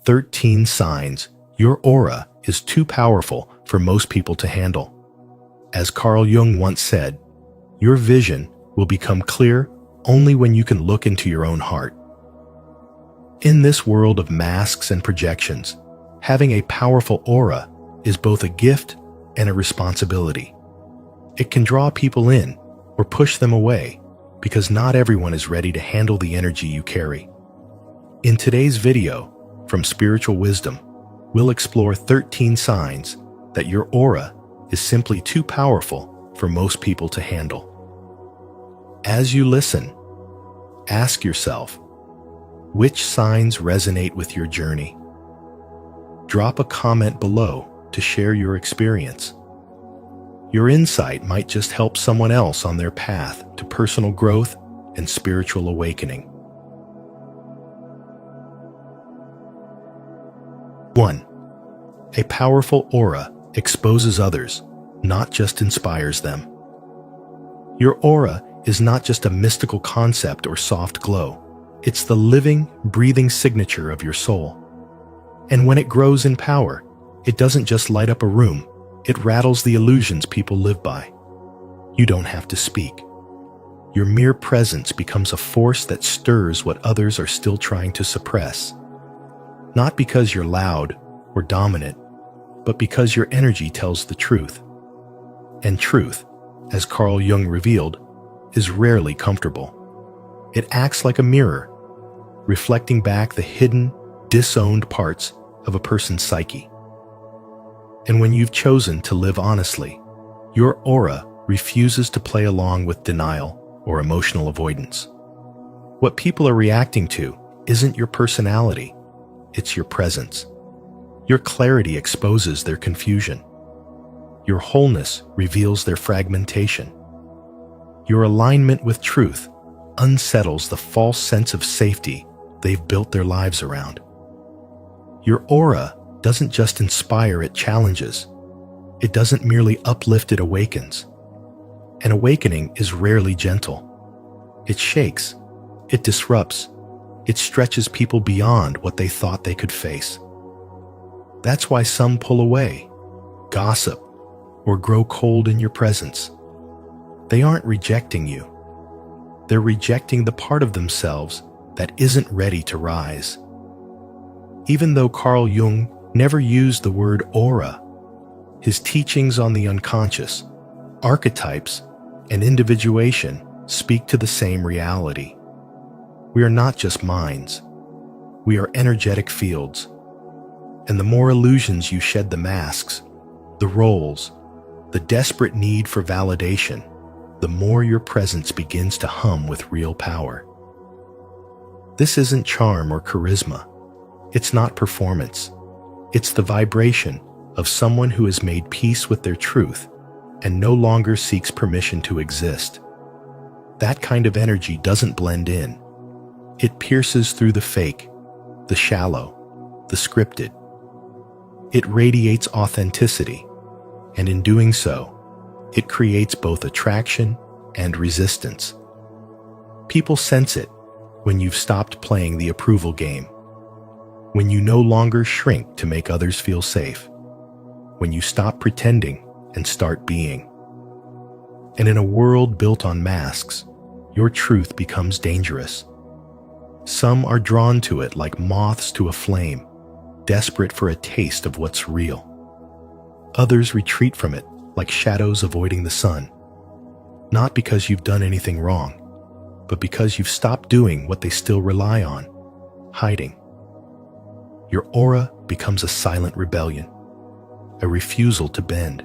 13 signs your aura is too powerful for most people to handle. As Carl Jung once said, your vision will become clear only when you can look into your own heart. In this world of masks and projections, having a powerful aura is both a gift and a responsibility. It can draw people in or push them away because not everyone is ready to handle the energy you carry. In today's video, from Spiritual Wisdom, we'll explore 13 signs that your aura is simply too powerful for most people to handle. As you listen, ask yourself, which signs resonate with your journey? Drop a comment below to share your experience. Your insight might just help someone else on their path to personal growth and spiritual awakening. 1. A powerful aura exposes others, not just inspires them. Your aura is not just a mystical concept or soft glow. It's the living, breathing signature of your soul. And when it grows in power, it doesn't just light up a room, it rattles the illusions people live by. You don't have to speak. Your mere presence becomes a force that stirs what others are still trying to suppress. Not because you're loud or dominant, but because your energy tells the truth. And truth, as Carl Jung revealed, is rarely comfortable. It acts like a mirror, reflecting back the hidden, disowned parts of a person's psyche. And when you've chosen to live honestly, your aura refuses to play along with denial or emotional avoidance. What people are reacting to isn't your personality, it's your presence. Your clarity exposes their confusion. Your wholeness reveals their fragmentation. Your alignment with truth unsettles the false sense of safety they've built their lives around. Your aura doesn't just inspire, it challenges. It doesn't merely uplift, it awakens. An awakening is rarely gentle. It shakes, it disrupts, it stretches people beyond what they thought they could face. That's why some pull away, gossip, or grow cold in your presence. They aren't rejecting you. They're rejecting the part of themselves that isn't ready to rise. Even though Carl Jung never used the word aura, his teachings on the unconscious, archetypes, and individuation speak to the same reality. We are not just minds. We are energetic fields. And the more illusions you shed, the masks, the roles, the desperate need for validation, the more your presence begins to hum with real power. This isn't charm or charisma. It's not performance. It's the vibration of someone who has made peace with their truth and no longer seeks permission to exist. That kind of energy doesn't blend in. It pierces through the fake, the shallow, the scripted. It radiates authenticity, and in doing so, it creates both attraction and resistance. People sense it when you've stopped playing the approval game, when you no longer shrink to make others feel safe, when you stop pretending and start being. And in a world built on masks, your truth becomes dangerous. Some are drawn to it like moths to a flame, desperate for a taste of what's real. Others retreat from it like shadows avoiding the sun, not because you've done anything wrong, but because you've stopped doing what they still rely on, hiding. Your aura becomes a silent rebellion, a refusal to bend,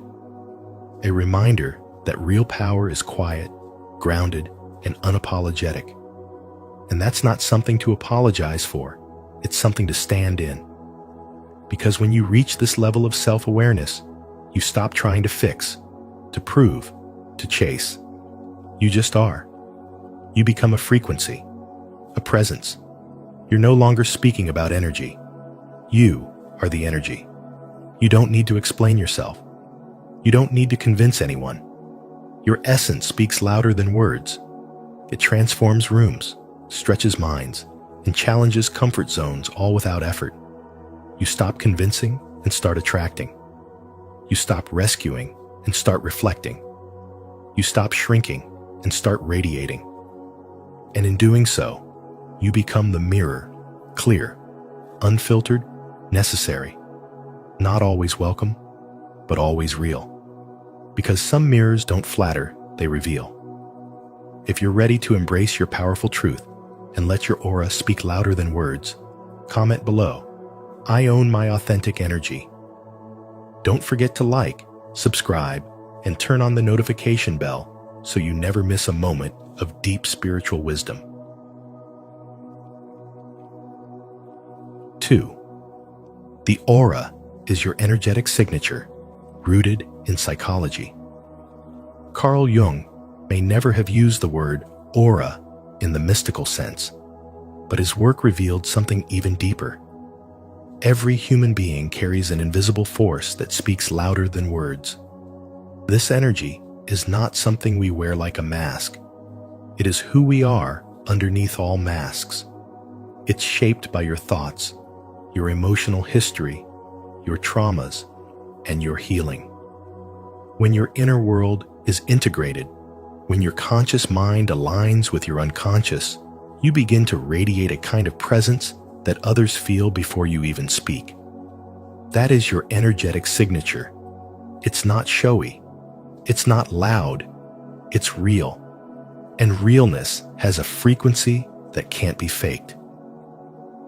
a reminder that real power is quiet, grounded, and unapologetic. And that's not something to apologize for, it's something to stand in. Because when you reach this level of self-awareness, you stop trying to fix, to prove, to chase. You just are. You become a frequency, a presence. You're no longer speaking about energy. You are the energy. You don't need to explain yourself. You don't need to convince anyone. Your essence speaks louder than words. It transforms rooms, stretches minds, and challenges comfort zones all without effort. You stop convincing and start attracting. You stop rescuing and start reflecting. You stop shrinking and start radiating. And in doing so, you become the mirror, clear, unfiltered, necessary, not always welcome, but always real. Because some mirrors don't flatter, they reveal. If you're ready to embrace your powerful truth and let your aura speak louder than words, comment below, "I own my authentic energy." Don't forget to like, subscribe, and turn on the notification bell so you never miss a moment of deep spiritual wisdom. 2. The aura is your energetic signature, rooted in psychology. Carl Jung may never have used the word aura in the mystical sense, but his work revealed something even deeper. Every human being carries an invisible force that speaks louder than words. This energy is not something we wear like a mask. It is who we are underneath all masks. It's shaped by your thoughts, your emotional history, your traumas, and your healing. When your inner world is integrated, when your conscious mind aligns with your unconscious, you begin to radiate a kind of presence that others feel before you even speak. That is your energetic signature. It's not showy. It's not loud. It's real. And realness has a frequency that can't be faked.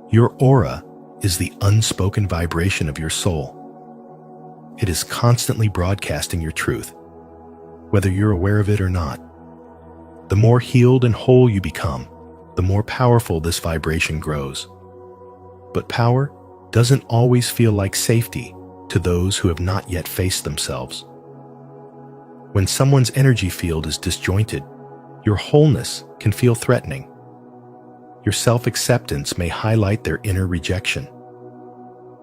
Your aura is the unspoken vibration of your soul. It is constantly broadcasting your truth, whether you're aware of it or not. The more healed and whole you become, the more powerful this vibration grows. But power doesn't always feel like safety to those who have not yet faced themselves. When someone's energy field is disjointed, your wholeness can feel threatening. Your self-acceptance may highlight their inner rejection.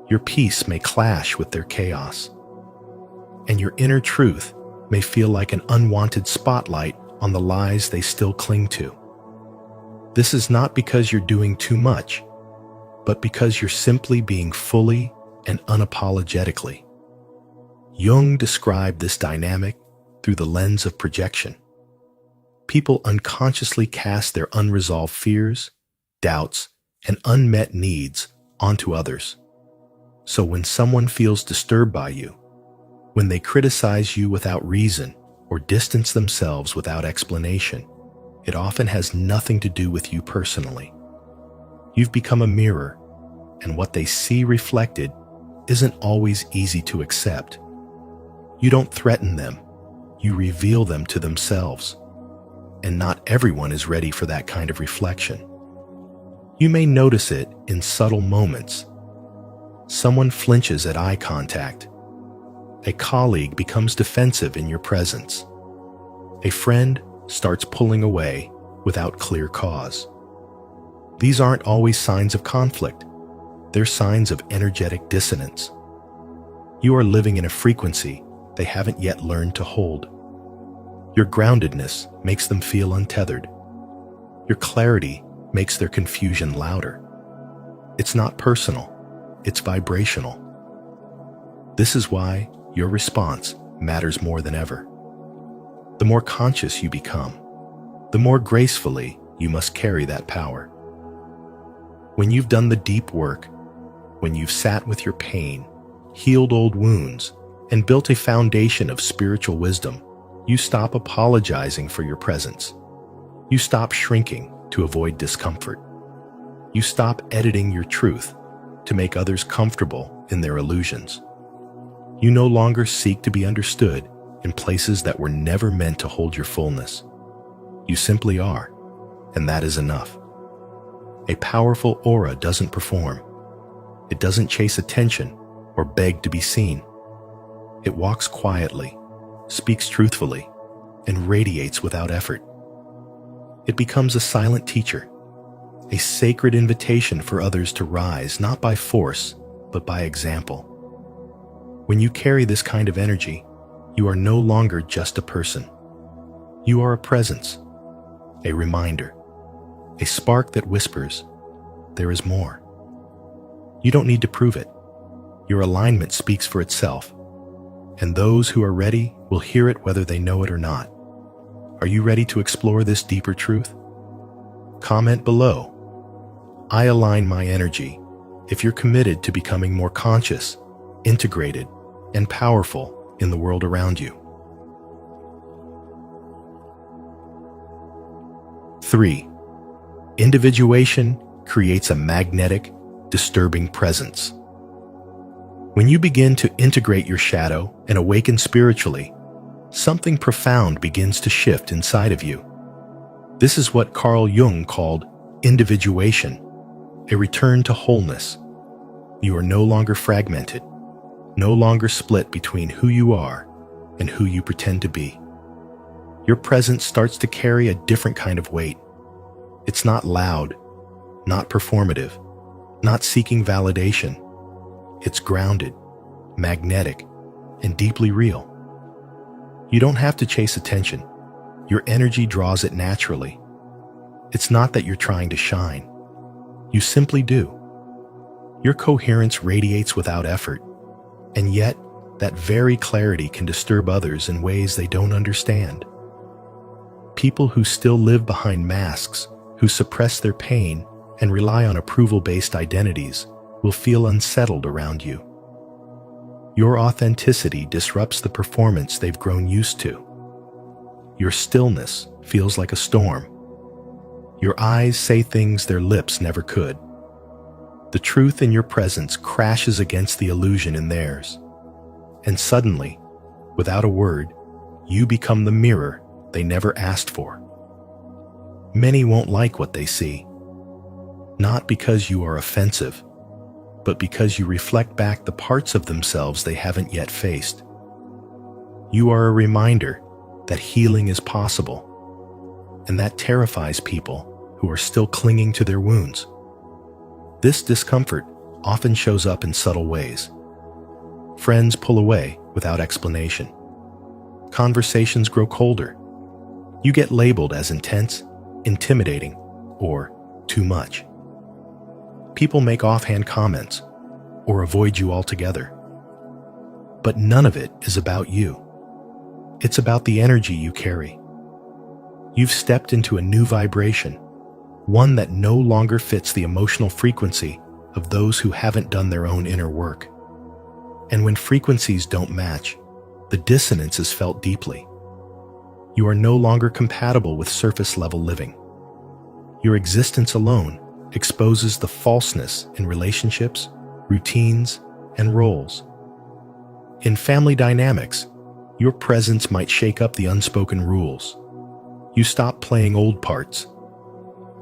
Your peace may clash with their chaos. And your inner truth may feel like an unwanted spotlight on the lies they still cling to. This is not because you're doing too much, but because you're simply being fully and unapologetically. Jung described this dynamic through the lens of projection. People unconsciously cast their unresolved fears, doubts, and unmet needs onto others. So when someone feels disturbed by you, when they criticize you without reason or distance themselves without explanation, it often has nothing to do with you personally. You've become a mirror, and what they see reflected isn't always easy to accept. You don't threaten them, you reveal them to themselves. And not everyone is ready for that kind of reflection. You may notice it in subtle moments. Someone flinches at eye contact. A colleague becomes defensive in your presence. A friend starts pulling away without clear cause. These aren't always signs of conflict. They're signs of energetic dissonance. You are living in a frequency they haven't yet learned to hold. Your groundedness makes them feel untethered. Your clarity makes their confusion louder. It's not personal, it's vibrational. This is why your response matters more than ever. The more conscious you become, the more gracefully you must carry that power. When you've done the deep work, when you've sat with your pain, healed old wounds, and built a foundation of spiritual wisdom, you stop apologizing for your presence. You stop shrinking to avoid discomfort. You stop editing your truth to make others comfortable in their illusions. You no longer seek to be understood in places that were never meant to hold your fullness. You simply are, and that is enough. A powerful aura doesn't perform. It doesn't chase attention or beg to be seen. It walks quietly, speaks truthfully, and radiates without effort. It becomes a silent teacher, a sacred invitation for others to rise not by force, but by example. When you carry this kind of energy, you are no longer just a person. You are a presence, a reminder, a spark that whispers, there is more. You don't need to prove it. Your alignment speaks for itself, and those who are ready will hear it whether they know it or not. Are you ready to explore this deeper truth? Comment below. I align my energy if you're committed to becoming more conscious, integrated, and powerful in the world around you. 3. Individuation creates a magnetic, disturbing presence. When you begin to integrate your shadow and awaken spiritually, something profound begins to shift inside of you. This is what Carl Jung called individuation, a return to wholeness. You are no longer fragmented, no longer split between who you are and who you pretend to be. Your presence starts to carry a different kind of weight. It's not loud, not performative, not seeking validation. It's grounded, magnetic, and deeply real. You don't have to chase attention. Your energy draws it naturally. It's not that you're trying to shine. You simply do. Your coherence radiates without effort, and yet that very clarity can disturb others in ways they don't understand. People who still live behind masks, who suppress their pain and rely on approval-based identities, will feel unsettled around you. Your authenticity disrupts the performance they've grown used to. Your stillness feels like a storm. Your eyes say things their lips never could. The truth in your presence crashes against the illusion in theirs. And suddenly, without a word, you become the mirror they never asked for. Many won't like what they see, not because you are offensive, but because you reflect back the parts of themselves they haven't yet faced. You are a reminder that healing is possible, and that terrifies people who are still clinging to their wounds. This discomfort often shows up in subtle ways. Friends pull away without explanation. Conversations grow colder. You get labeled as intense, intimidating, or too much. People make offhand comments or avoid you altogether. But none of it is about you. It's about the energy you carry. You've stepped into a new vibration, one that no longer fits the emotional frequency of those who haven't done their own inner work. And when frequencies don't match, the dissonance is felt deeply. You are no longer compatible with surface-level living. Your existence alone exposes the falseness in relationships, routines, and roles. In family dynamics, your presence might shake up the unspoken rules. You stop playing old parts.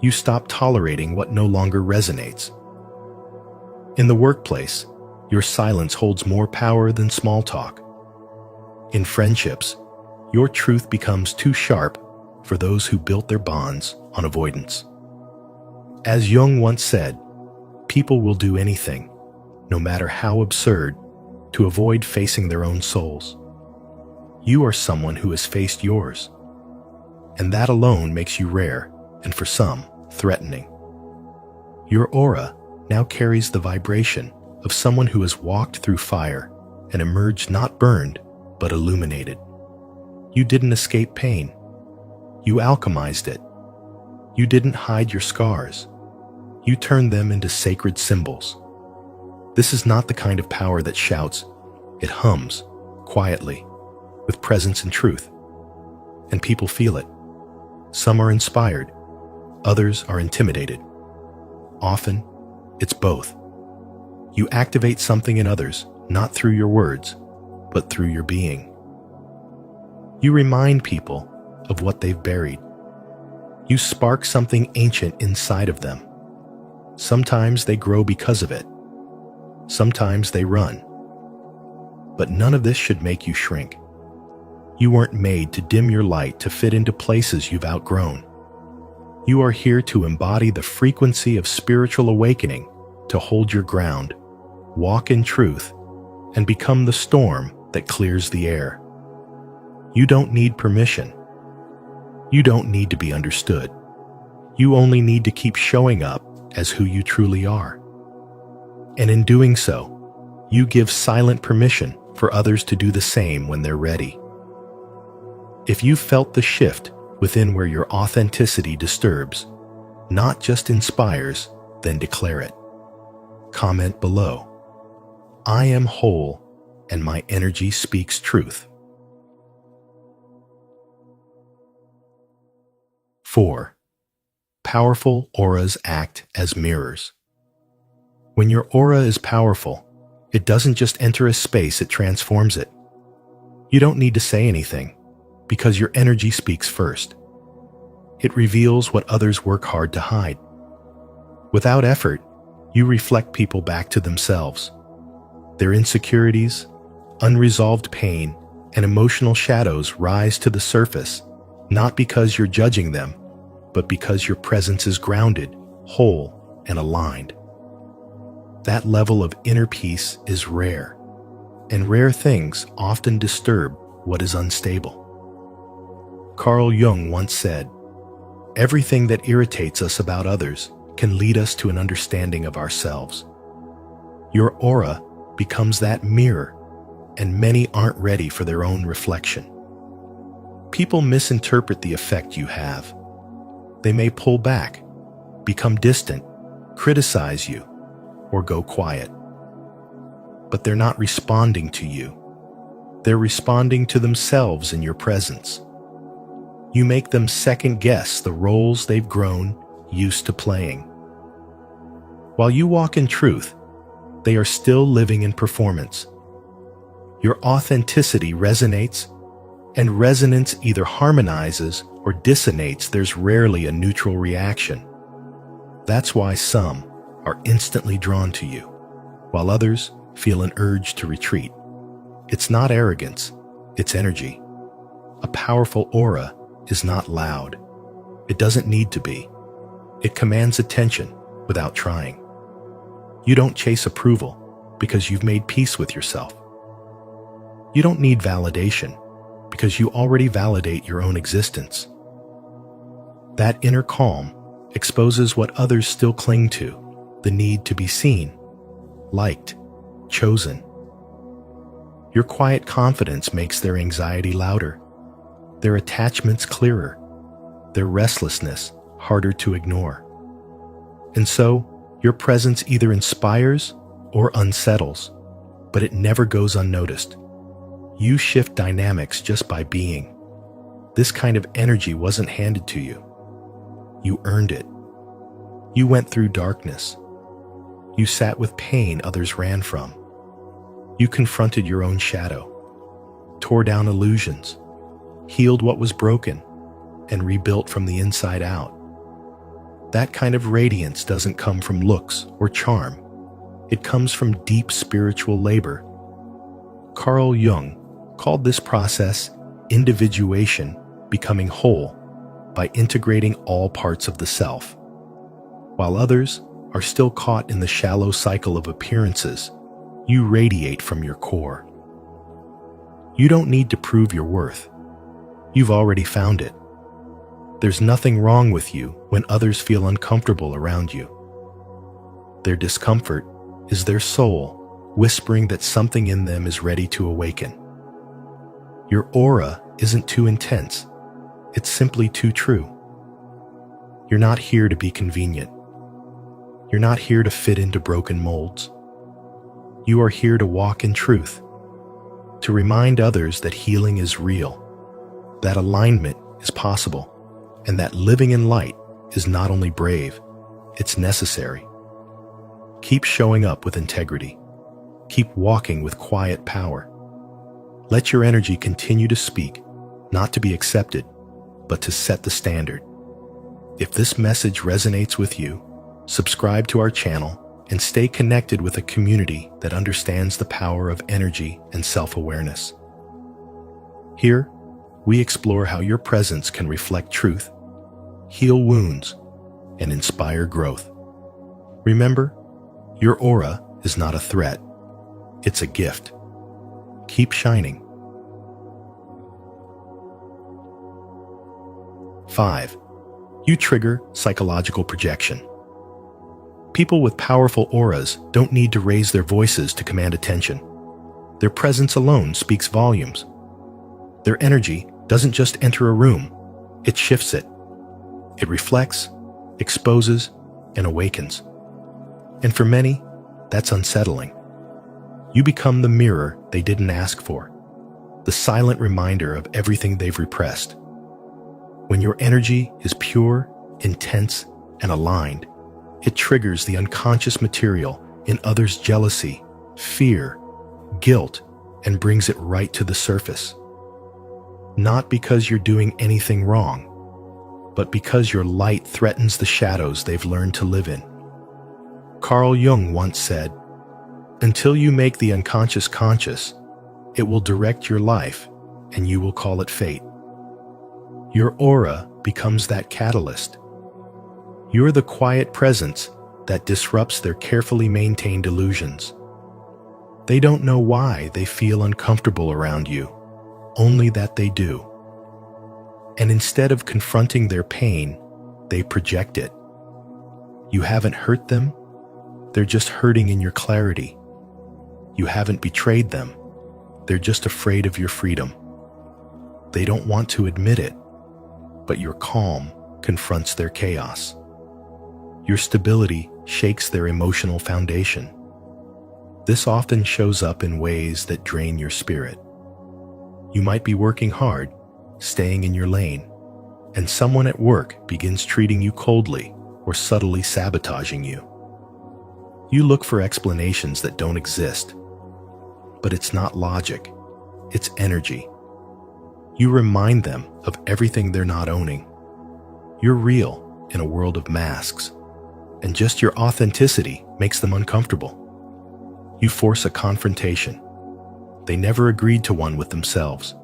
You stop tolerating what no longer resonates. In the workplace, your silence holds more power than small talk. In friendships, your truth becomes too sharp for those who built their bonds on avoidance. As Jung once said, people will do anything, no matter how absurd, to avoid facing their own souls. You are someone who has faced yours, and that alone makes you rare and, for some, threatening. Your aura now carries the vibration of someone who has walked through fire and emerged not burned, but illuminated. You didn't escape pain. You alchemized it. You didn't hide your scars. You turned them into sacred symbols. This is not the kind of power that shouts. It hums, quietly, with presence and truth. And people feel it. Some are inspired. Others are intimidated. Often, it's both. You activate something in others, not through your words, but through your being. You remind people of what they've buried. You spark something ancient inside of them. Sometimes they grow because of it. Sometimes they run. But none of this should make you shrink. You weren't made to dim your light to fit into places you've outgrown. You are here to embody the frequency of spiritual awakening, to hold your ground, walk in truth, and become the storm that clears the air. You don't need permission. You don't need to be understood. You only need to keep showing up as who you truly are. And in doing so, You give silent permission for others to do the same when they're ready. If you've felt the shift within where your authenticity disturbs, not just inspires, then declare it. Comment below. I am whole and my energy speaks truth. 4. Powerful auras act as mirrors. When your aura is powerful, it doesn't just enter a space, it transforms it. You don't need to say anything, because your energy speaks first. It reveals what others work hard to hide. Without effort, you reflect people back to themselves. Their insecurities, unresolved pain, and emotional shadows rise to the surface, not because you're judging them, but because your presence is grounded, whole, and aligned. That level of inner peace is rare, and rare things often disturb what is unstable. Carl Jung once said, "Everything that irritates us about others can lead us to an understanding of ourselves." Your aura becomes that mirror, and many aren't ready for their own reflection. People misinterpret the effect you have. They may pull back, become distant, criticize you, or go quiet. But they're not responding to you. They're responding to themselves in your presence. You make them second-guess the roles they've grown used to playing. While you walk in truth, they are still living in performance. Your authenticity resonates, and resonance either harmonizes or dissonates. There's rarely a neutral reaction. That's why some are instantly drawn to you, while others feel an urge to retreat. It's not arrogance, it's energy. A powerful aura is not loud. It doesn't need to be. It commands attention without trying. You don't chase approval because you've made peace with yourself. You don't need validation because you already validate your own existence. That inner calm exposes what others still cling to, the need to be seen, liked, chosen. Your quiet confidence makes their anxiety louder, their attachments clearer, their restlessness harder to ignore. And so, your presence either inspires or unsettles, but it never goes unnoticed. You shift dynamics just by being. This kind of energy wasn't handed to you. You earned it. You went through darkness. You sat with pain others ran from. You confronted your own shadow, tore down illusions, healed what was broken, and rebuilt from the inside out. That kind of radiance doesn't come from looks or charm. It comes from deep spiritual labor. Carl Jung called this process individuation, becoming whole by integrating all parts of the self. While others are still caught in the shallow cycle of appearances, you radiate from your core. You don't need to prove your worth. You've already found it. There's nothing wrong with you when others feel uncomfortable around you. Their discomfort is their soul whispering that something in them is ready to awaken. Your aura isn't too intense. It's simply too true. You're not here to be convenient. You're not here to fit into broken molds. You are here to walk in truth, to remind others that healing is real, that alignment is possible, and that living in light is not only brave, it's necessary. Keep showing up with integrity. Keep walking with quiet power. Let your energy continue to speak, not to be accepted, but to set the standard. If this message resonates with you, subscribe to our channel and stay connected with a community that understands the power of energy and self-awareness. Here, we explore how your presence can reflect truth, heal wounds, and inspire growth. Remember, your aura is not a threat. It's a gift. Keep shining. 5. You trigger psychological projection. People with powerful auras don't need to raise their voices to command attention. Their presence alone speaks volumes. Their energy doesn't just enter a room, it shifts it. It reflects, exposes, and awakens. And for many, that's unsettling. You become the mirror they didn't ask for, the silent reminder of everything they've repressed. When your energy is pure, intense, and aligned, it triggers the unconscious material in others' jealousy, fear, guilt, and brings it right to the surface. Not because you're doing anything wrong, but because your light threatens the shadows they've learned to live in. Carl Jung once said, "Until you make the unconscious conscious, it will direct your life, and you will call it fate." Your aura becomes that catalyst. You're the quiet presence that disrupts their carefully maintained illusions. They don't know why they feel uncomfortable around you, only that they do. And instead of confronting their pain, they project it. You haven't hurt them, they're just hurting in your clarity. You haven't betrayed them, they're just afraid of your freedom. They don't want to admit it, but your calm confronts their chaos. Your stability shakes their emotional foundation. This often shows up in ways that drain your spirit. You might be working hard, staying in your lane, and someone at work begins treating you coldly or subtly sabotaging you. You look for explanations that don't exist, but it's not logic, it's energy. You remind them of everything they're not owning. You're real in a world of masks, and just your authenticity makes them uncomfortable. You force a confrontation. They never agreed to one with themselves.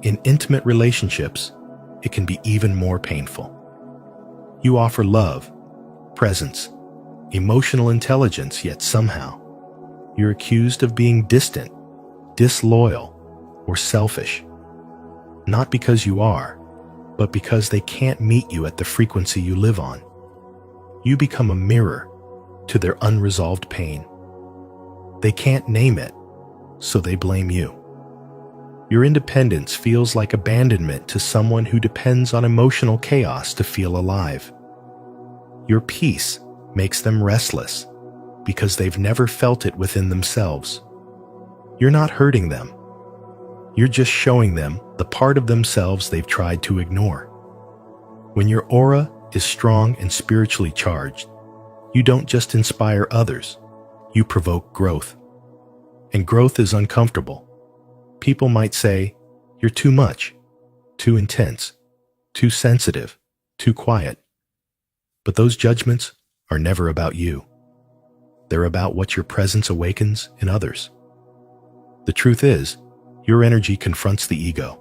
In intimate relationships, it can be even more painful. You offer love, presence, emotional intelligence, yet somehow you're accused of being distant, disloyal, or selfish. Not because you are, but because they can't meet you at the frequency you live on. You become a mirror to their unresolved pain. They can't name it, so they blame you. Your independence feels like abandonment to someone who depends on emotional chaos to feel alive. Your peace makes them restless because they've never felt it within themselves. You're not hurting them. You're just showing them the part of themselves they've tried to ignore. When your aura is strong and spiritually charged, you don't just inspire others, you provoke growth. And growth is uncomfortable. People might say, "You're too much, too intense, too sensitive, too quiet." But those judgments are never about you. They're about what your presence awakens in others. The truth is, your energy confronts the ego,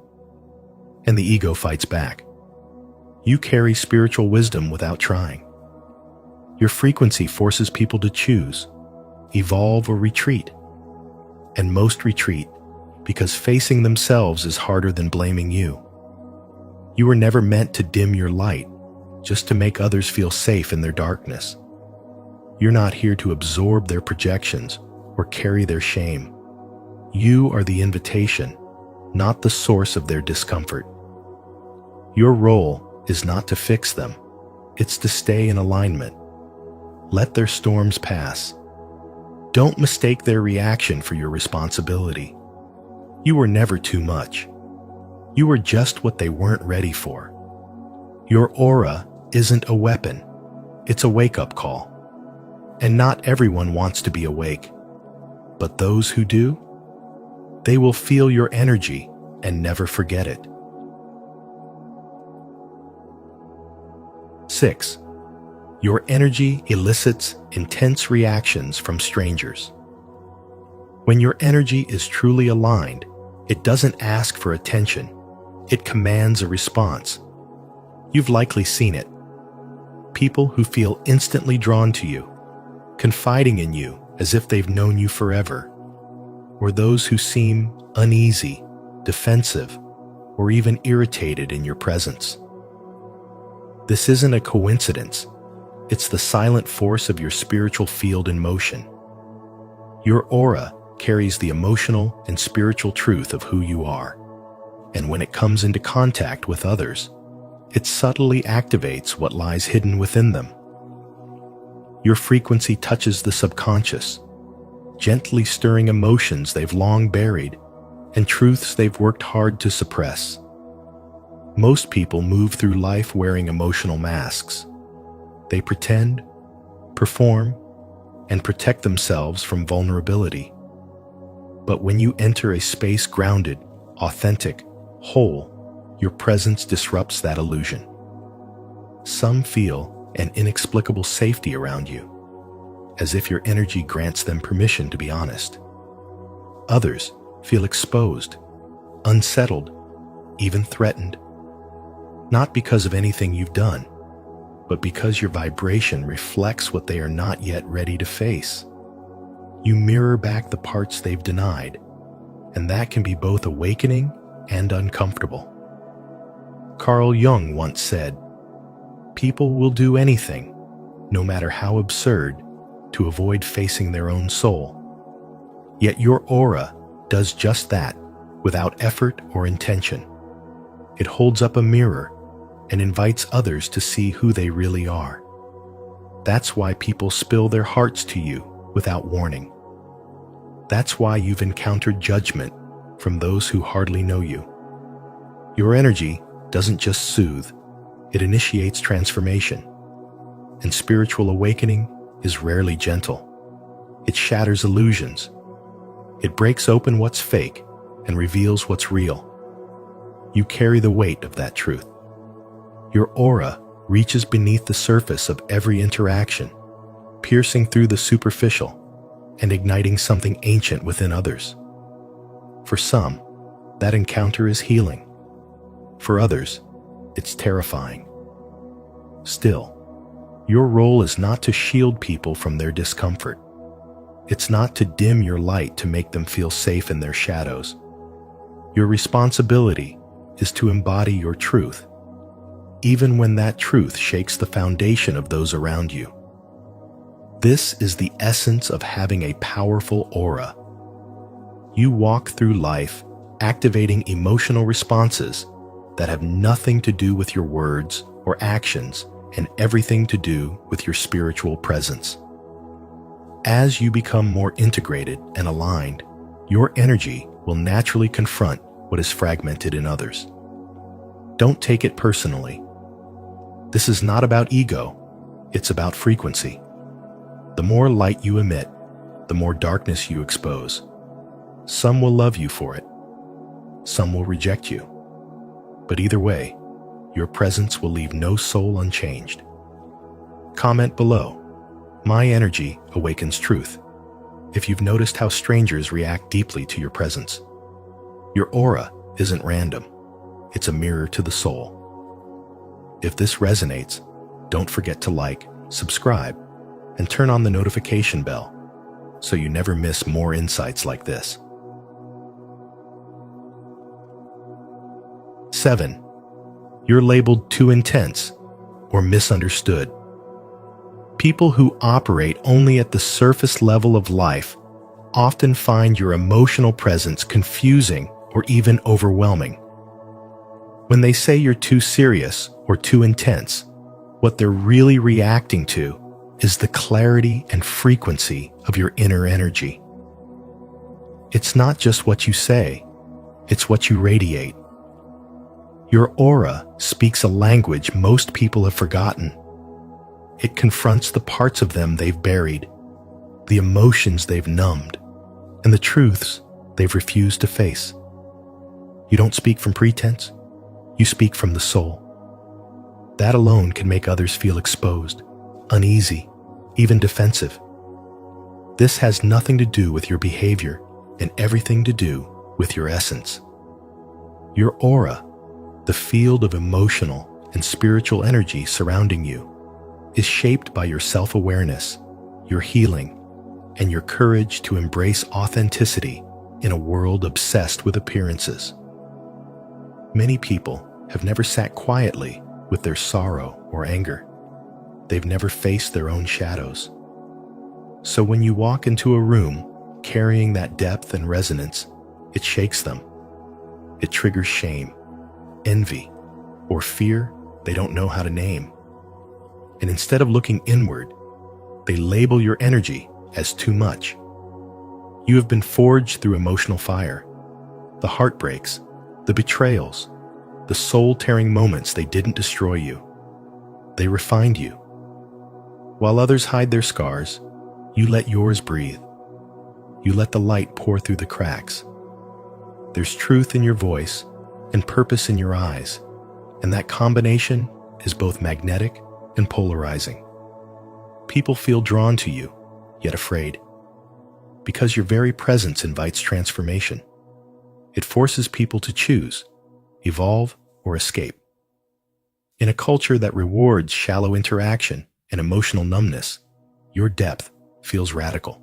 and the ego fights back. You carry spiritual wisdom without trying. Your frequency forces people to choose, evolve, or retreat. And most retreat because facing themselves is harder than blaming you. You were never meant to dim your light just to make others feel safe in their darkness. You're not here to absorb their projections or carry their shame. You are the invitation, not the source of their discomfort. Your role is not to fix them, it's to stay in alignment. Let their storms pass. Don't mistake their reaction for your responsibility. You were never too much. You were just what they weren't ready for. Your aura isn't a weapon, it's a wake-up call. And not everyone wants to be awake. But those who do, they will feel your energy and never forget it. 6. Your energy elicits intense reactions from strangers. When your energy is truly aligned, it doesn't ask for attention. It commands a response. You've likely seen it. People who feel instantly drawn to you, confiding in you as if they've known you forever, or those who seem uneasy, defensive, or even irritated in your presence. This isn't a coincidence. It's the silent force of your spiritual field in motion. Your aura carries the emotional and spiritual truth of who you are, and when it comes into contact with others, it subtly activates what lies hidden within them. Your frequency touches the subconscious, gently stirring emotions they've long buried and truths they've worked hard to suppress. Most people move through life wearing emotional masks. They pretend, perform, and protect themselves from vulnerability. But when you enter a space grounded, authentic, whole, your presence disrupts that illusion. Some feel an inexplicable safety around you, as if your energy grants them permission to be honest. Others feel exposed, unsettled, even threatened. Not because of anything you've done, but because your vibration reflects what they are not yet ready to face. You mirror back the parts they've denied, and that can be both awakening and uncomfortable. Carl Jung once said, "People will do anything, no matter how absurd, to avoid facing their own soul." Yet your aura does just that, without effort or intention. It holds up a mirror and invites others to see who they really are. That's why people spill their hearts to you without warning. That's why you've encountered judgment from those who hardly know you. Your energy doesn't just soothe, it initiates transformation. And spiritual awakening is rarely gentle. It shatters illusions. It breaks open what's fake and reveals what's real. You carry the weight of that truth. Your aura reaches beneath the surface of every interaction, piercing through the superficial and igniting something ancient within others. For some, that encounter is healing. For others, it's terrifying. Still, your role is not to shield people from their discomfort. It's not to dim your light to make them feel safe in their shadows. Your responsibility is to embody your truth, even when that truth shakes the foundation of those around you. This is the essence of having a powerful aura. You walk through life activating emotional responses that have nothing to do with your words or actions and everything to do with your spiritual presence. As you become more integrated and aligned, your energy will naturally confront what is fragmented in others. Don't take it personally. This is not about ego, it's about frequency. The more light you emit, the more darkness you expose. Some will love you for it, some will reject you. But either way, your presence will leave no soul unchanged. Comment below. My energy awakens truth. If you've noticed how strangers react deeply to your presence. Your aura isn't random. It's a mirror to the soul. If this resonates, don't forget to like, subscribe, and turn on the notification bell so you never miss more insights like this. 7. You're labeled too intense or misunderstood. People who operate only at the surface level of life often find your emotional presence confusing or even overwhelming. When they say you're too serious or too intense, what they're really reacting to is the clarity and frequency of your inner energy. It's not just what you say, it's what you radiate. Your aura speaks a language most people have forgotten. It confronts the parts of them they've buried, the emotions they've numbed, and the truths they've refused to face. You don't speak from pretense, you speak from the soul. That alone can make others feel exposed, uneasy, even defensive. This has nothing to do with your behavior and everything to do with your essence. Your aura, the field of emotional and spiritual energy surrounding you, is shaped by your self-awareness, your healing, and your courage to embrace authenticity in a world obsessed with appearances. Many people have never sat quietly with their sorrow or anger. they've never faced their own shadows. So when you walk into a room carrying that depth and resonance, it shakes them. It triggers shame, envy, or fear they don't know how to name. And instead of looking inward, they label your energy as too much. You have been forged through emotional fire, the heartbreaks, the betrayals, the soul-tearing moments. They didn't destroy you. They refined you. While others hide their scars, you let yours breathe. You let the light pour through the cracks. There's truth in your voice and purpose in your eyes, and that combination is both magnetic and polarizing. People feel drawn to you, yet afraid, because your very presence invites transformation. It forces people to choose, evolve, or escape. In a culture that rewards shallow interaction and emotional numbness, your depth feels radical.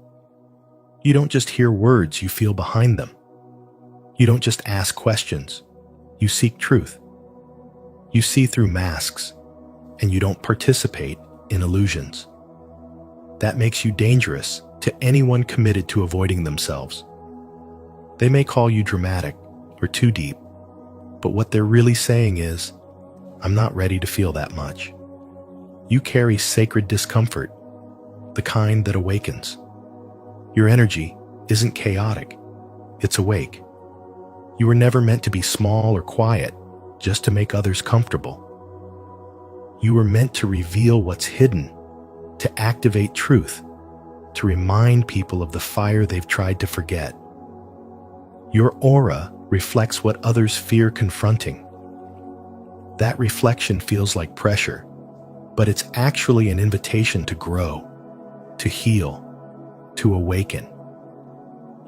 You don't just hear words, you feel behind them. You don't just ask questions, you seek truth. You see through masks, and you don't participate in illusions. That makes you dangerous to anyone committed to avoiding themselves. They may call you dramatic or too deep, but what they're really saying is, I'm not ready to feel that much. You carry sacred discomfort, the kind that awakens. Your energy isn't chaotic, it's awake. You were never meant to be small or quiet just to make others comfortable. You were meant to reveal what's hidden, to activate truth, to remind people of the fire they've tried to forget. Your aura reflects what others fear confronting. That reflection feels like pressure, but it's actually an invitation to grow, to heal, to awaken.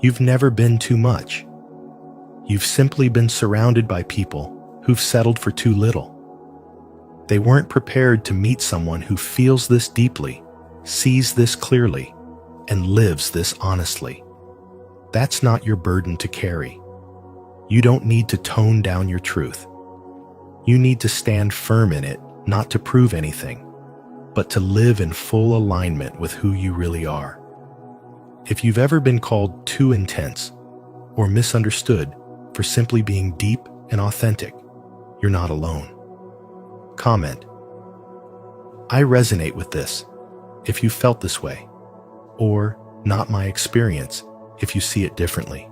You've never been too much. You've simply been surrounded by people who've settled for too little. They weren't prepared to meet someone who feels this deeply, sees this clearly, and lives this honestly. That's not your burden to carry. You don't need to tone down your truth. You need to stand firm in it, not to prove anything, but to live in full alignment with who you really are. If you've ever been called too intense or misunderstood for simply being deep and authentic, you're not alone. Comment, I resonate with this, if you felt this way, or not my experience, if you see it differently.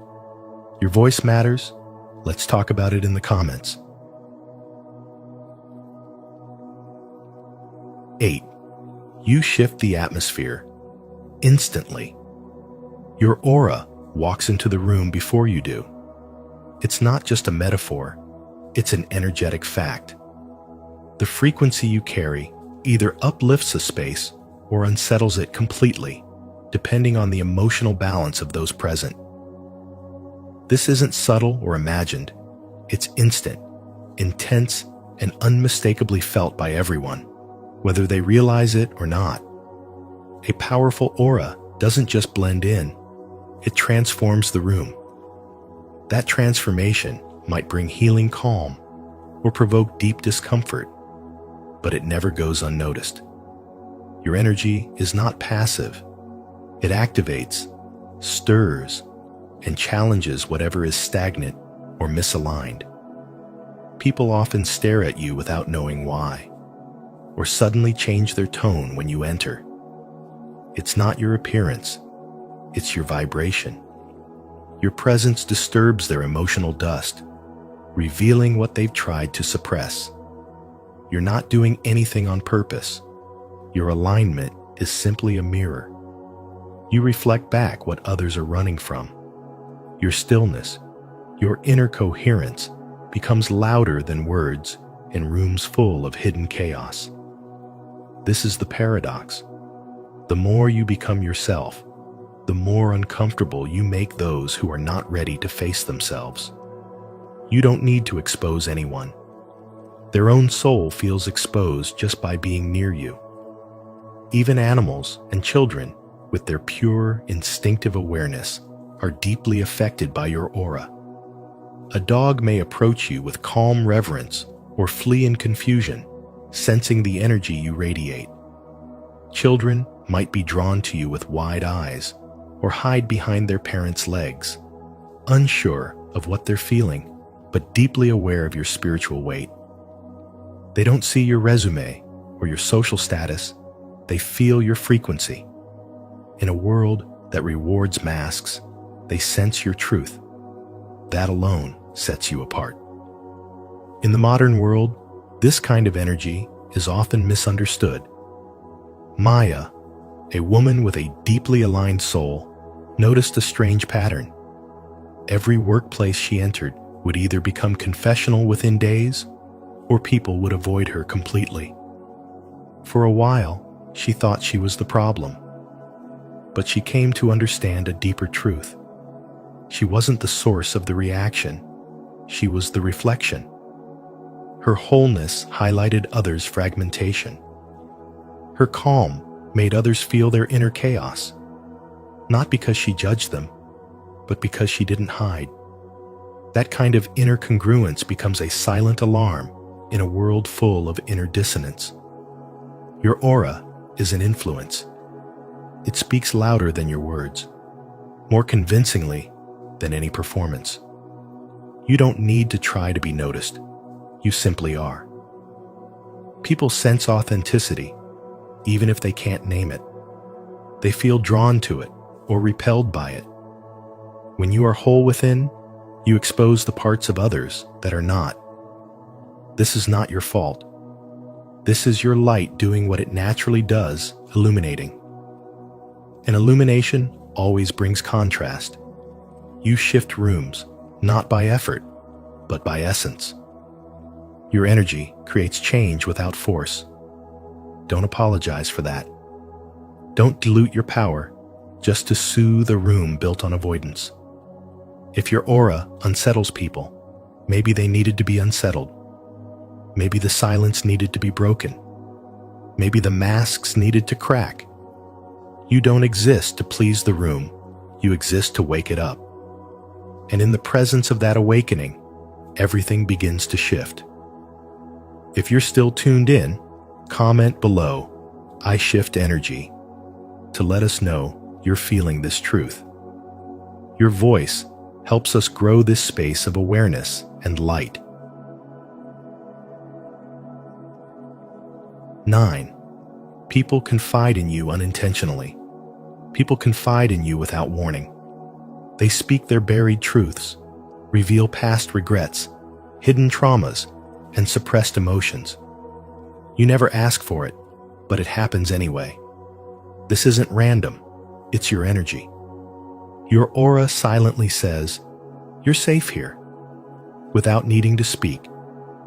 Your voice matters. Let's talk about it in the comments. 8. You shift the atmosphere instantly. Your aura walks into the room before you do. It's not just a metaphor, it's an energetic fact. The frequency you carry either uplifts a space or unsettles it completely, depending on the emotional balance of those present. This isn't subtle or imagined. It's instant, intense, and unmistakably felt by everyone, whether they realize it or not. A powerful aura doesn't just blend in, it transforms the room. That transformation might bring healing calm or provoke deep discomfort, but it never goes unnoticed. Your energy is not passive. It activates, stirs, and challenges whatever is stagnant or misaligned. People often stare at you without knowing why, or suddenly change their tone when you enter. It's not your appearance, it's your vibration. Your presence disturbs their emotional dust, revealing what they've tried to suppress. You're not doing anything on purpose. Your alignment is simply a mirror. You reflect back what others are running from. Your stillness, your inner coherence, becomes louder than words in rooms full of hidden chaos. This is the paradox. The more you become yourself, the more uncomfortable you make those who are not ready to face themselves. You don't need to expose anyone. Their own soul feels exposed just by being near you. Even animals and children, with their pure, instinctive awareness, are deeply affected by your aura. A dog may approach you with calm reverence or flee in confusion, sensing the energy you radiate. Children might be drawn to you with wide eyes or hide behind their parents' legs, unsure of what they're feeling, but deeply aware of your spiritual weight. They don't see your resume or your social status, they feel your frequency. In a world that rewards masks, they sense your truth. That alone sets you apart. In the modern world, this kind of energy is often misunderstood. Maya, a woman with a deeply aligned soul, noticed a strange pattern. Every workplace she entered would either become confessional within days, or people would avoid her completely. For a while, she thought she was the problem. But she came to understand a deeper truth. She wasn't the source of the reaction. She was the reflection. Her wholeness highlighted others' fragmentation. Her calm made others feel their inner chaos, not because she judged them, but because she didn't hide. That kind of inner congruence becomes a silent alarm in a world full of inner dissonance. Your aura is an influence. It speaks louder than your words, more convincingly than any performance. You don't need to try to be noticed. You simply are. People sense authenticity, even if they can't name it. They feel drawn to it or repelled by it. When you are whole within, you expose the parts of others that are not. This is not your fault. This is your light doing what it naturally does, illuminating. And illumination always brings contrast. You shift rooms, not by effort, but by essence. Your energy creates change without force. Don't apologize for that. Don't dilute your power just to soothe a room built on avoidance. If your aura unsettles people, maybe they needed to be unsettled. Maybe the silence needed to be broken. Maybe the masks needed to crack. You don't exist to please the room. You exist to wake it up. And in the presence of that awakening, everything begins to shift. If you're still tuned in, comment below, "I shift energy," to let us know you're feeling this truth. Your voice helps us grow this space of awareness and light. 9. People confide in you unintentionally. People confide in you without warning. They speak their buried truths, reveal past regrets, hidden traumas, and suppressed emotions. You never ask for it, but it happens anyway. This isn't random, it's your energy. Your aura silently says, "You're safe here." Without needing to speak,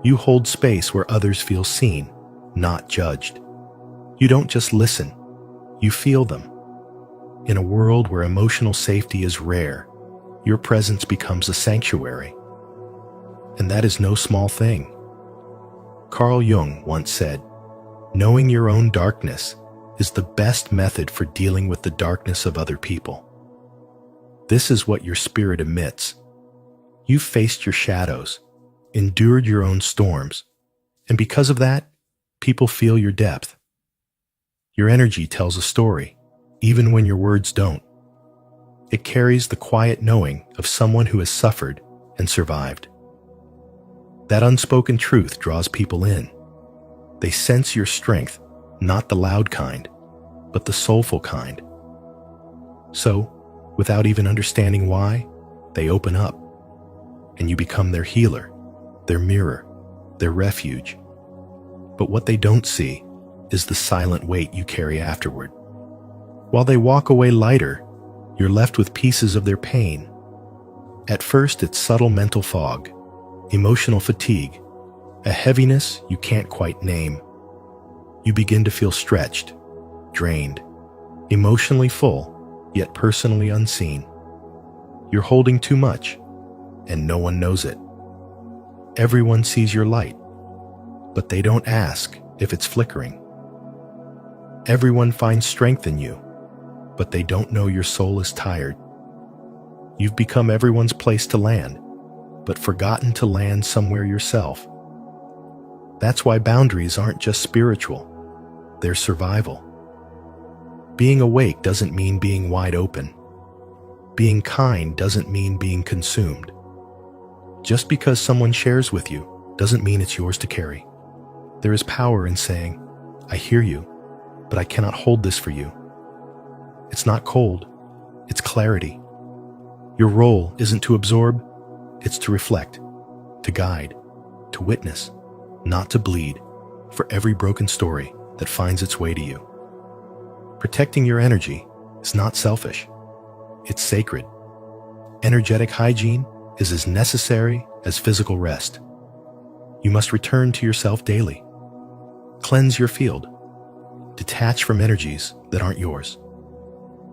you hold space where others feel seen, not judged. You don't just listen, you feel them. In a world where emotional safety is rare, your presence becomes a sanctuary. And that is no small thing. Carl Jung once said, "Knowing your own darkness is the best method for dealing with the darkness of other people." This is what your spirit emits. You've faced your shadows, endured your own storms, and because of that, people feel your depth. Your energy tells a story, even when your words don't. It carries the quiet knowing of someone who has suffered and survived. That unspoken truth draws people in. They sense your strength, not the loud kind, but the soulful kind. So, without even understanding why, they open up, and you become their healer, their mirror, their refuge. But what they don't see is the silent weight you carry afterward. While they walk away lighter, you're left with pieces of their pain. At first, it's subtle mental fog, emotional fatigue, a heaviness you can't quite name. You begin to feel stretched, drained, emotionally full, yet personally unseen. You're holding too much, and no one knows it. Everyone sees your light, but they don't ask if it's flickering. Everyone finds strength in you, but they don't know your soul is tired. You've become everyone's place to land, but forgotten to land somewhere yourself. That's why boundaries aren't just spiritual, they're survival. Being awake doesn't mean being wide open. Being kind doesn't mean being consumed. Just because someone shares with you doesn't mean it's yours to carry. There is power in saying, I hear you, but I cannot hold this for you. It's not cold, it's clarity. Your role isn't to absorb, it's to reflect, to guide, to witness, not to bleed for every broken story that finds its way to you. Protecting your energy is not selfish, it's sacred. Energetic hygiene is as necessary as physical rest. You must return to yourself daily. Cleanse your field. Detach from energies that aren't yours.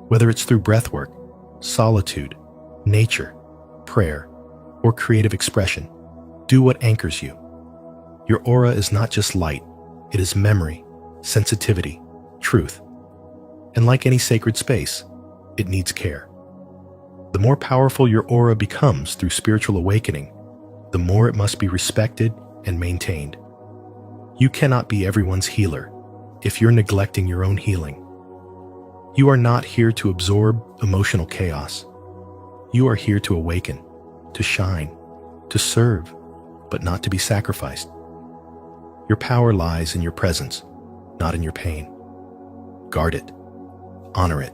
Whether it's through breathwork, solitude, nature, prayer, or creative expression, do what anchors you. Your aura is not just light, it is memory, sensitivity, truth. And like any sacred space, it needs care. The more powerful your aura becomes through spiritual awakening, the more it must be respected and maintained. You cannot be everyone's healer if you're neglecting your own healing. You are not here to absorb emotional chaos. You are here to awaken, to shine, to serve, but not to be sacrificed. Your power lies in your presence, not in your pain. Guard it. Honor it.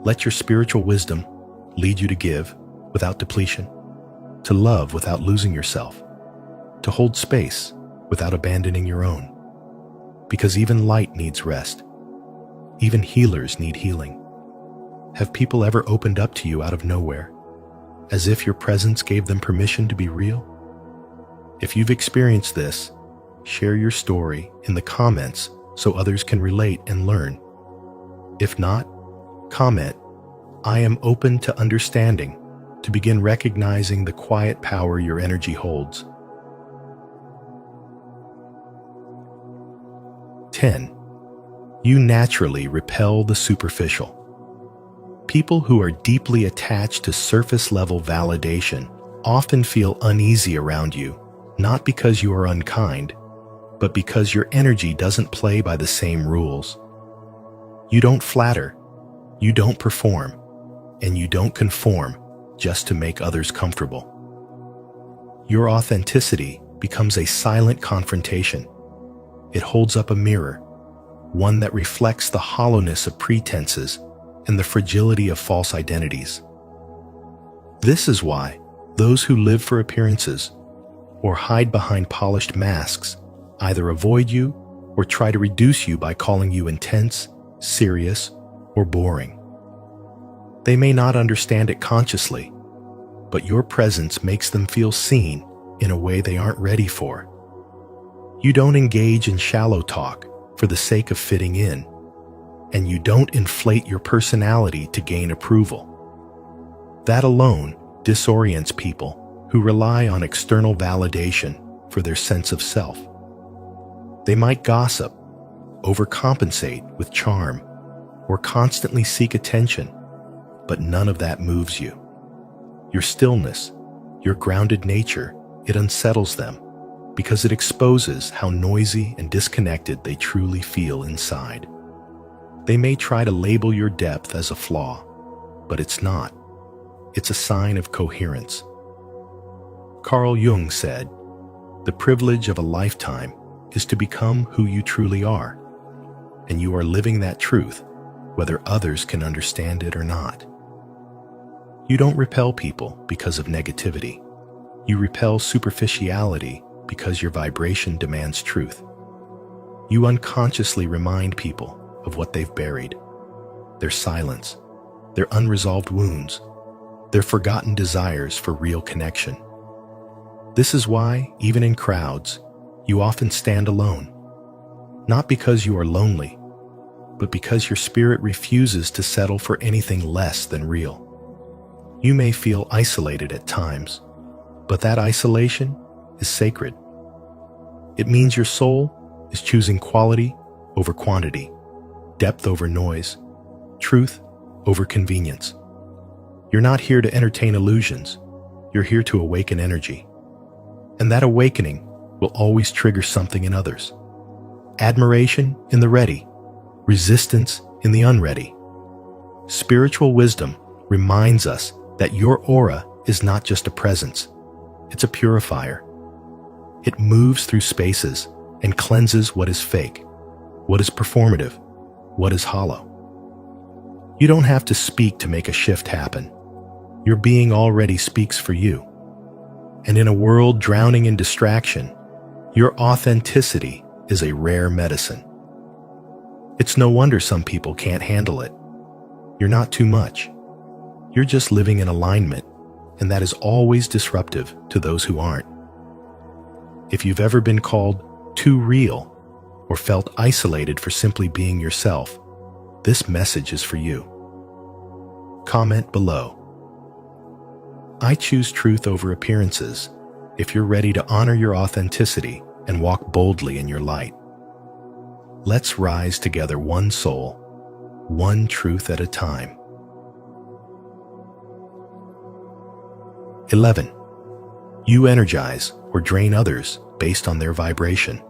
Let your spiritual wisdom lead you to give without depletion, to love without losing yourself, to hold space without abandoning your own. Because even light needs rest. Even healers need healing. Have people ever opened up to you out of nowhere, as if your presence gave them permission to be real? If you've experienced this, share your story in the comments so others can relate and learn. If not, comment, I am open to understanding, to begin recognizing the quiet power your energy holds. 10. You naturally repel the superficial. People who are deeply attached to surface-level validation often feel uneasy around you, not because you are unkind, but because your energy doesn't play by the same rules. You don't flatter, you don't perform, and you don't conform just to make others comfortable. Your authenticity becomes a silent confrontation. It holds up a mirror, one that reflects the hollowness of pretenses and the fragility of false identities. This is why those who live for appearances or hide behind polished masks either avoid you or try to reduce you by calling you intense, serious, or boring. They may not understand it consciously, but your presence makes them feel seen in a way they aren't ready for. You don't engage in shallow talk for the sake of fitting in, and you don't inflate your personality to gain approval. That alone disorients people who rely on external validation for their sense of self. They might gossip, overcompensate with charm, or constantly seek attention, but none of that moves you. Your stillness, your grounded nature, it unsettles them because it exposes how noisy and disconnected they truly feel inside. They may try to label your depth as a flaw, but it's not. It's a sign of coherence. Carl Jung said, "The privilege of a lifetime is to become who you truly are, and you are living that truth, whether others can understand it or not." You don't repel people because of negativity. You repel superficiality because your vibration demands truth. You unconsciously remind people of what they've buried, their silence, their unresolved wounds, their forgotten desires for real connection. This is why, even in crowds, you often stand alone, not because you are lonely, but because your spirit refuses to settle for anything less than real. You may feel isolated at times, but that isolation is sacred. It means your soul is choosing quality over quantity, depth over noise, truth over convenience. You're not here to entertain illusions. You're here to awaken energy. And that awakening will always trigger something in others. Admiration in the ready, resistance in the unready. Spiritual wisdom reminds us that your aura is not just a presence, it's a purifier. It moves through spaces and cleanses what is fake, what is performative, what is hollow. You don't have to speak to make a shift happen. Your being already speaks for you. And in a world drowning in distraction, your authenticity is a rare medicine. It's no wonder some people can't handle it. You're not too much. You're just living in alignment, and that is always disruptive to those who aren't. If you've ever been called too real or felt isolated for simply being yourself, this message is for you. Comment below. I choose truth over appearances if you're ready to honor your authenticity and walk boldly in your light. Let's rise together, one soul, one truth at a time. 11. You energize or drain others based on their vibration.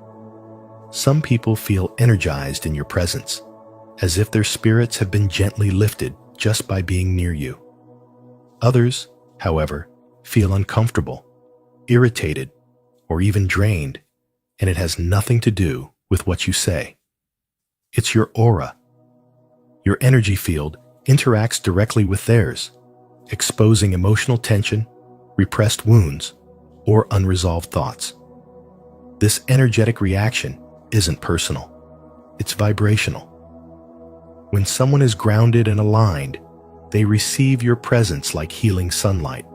Some people feel energized in your presence, as if their spirits have been gently lifted just by being near you. Others, however, feel uncomfortable, irritated, or even drained, and it has nothing to do with what you say. It's your aura. Your energy field interacts directly with theirs, exposing emotional tension, repressed wounds, or unresolved thoughts. This energetic reaction isn't personal. It's vibrational. When someone is grounded and aligned, they receive your presence like healing sunlight.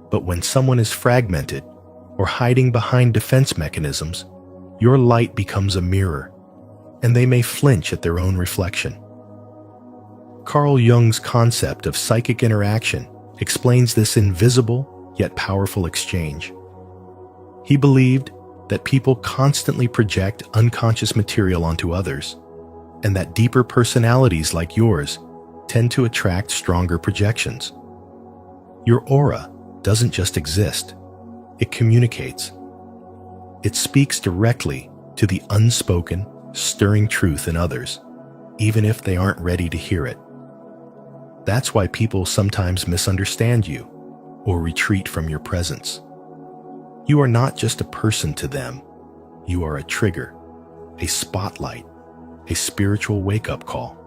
But when someone is fragmented or hiding behind defense mechanisms, your light becomes a mirror, and they may flinch at their own reflection. Carl Jung's concept of psychic interaction explains this invisible yet powerful exchange. He believed that people constantly project unconscious material onto others, and that deeper personalities like yours tend to attract stronger projections. Your aura doesn't just exist, it communicates. It speaks directly to the unspoken, stirring truth in others, even if they aren't ready to hear it. That's why people sometimes misunderstand you or retreat from your presence. You are not just a person to them. You are a trigger, a spotlight, a spiritual wake-up call.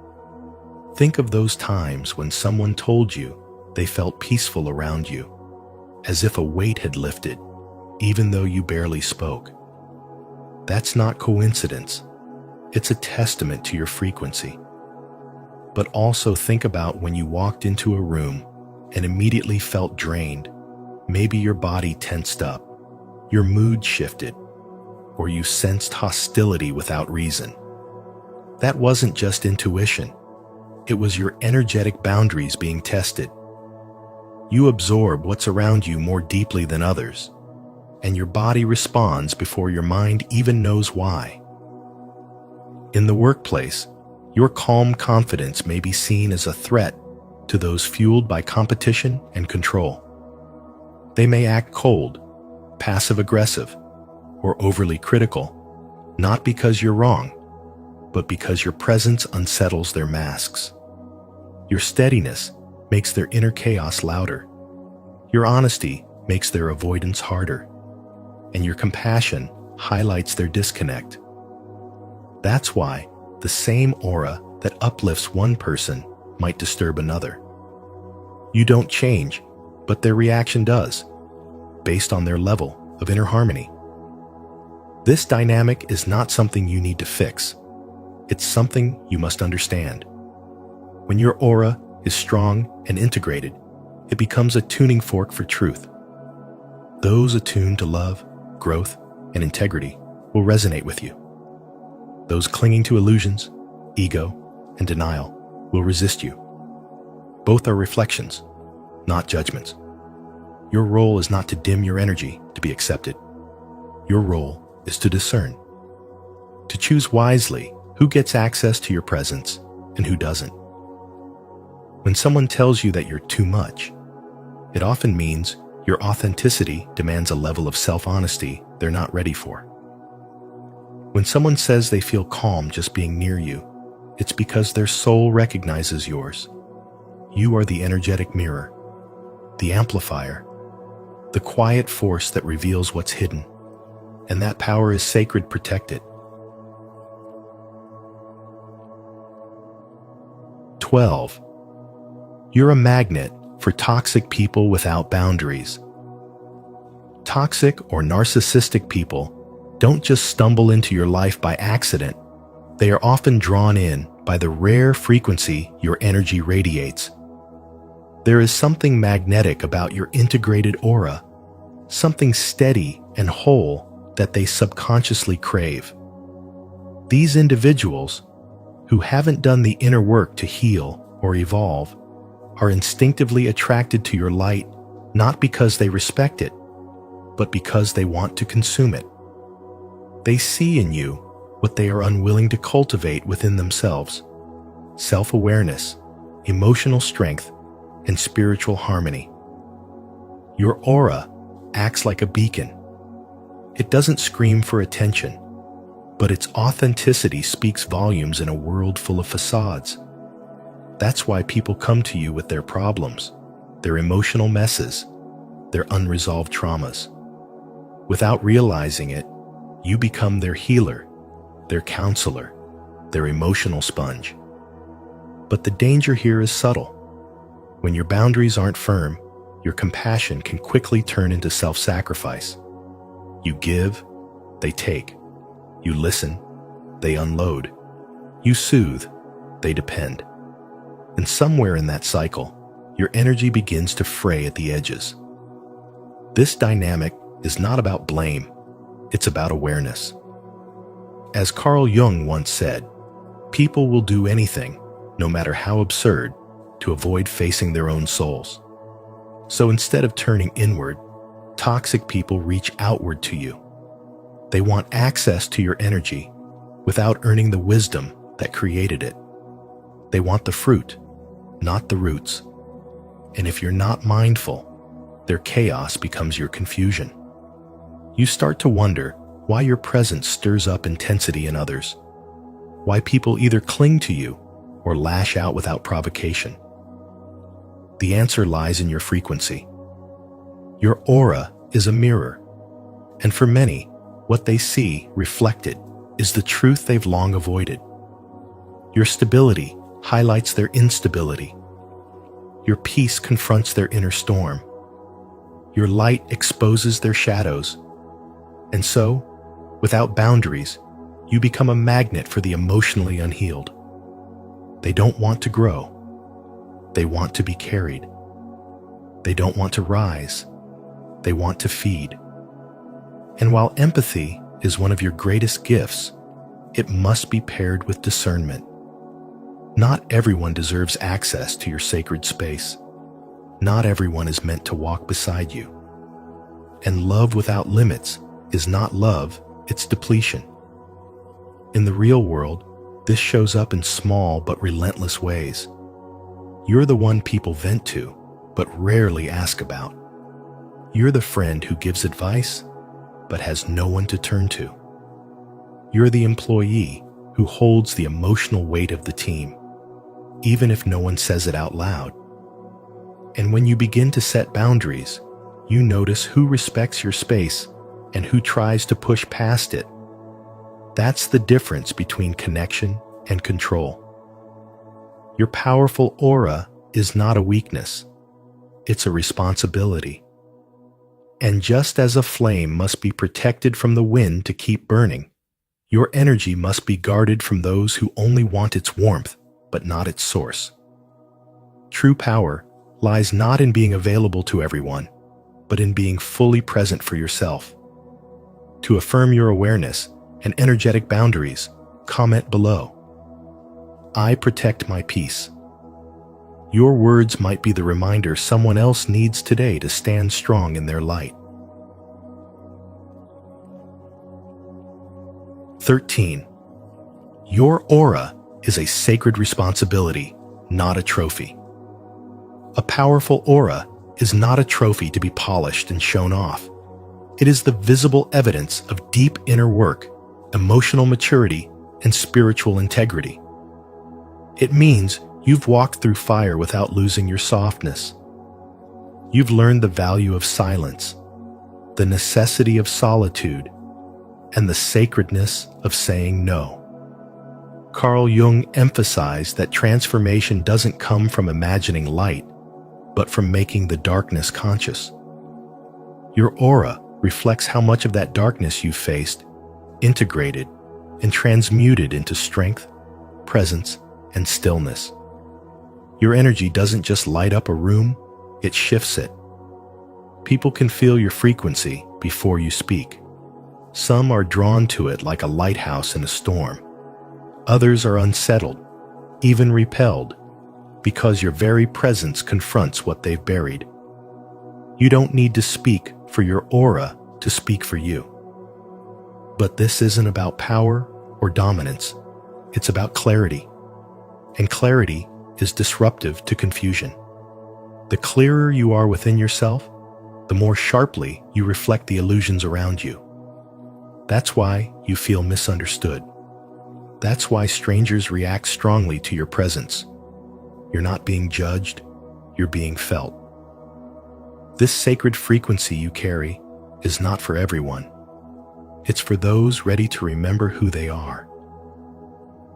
Think of those times when someone told you they felt peaceful around you, as if a weight had lifted, even though you barely spoke. That's not coincidence. It's a testament to your frequency. But also think about when you walked into a room and immediately felt drained. Maybe your body tensed up, your mood shifted, or you sensed hostility without reason. That wasn't just intuition. It was your energetic boundaries being tested. You absorb what's around you more deeply than others, and your body responds before your mind even knows why. In the workplace, your calm confidence may be seen as a threat to those fueled by competition and control. They may act cold, passive-aggressive, or overly critical, not because you're wrong, but because your presence unsettles their masks. Your steadiness makes their inner chaos louder. Your honesty makes their avoidance harder. And your compassion highlights their disconnect. That's why the same aura that uplifts one person might disturb another. You don't change, but their reaction does, based on their level of inner harmony. This dynamic is not something you need to fix. It's something you must understand. When your aura is strong and integrated, it becomes a tuning fork for truth. Those attuned to love, growth, and integrity will resonate with you. Those clinging to illusions, ego, and denial will resist you. Both are reflections, not judgments. Your role is not to dim your energy to be accepted. Your role is to discern, to choose wisely who gets access to your presence and who doesn't. When someone tells you that you're too much, it often means your authenticity demands a level of self-honesty they're not ready for. When someone says they feel calm just being near you, it's because their soul recognizes yours. You are the energetic mirror, the amplifier, the quiet force that reveals what's hidden, and that power is sacred. Protect it. 12. You're a magnet for toxic people without boundaries. Toxic or narcissistic people don't just stumble into your life by accident. They are often drawn in by the rare frequency your energy radiates. There is something magnetic about your integrated aura, something steady and whole that they subconsciously crave. These individuals, who haven't done the inner work to heal or evolve, are instinctively attracted to your light, not because they respect it, but because they want to consume it. They see in you what they are unwilling to cultivate within themselves: self-awareness, emotional strength, and spiritual harmony. Your aura acts like a beacon. It doesn't scream for attention, but its authenticity speaks volumes in a world full of facades. That's why people come to you with their problems, their emotional messes, their unresolved traumas. Without realizing it, you become their healer, their counselor, their emotional sponge. But the danger here is subtle. When your boundaries aren't firm, your compassion can quickly turn into self-sacrifice. You give, they take. You listen, they unload. You soothe, they depend. And somewhere in that cycle, your energy begins to fray at the edges. This dynamic is not about blame, it's about awareness. As Carl Jung once said, people will do anything, no matter how absurd, to avoid facing their own souls. So instead of turning inward, toxic people reach outward to you. They want access to your energy without earning the wisdom that created it. They want the fruit, not the roots. And if you're not mindful, their chaos becomes your confusion. You start to wonder why your presence stirs up intensity in others, why people either cling to you or lash out without provocation. The answer lies in your frequency. Your aura is a mirror, and for many, what they see reflected is the truth they've long avoided. Your stability highlights their instability. Your peace confronts their inner storm. Your light exposes their shadows. And so, without boundaries, you become a magnet for the emotionally unhealed. They don't want to grow. They want to be carried. They don't want to rise. They want to feed. And while empathy is one of your greatest gifts, it must be paired with discernment. Not everyone deserves access to your sacred space. Not everyone is meant to walk beside you. And love without limits is not love, it's depletion. In the real world, this shows up in small but relentless ways. You're the one people vent to, but rarely ask about. You're the friend who gives advice, but has no one to turn to. You're the employee who holds the emotional weight of the team, even if no one says it out loud. And when you begin to set boundaries, you notice who respects your space and who tries to push past it. That's the difference between connection and control. Your powerful aura is not a weakness. It's a responsibility. And just as a flame must be protected from the wind to keep burning, your energy must be guarded from those who only want its warmth, but not its source. True power lies not in being available to everyone, but in being fully present for yourself. To affirm your awareness and energetic boundaries, comment below. I protect my peace. Your words might be the reminder someone else needs today to stand strong in their light. 13. Your aura is a sacred responsibility, not a trophy. A powerful aura is not a trophy to be polished and shown off. It is the visible evidence of deep inner work, emotional maturity, and spiritual integrity. It means you've walked through fire without losing your softness. You've learned the value of silence, the necessity of solitude, and the sacredness of saying no. Carl Jung emphasized that transformation doesn't come from imagining light, but from making the darkness conscious. Your aura reflects how much of that darkness you've faced, integrated, and transmuted into strength, presence, and stillness. Your energy doesn't just light up a room, it shifts it. People can feel your frequency before you speak. Some are drawn to it like a lighthouse in a storm. Others are unsettled, even repelled, because your very presence confronts what they've buried. You don't need to speak for your aura to speak for you. But this isn't about power or dominance. It's about clarity. And clarity is disruptive to confusion. The clearer you are within yourself, the more sharply you reflect the illusions around you. That's why you feel misunderstood. That's why strangers react strongly to your presence. You're not being judged, you're being felt. This sacred frequency you carry is not for everyone. It's for those ready to remember who they are.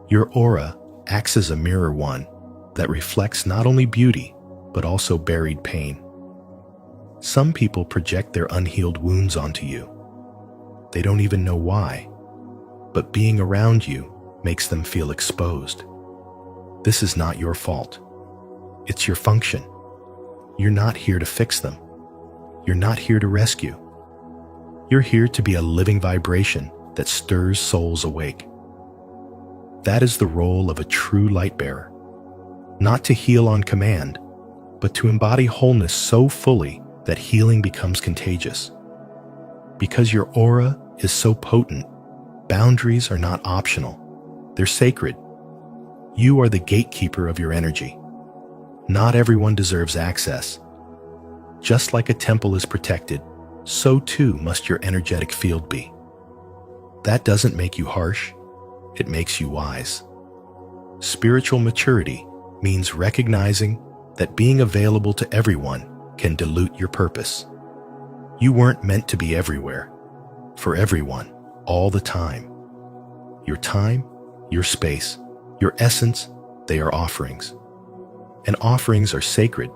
Your aura acts as a mirror one that reflects not only beauty, but also buried pain. Some people project their unhealed wounds onto you. They don't even know why, but being around you makes them feel exposed. This is not your fault. It's your function. You're not here to fix them. You're not here to rescue. You're here to be a living vibration that stirs souls awake. That is the role of a true light bearer. Not to heal on command, but to embody wholeness so fully that healing becomes contagious. Because your aura is so potent, boundaries are not optional. They're sacred. You are the gatekeeper of your energy. Not everyone deserves access. Just like a temple is protected, so too must your energetic field be. That doesn't make you harsh, it makes you wise. Spiritual maturity means recognizing that being available to everyone can dilute your purpose. You weren't meant to be everywhere, for everyone, all the time. Your time, your space, your essence, they are offerings. And offerings are sacred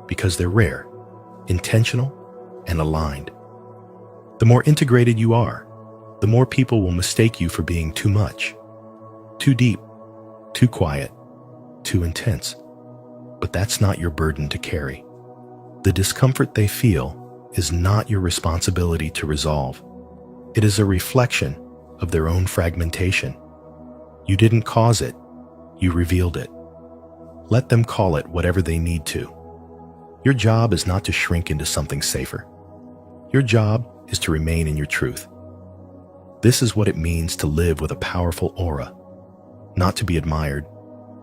because they're rare, intentional, and aligned. The more integrated you are, the more people will mistake you for being too much, too deep, too quiet, too intense. But that's not your burden to carry. The discomfort they feel is not your responsibility to resolve. It is a reflection of their own fragmentation. You didn't cause it, you revealed it. Let them call it whatever they need to. Your job is not to shrink into something safer. Your job is to remain in your truth. This is what it means to live with a powerful aura. Not to be admired,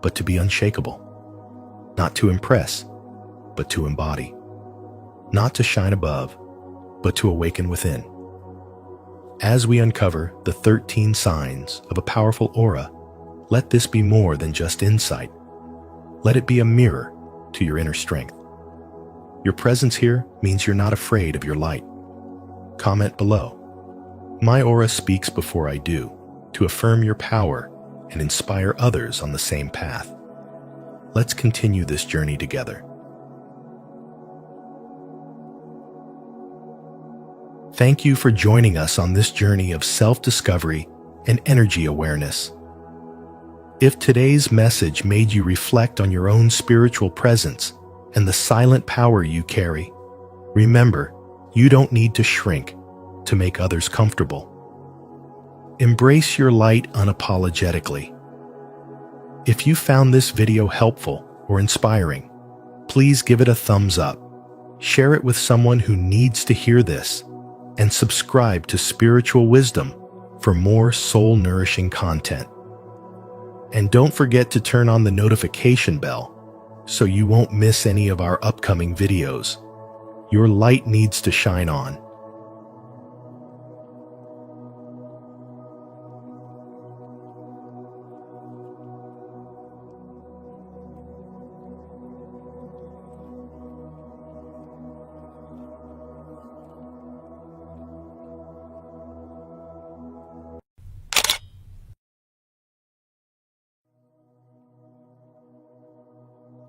but to be unshakable. Not to impress, but to embody. Not to shine above, but to awaken within. As we uncover the 13 signs of a powerful aura, let this be more than just insight. Let it be a mirror to your inner strength. Your presence here means you're not afraid of your light. Comment below. My aura speaks before I do, to affirm your power and inspire others on the same path. Let's continue this journey together. Thank you for joining us on this journey of self-discovery and energy awareness. If today's message made you reflect on your own spiritual presence and the silent power you carry, remember, you don't need to shrink to make others comfortable. Embrace your light unapologetically. If you found this video helpful or inspiring, please give it a thumbs up, share it with someone who needs to hear this, and subscribe to Spiritual Wisdom for more soul-nourishing content. And don't forget to turn on the notification bell so you won't miss any of our upcoming videos. Your light needs to shine on.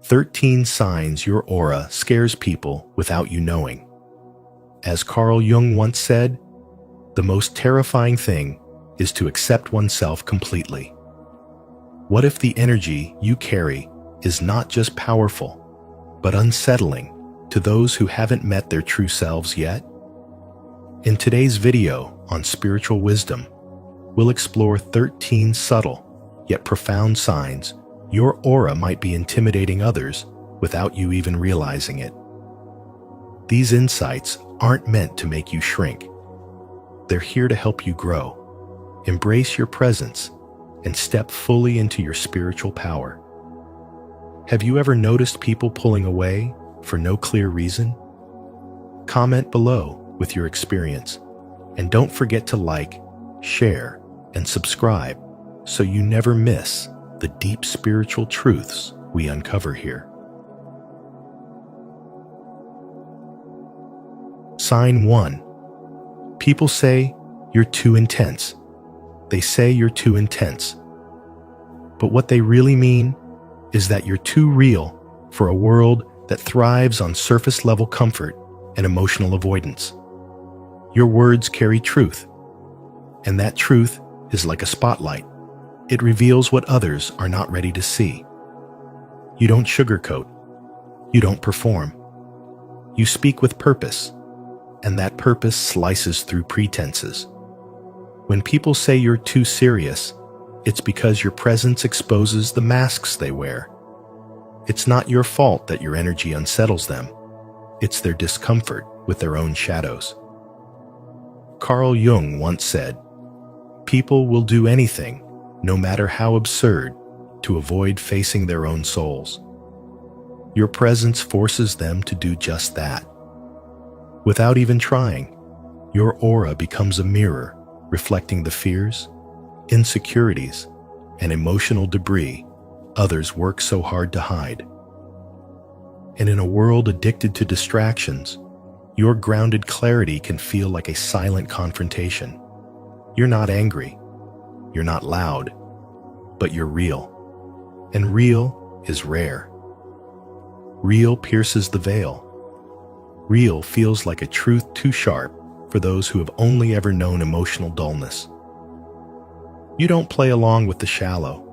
13 signs your aura scares people without you knowing. As Carl Jung once said, the most terrifying thing is to accept oneself completely. What if the energy you carry is not just powerful, but unsettling to those who haven't met their true selves yet? In today's video on spiritual wisdom, we'll explore 13 subtle yet profound signs your aura might be intimidating others without you even realizing it. These insights aren't meant to make you shrink. They're here to help you grow, embrace your presence, and step fully into your spiritual power. Have you ever noticed people pulling away for no clear reason? Comment below with your experience, and don't forget to like, share, and subscribe so you never miss the deep spiritual truths we uncover here. Sign 1. People say you're too intense. They say you're too intense. But what they really mean is that you're too real for a world that thrives on surface-level comfort and emotional avoidance. Your words carry truth, and that truth is like a spotlight. It reveals what others are not ready to see. You don't sugarcoat. You don't perform. You speak with purpose, and that purpose slices through pretenses. When people say you're too serious, it's because your presence exposes the masks they wear. It's not your fault that your energy unsettles them. It's their discomfort with their own shadows. Carl Jung once said, "People will do anything, no matter how absurd, to avoid facing their own souls." Your presence forces them to do just that. Without even trying, your aura becomes a mirror reflecting the fears, insecurities, and emotional debris others work so hard to hide. And in a world addicted to distractions, your grounded clarity can feel like a silent confrontation. You're not angry. You're not loud, but you're real. And real is rare. Real pierces the veil. Real feels like a truth too sharp for those who have only ever known emotional dullness. You don't play along with the shallow.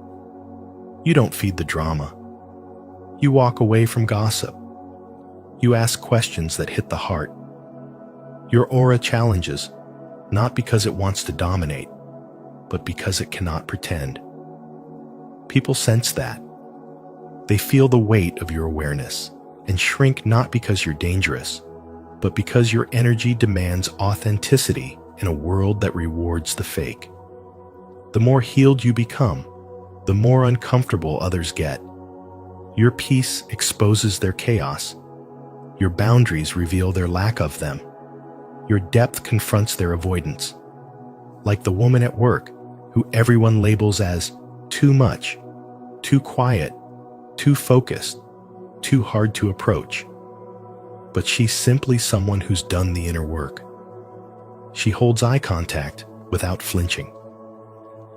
You don't feed the drama. You walk away from gossip. You ask questions that hit the heart. Your aura challenges, not because it wants to dominate, but because it cannot pretend. People sense that. They feel the weight of your awareness and shrink not because you're dangerous, but because your energy demands authenticity in a world that rewards the fake. The more healed you become, the more uncomfortable others get. Your peace exposes their chaos. Your boundaries reveal their lack of them. Your depth confronts their avoidance. Like the woman at work who everyone labels as too much, too quiet, too focused, too hard to approach. But she's simply someone who's done the inner work. She holds eye contact without flinching.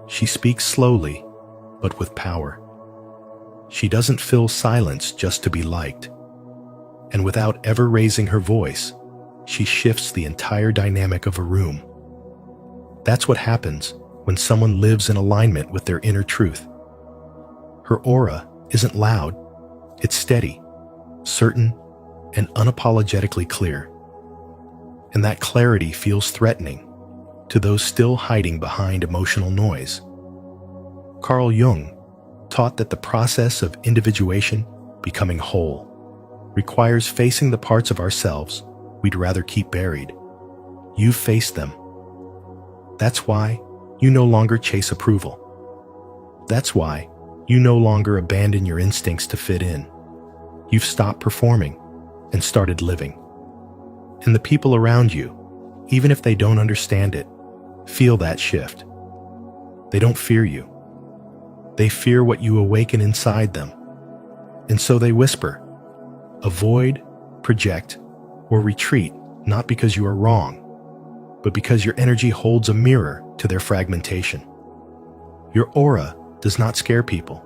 She speaks slowly, but with power. She doesn't fill silence just to be liked. And without ever raising her voice, she shifts the entire dynamic of a room. That's what happens when someone lives in alignment with their inner truth. Her aura isn't loud, it's steady, certain, and unapologetically clear. And that clarity feels threatening to those still hiding behind emotional noise. Carl Jung taught that the process of individuation, becoming whole, requires facing the parts of ourselves we'd rather keep buried. You've faced them. That's why you no longer chase approval. That's why you no longer abandon your instincts to fit in. You've stopped performing and started living. And the people around you, even if they don't understand it, feel that shift. They don't fear you. They fear what you awaken inside them. And so they whisper, avoid, project, or retreat, not because you are wrong, but because your energy holds a mirror to their fragmentation. Your aura does not scare people.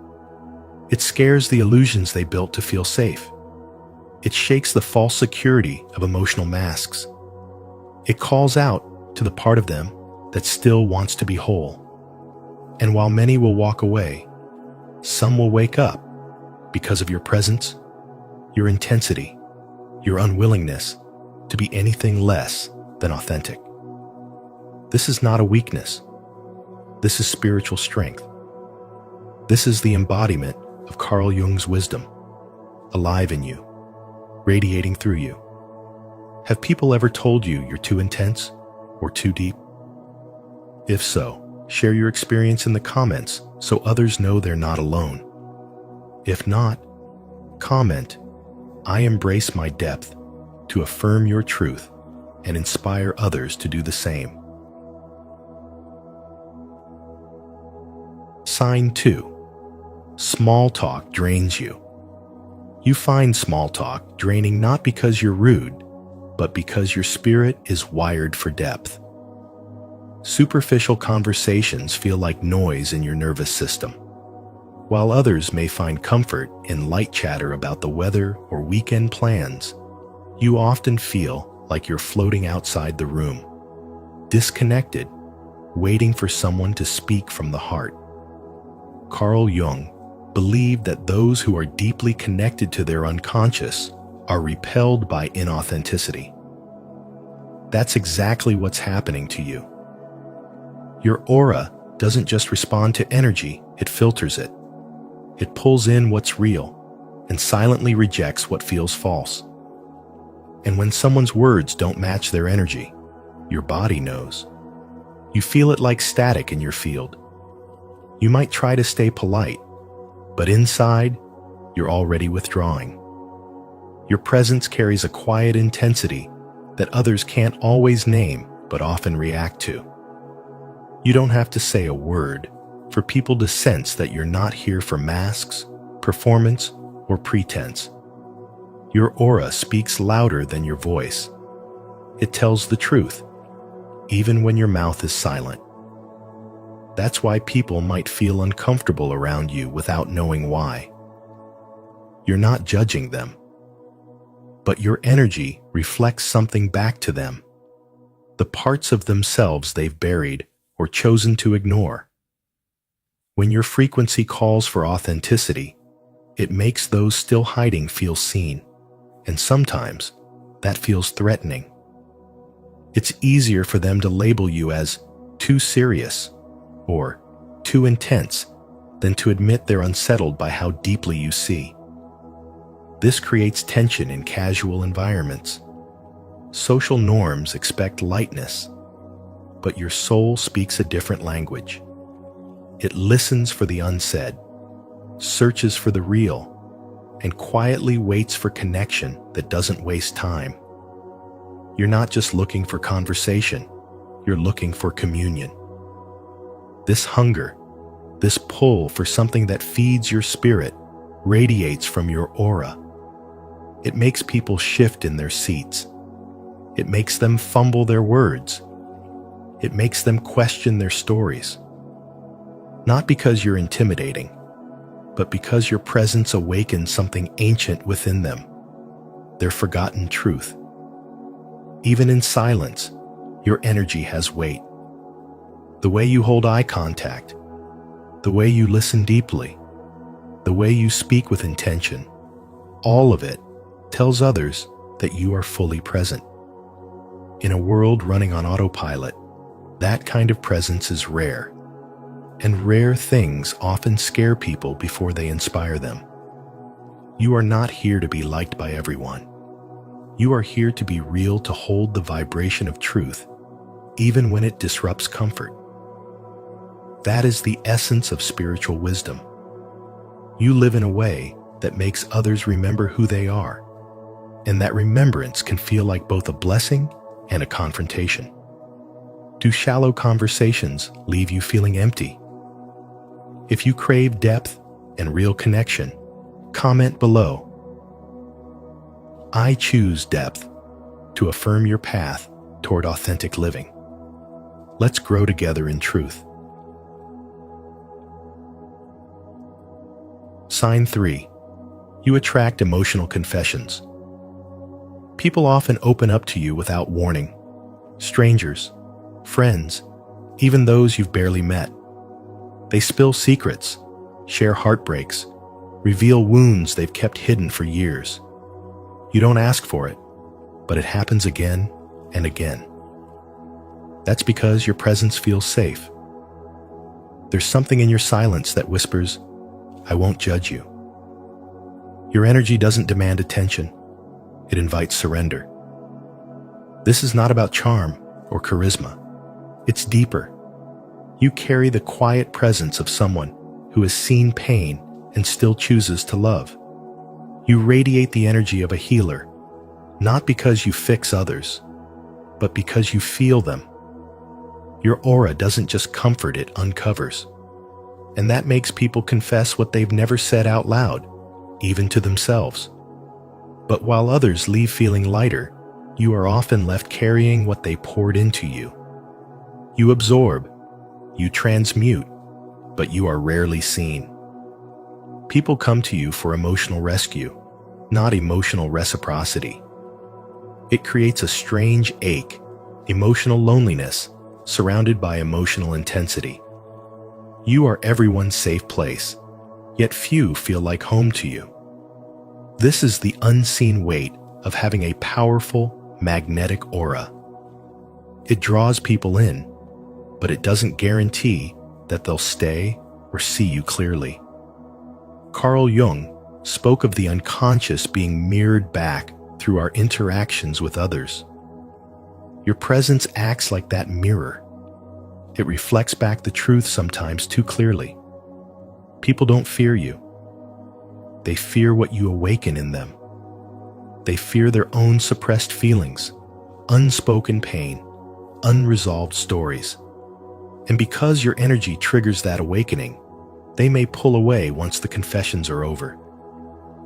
It scares the illusions they built to feel safe. It shakes the false security of emotional masks. It calls out to the part of them that still wants to be whole. And while many will walk away, some will wake up because of your presence, your intensity, your unwillingness to be anything less than authentic. This is not a weakness. This is spiritual strength. This is the embodiment of Carl Jung's wisdom, alive in you, radiating through you. Have people ever told you you're too intense or too deep? If so, share your experience in the comments so others know they're not alone. If not, comment, "I embrace my depth," to affirm your truth and inspire others to do the same. Sign 2. Small talk drains you. You find small talk draining not because you're rude, but because your spirit is wired for depth. Superficial conversations feel like noise in your nervous system. While others may find comfort in light chatter about the weather or weekend plans, you often feel like you're floating outside the room, disconnected, waiting for someone to speak from the heart. Carl Jung believed that those who are deeply connected to their unconscious are repelled by inauthenticity. That's exactly what's happening to you. Your aura doesn't just respond to energy, it filters it. It pulls in what's real and silently rejects what feels false. And when someone's words don't match their energy, your body knows. You feel it like static in your field. You might try to stay polite, but inside, you're already withdrawing. Your presence carries a quiet intensity that others can't always name but often react to. You don't have to say a word for people to sense that you're not here for masks, performance, or pretense. Your aura speaks louder than your voice. It tells the truth, even when your mouth is silent. That's why people might feel uncomfortable around you without knowing why. You're not judging them, but your energy reflects something back to them, the parts of themselves they've buried or chosen to ignore. When your frequency calls for authenticity, it makes those still hiding feel seen, and sometimes that feels threatening. It's easier for them to label you as too serious or too intense than to admit they're unsettled by how deeply you see. This creates tension in casual environments. Social norms expect lightness, but your soul speaks a different language. It listens for the unsaid, searches for the real, and quietly waits for connection that doesn't waste time. You're not just looking for conversation, you're looking for communion. This hunger, this pull for something that feeds your spirit, radiates from your aura. It makes people shift in their seats. It makes them fumble their words. It makes them question their stories. Not because you're intimidating, but because your presence awakens something ancient within them, their forgotten truth. Even in silence, your energy has weight. The way you hold eye contact, the way you listen deeply, the way you speak with intention, all of it tells others that you are fully present. In a world running on autopilot, that kind of presence is rare, and rare things often scare people before they inspire them. You are not here to be liked by everyone. You are here to be real, to hold the vibration of truth, even when it disrupts comfort. That is the essence of spiritual wisdom. You live in a way that makes others remember who they are, and that remembrance can feel like both a blessing and a confrontation. Do shallow conversations leave you feeling empty? If you crave depth and real connection, comment below. I choose depth to affirm your path toward authentic living. Let's grow together in truth. Sign 3. You attract emotional confessions. People often open up to you without warning. Strangers, friends, even those you've barely met. They spill secrets, share heartbreaks, reveal wounds they've kept hidden for years. You don't ask for it, but it happens again and again. That's because your presence feels safe. There's something in your silence that whispers, "I won't judge you." Your energy doesn't demand attention. It invites surrender. This is not about charm or charisma. It's deeper. You carry the quiet presence of someone who has seen pain and still chooses to love. You radiate the energy of a healer, not because you fix others, but because you feel them. Your aura doesn't just comfort, it uncovers. And that makes people confess what they've never said out loud, even to themselves. But while others leave feeling lighter, you are often left carrying what they poured into you. You absorb, you transmute, but you are rarely seen. People come to you for emotional rescue, not emotional reciprocity. It creates a strange ache, emotional loneliness, surrounded by emotional intensity. You are everyone's safe place, yet few feel like home to you. This is the unseen weight of having a powerful, magnetic aura. It draws people in, but it doesn't guarantee that they'll stay or see you clearly. Carl Jung spoke of the unconscious being mirrored back through our interactions with others. Your presence acts like that mirror. It reflects back the truth sometimes too clearly. People don't fear you. They fear what you awaken in them. They fear their own suppressed feelings, unspoken pain, unresolved stories. And because your energy triggers that awakening, they may pull away once the confessions are over.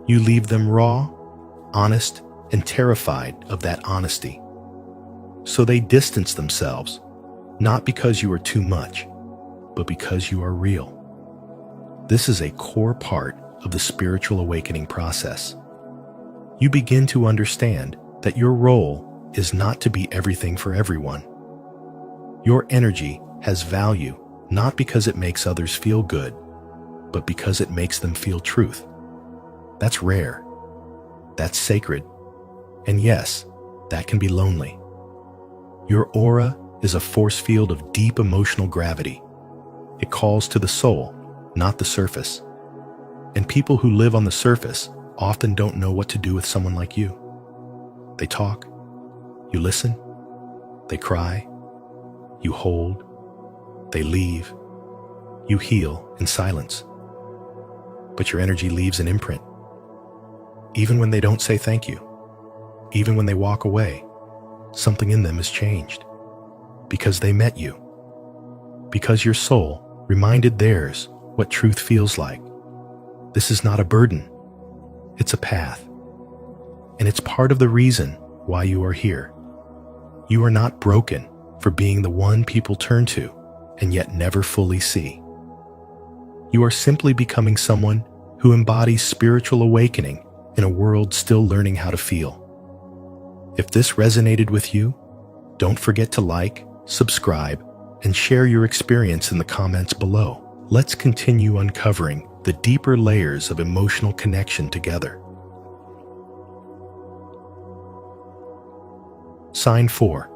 You leave them raw, honest, and terrified of that honesty. So they distance themselves, not because you are too much, but because you are real. This is a core part of the spiritual awakening process. You begin to understand that your role is not to be everything for everyone. Your energy has value not because it makes others feel good, but because it makes them feel truth. That's rare. That's sacred. And yes, that can be lonely. Your aura is a force field of deep emotional gravity. It calls to the soul, not the surface. And people who live on the surface often don't know what to do with someone like you. They talk, you listen, they cry, you hold, they leave, you heal in silence. But your energy leaves an imprint. Even when they don't say thank you, even when they walk away, something in them has changed. Because they met you. Because your soul reminded theirs what truth feels like. This is not a burden. It's a path. And it's part of the reason why you are here. You are not broken for being the one people turn to and yet never fully see. You are simply becoming someone who embodies spiritual awakening in a world still learning how to feel. If this resonated with you, don't forget to like, subscribe, and share your experience in the comments below. Let's continue uncovering the deeper layers of emotional connection together. Sign 4.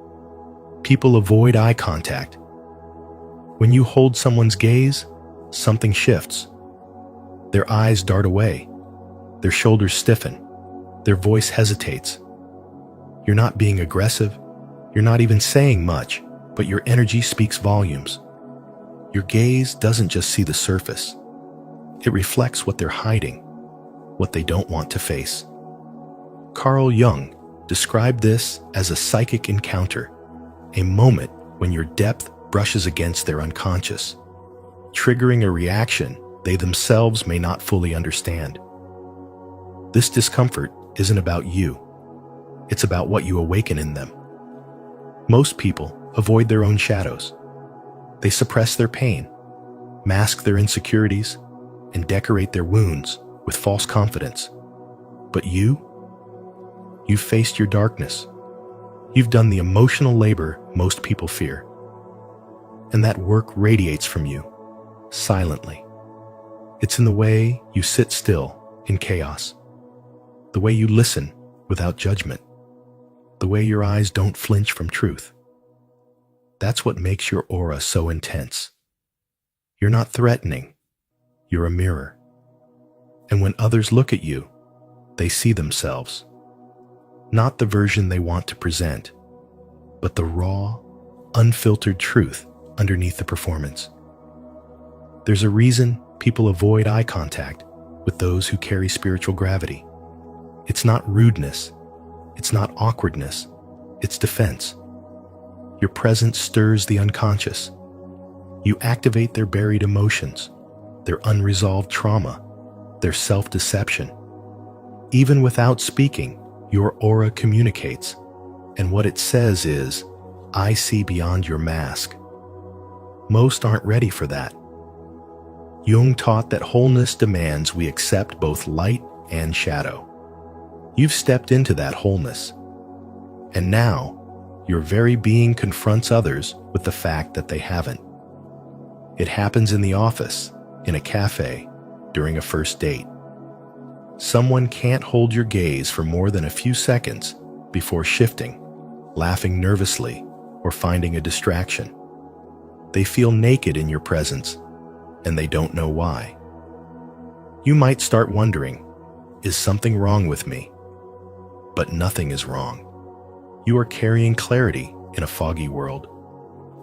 People avoid eye contact. When you hold someone's gaze, something shifts. Their eyes dart away. Their shoulders stiffen. Their voice hesitates. You're not being aggressive. You're not even saying much, but your energy speaks volumes. Your gaze doesn't just see the surface. It reflects what they're hiding, what they don't want to face. Carl Jung described this as a psychic encounter, a moment when your depth brushes against their unconscious, triggering a reaction they themselves may not fully understand. This discomfort isn't about you. It's about what you awaken in them. Most people avoid their own shadows. They suppress their pain, mask their insecurities, and decorate their wounds with false confidence. But you've faced your darkness. You've done the emotional labor most people fear. And that work radiates from you, silently. It's in the way you sit still in chaos, the way you listen without judgment, the way your eyes don't flinch from truth. That's what makes your aura so intense. You're not threatening, you're a mirror. And when others look at you, they see themselves. Not the version they want to present, but the raw, unfiltered truth underneath the performance. There's a reason people avoid eye contact with those who carry spiritual gravity. It's not rudeness, it's not awkwardness, it's defense. Your presence stirs the unconscious. You activate their buried emotions, their unresolved trauma, their self-deception. Even without speaking, your aura communicates, and what it says is, I see beyond your mask. Most aren't ready for that. Jung taught that wholeness demands we accept both light and shadow. You've stepped into that wholeness, and now your very being confronts others with the fact that they haven't. It happens in the office, in a cafe, during a first date. Someone can't hold your gaze for more than a few seconds before shifting, laughing nervously, or finding a distraction. They feel naked in your presence, and they don't know why. You might start wondering, is something wrong with me? But nothing is wrong. You are carrying clarity in a foggy world,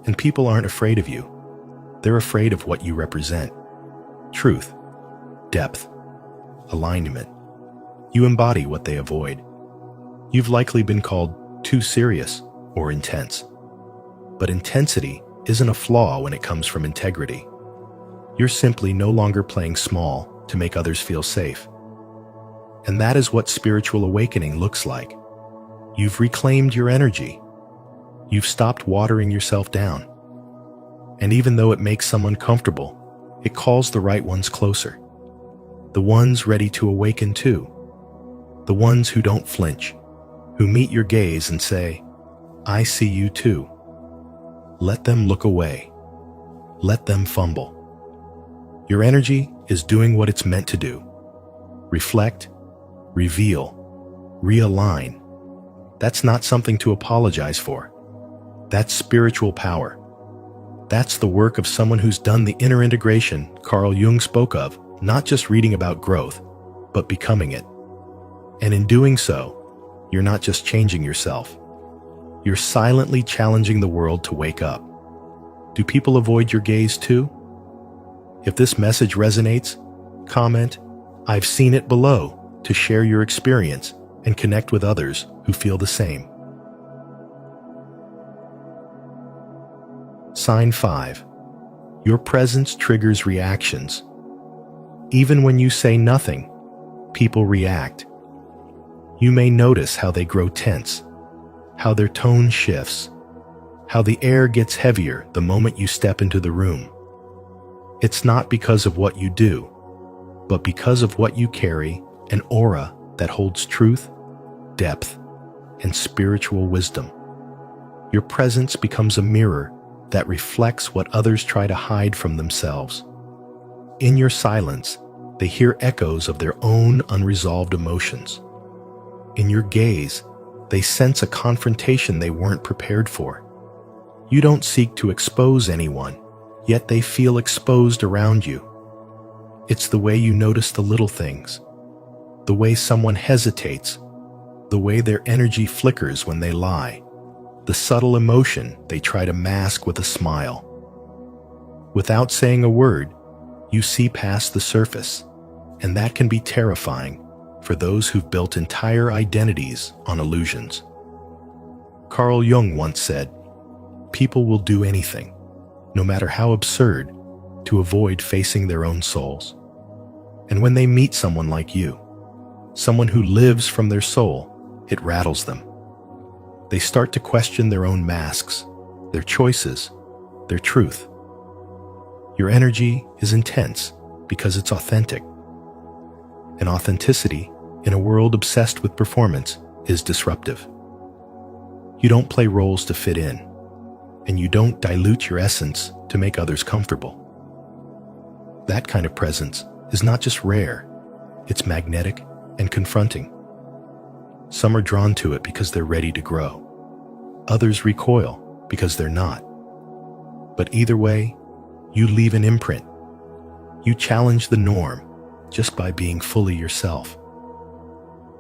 and people aren't afraid of you. They're afraid of what you represent. Truth, depth, alignment. You embody what they avoid. You've likely been called too serious or intense. But intensity isn't a flaw when it comes from integrity. You're simply no longer playing small to make others feel safe. And that is what spiritual awakening looks like. You've reclaimed your energy. You've stopped watering yourself down. And even though it makes some uncomfortable, it calls the right ones closer. The ones ready to awaken too. The ones who don't flinch, who meet your gaze and say, I see you too. Let them look away. Let them fumble. Your energy is doing what it's meant to do. Reflect, reveal, realign. That's not something to apologize for. That's spiritual power. That's the work of someone who's done the inner integration Carl Jung spoke of, not just reading about growth, but becoming it. And in doing so, you're not just changing yourself. You're silently challenging the world to wake up. Do people avoid your gaze too? If this message resonates, comment, I've seen it below to share your experience and connect with others who feel the same. Sign 5. Your presence triggers reactions. Even when you say nothing, people react. You may notice how they grow tense, how their tone shifts, how the air gets heavier the moment you step into the room. It's not because of what you do, but because of what you carry, an aura that holds truth, depth, and spiritual wisdom. Your presence becomes a mirror that reflects what others try to hide from themselves. In your silence, they hear echoes of their own unresolved emotions. In your gaze, they sense a confrontation they weren't prepared for. You don't seek to expose anyone, yet they feel exposed around you. It's the way you notice the little things, the way someone hesitates, the way their energy flickers when they lie, the subtle emotion they try to mask with a smile. Without saying a word, you see past the surface, and that can be terrifying for those who've built entire identities on illusions. Carl Jung once said, people will do anything, no matter how absurd, to avoid facing their own souls. And when they meet someone like you, someone who lives from their soul, it rattles them. They start to question their own masks, their choices, their truth. Your energy is intense because it's authentic. and authenticity, in a world obsessed with performance, is disruptive. You don't play roles to fit in, and you don't dilute your essence to make others comfortable. That kind of presence is not just rare, it's magnetic and confronting. Some are drawn to it because they're ready to grow. Others recoil because they're not. But either way, you leave an imprint. You challenge the norm just by being fully yourself.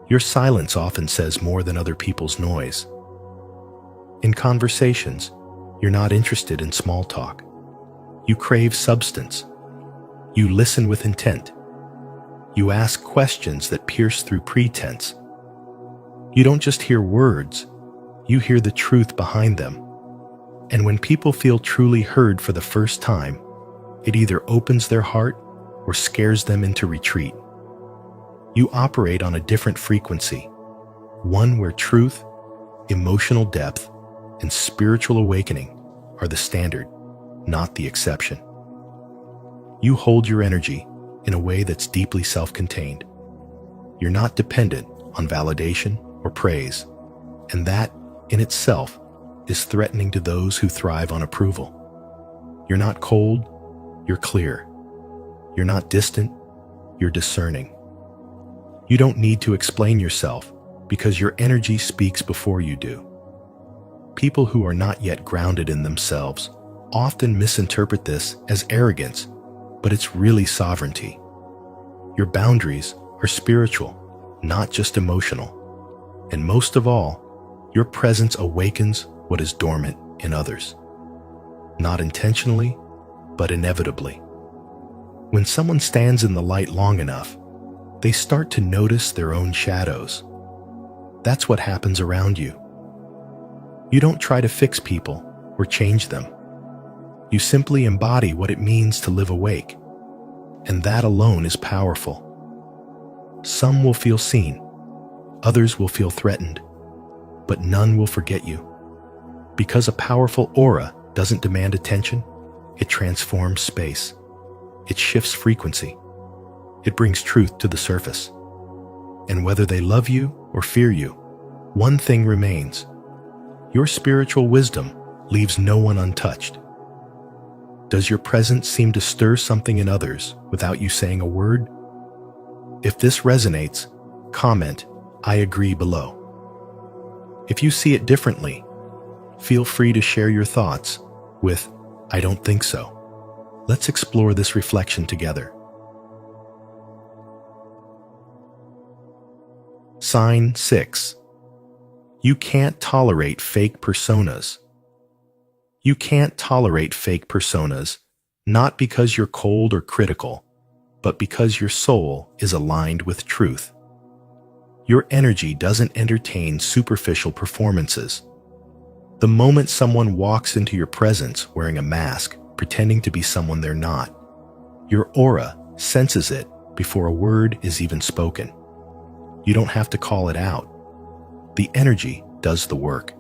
Your silence often says more than other people's noise. In conversations, you're not interested in small talk. You crave substance. You listen with intent. You ask questions that pierce through pretense. You don't just hear words, you hear the truth behind them. And when people feel truly heard for the first time, it either opens their heart or scares them into retreat. You operate on a different frequency, one where truth, emotional depth, and spiritual awakening are the standard, not the exception. You hold your energy in a way that's deeply self-contained. You're not dependent on validation or praise, and that, in itself, is threatening to those who thrive on approval. You're not cold, you're clear. You're not distant, you're discerning. You don't need to explain yourself because your energy speaks before you do. People who are not yet grounded in themselves often misinterpret this as arrogance, but it's really sovereignty. Your boundaries are spiritual, not just emotional. And most of all, your presence awakens what is dormant in others. Not intentionally, but inevitably. When someone stands in the light long enough, they start to notice their own shadows. That's what happens around you. You don't try to fix people or change them. You simply embody what it means to live awake, and that alone is powerful. Some will feel seen, others will feel threatened, but none will forget you. Because a powerful aura doesn't demand attention, it transforms space. It shifts frequency. It brings truth to the surface. And whether they love you or fear you, one thing remains. Your spiritual wisdom leaves no one untouched. Does your presence seem to stir something in others without you saying a word? If this resonates, comment, "I agree" below. If you see it differently, feel free to share your thoughts with, "I don't think so." Let's explore this reflection together. Sign 6. You can't tolerate fake personas. You can't tolerate fake personas, not because you're cold or critical, but because your soul is aligned with truth. Your energy doesn't entertain superficial performances. The moment someone walks into your presence wearing a mask, pretending to be someone they're not, your aura senses it before a word is even spoken. You don't have to call it out. The energy does the work.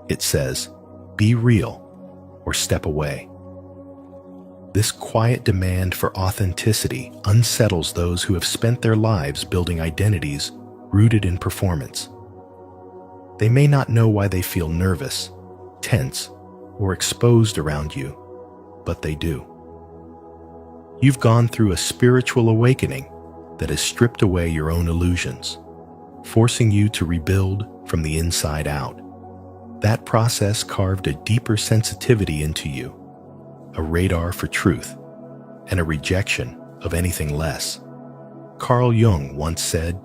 It says, "Be real," or "Step away." This quiet demand for authenticity unsettles those who have spent their lives building identities rooted in performance. They may not know why they feel nervous, tense, or exposed around you, but they do. You've gone through a spiritual awakening that has stripped away your own illusions, forcing you to rebuild from the inside out. That process carved a deeper sensitivity into you, a radar for truth, and a rejection of anything less. Carl Jung once said,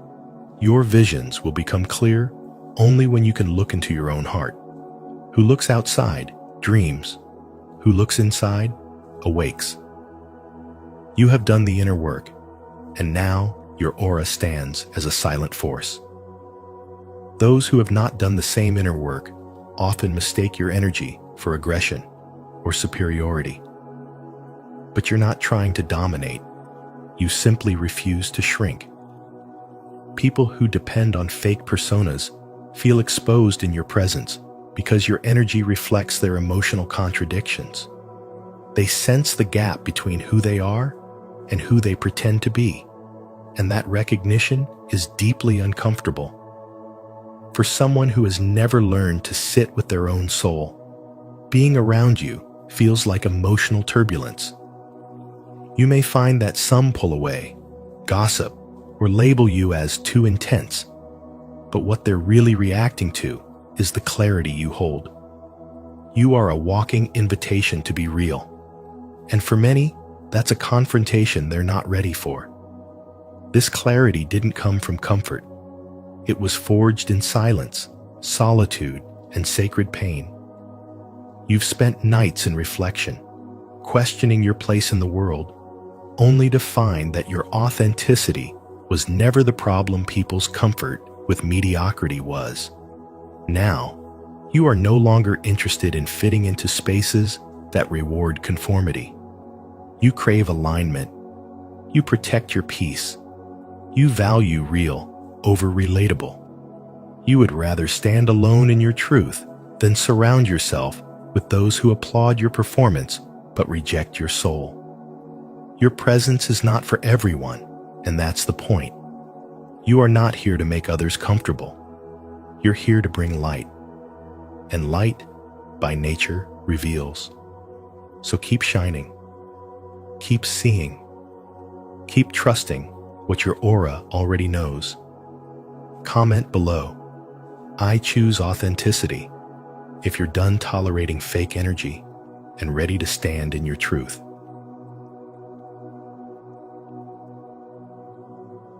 "Your visions will become clear only when you can look into your own heart. Who looks outside dreams. Who looks inside awakes." You have done the inner work, and now your aura stands as a silent force. Those who have not done the same inner work often mistake your energy for aggression or superiority. But you're not trying to dominate. You simply refuse to shrink. People who depend on fake personas feel exposed in your presence because your energy reflects their emotional contradictions. They sense the gap between who they are and who they pretend to be. and that recognition is deeply uncomfortable. For someone who has never learned to sit with their own soul, being around you feels like emotional turbulence. You may find that some pull away, gossip, or label you as too intense, but what they're really reacting to is the clarity you hold. You are a walking invitation to be real, and for many, that's a confrontation they're not ready for. This clarity didn't come from comfort. It was forged in silence, solitude, and sacred pain. You've spent nights in reflection, questioning your place in the world, only to find that your authenticity was never the problem people's comfort with mediocrity was. Now, you are no longer interested in fitting into spaces that reward conformity. You crave alignment. You protect your peace. You value real over relatable. You would rather stand alone in your truth than surround yourself with those who applaud your performance but reject your soul. Your presence is not for everyone, and that's the point. You are not here to make others comfortable. You're here to bring light. And light, by nature, reveals. So keep shining. Keep seeing. Keep trusting what your aura already knows. Comment below, I choose authenticity, if you're done tolerating fake energy and ready to stand in your truth.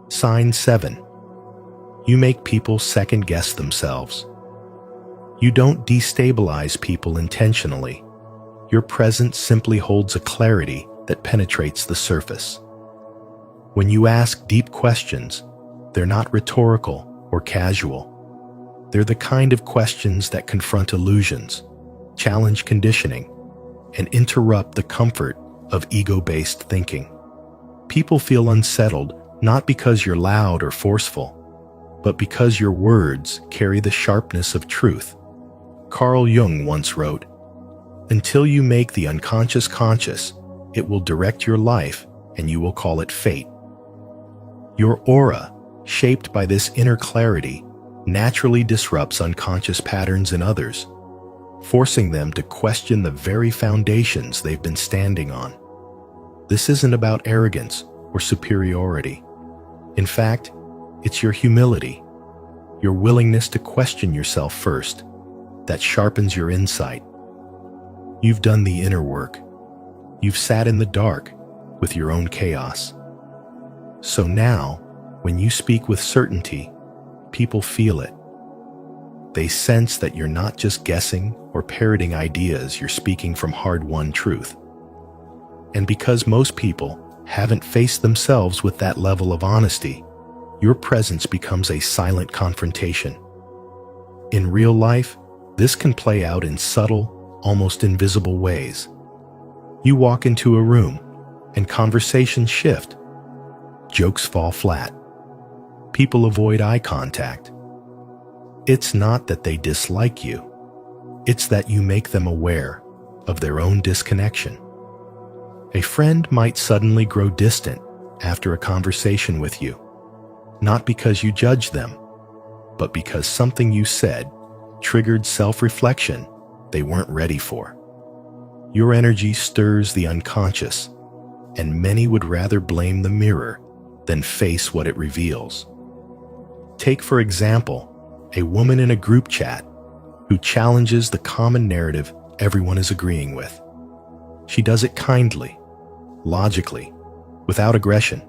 Sign 7. You make people second-guess themselves. You don't destabilize people intentionally. Your presence simply holds a clarity that penetrates the surface. When you ask deep questions, they're not rhetorical or casual. They're the kind of questions that confront illusions, challenge conditioning, and interrupt the comfort of ego-based thinking. People feel unsettled not because you're loud or forceful, but because your words carry the sharpness of truth. Carl Jung once wrote, "Until you make the unconscious conscious, it will direct your life and you will call it fate." Your aura, shaped by this inner clarity, naturally disrupts unconscious patterns in others, forcing them to question the very foundations they've been standing on. This isn't about arrogance or superiority. In fact, it's your humility, your willingness to question yourself first, that sharpens your insight. You've done the inner work. You've sat in the dark with your own chaos. So now, when you speak with certainty, people feel it. They sense that you're not just guessing or parroting ideas, you're speaking from hard-won truth. And because most people haven't faced themselves with that level of honesty, your presence becomes a silent confrontation. In real life, this can play out in subtle, almost invisible ways. You walk into a room, and conversations shift. Jokes fall flat. People avoid eye contact. It's not that they dislike you. It's that you make them aware of their own disconnection. A friend might suddenly grow distant after a conversation with you, not because you judge them, but because something you said triggered self-reflection they weren't ready for. Your energy stirs the unconscious, and many would rather blame the mirror than face what it reveals. Take, for example, a woman in a group chat who challenges the common narrative everyone is agreeing with. She does it kindly, logically, without aggression.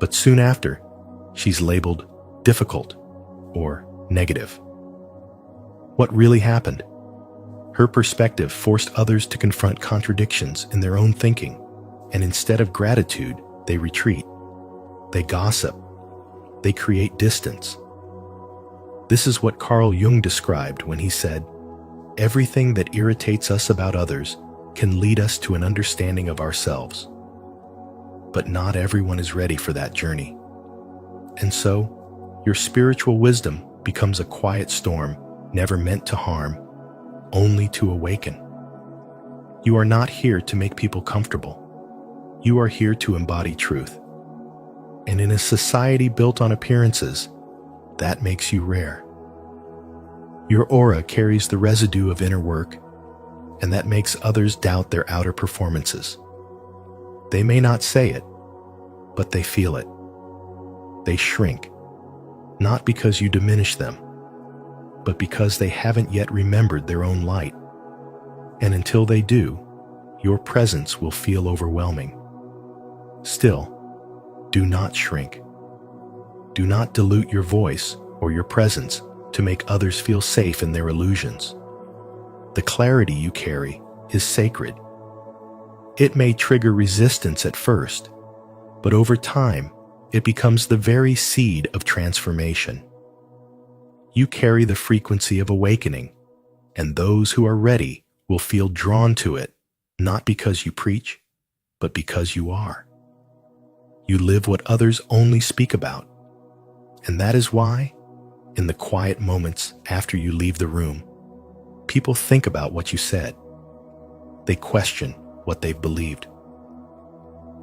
But soon after, she's labeled difficult or negative. What really happened? Her perspective forced others to confront contradictions in their own thinking, and instead of gratitude, they retreat. They gossip. They create distance. This is what Carl Jung described when he said, "Everything that irritates us about others can lead us to an understanding of ourselves." But not everyone is ready for that journey. And so, your spiritual wisdom becomes a quiet storm, never meant to harm, only to awaken. You are not here to make people comfortable. You are here to embody truth. And in a society built on appearances, that makes you rare. Your aura carries the residue of inner work, and that makes others doubt their outer performances. They may not say it, but they feel it. They shrink, not because you diminish them, but because they haven't yet remembered their own light. And until they do, your presence will feel overwhelming. Still, do not shrink. Do not dilute your voice or your presence to make others feel safe in their illusions. The clarity you carry is sacred. It may trigger resistance at first, but over time, it becomes the very seed of transformation. You carry the frequency of awakening, and those who are ready will feel drawn to it, not because you preach, but because you are. You live what others only speak about, and that is why, in the quiet moments after you leave the room, people think about what you said. They question what they've believed.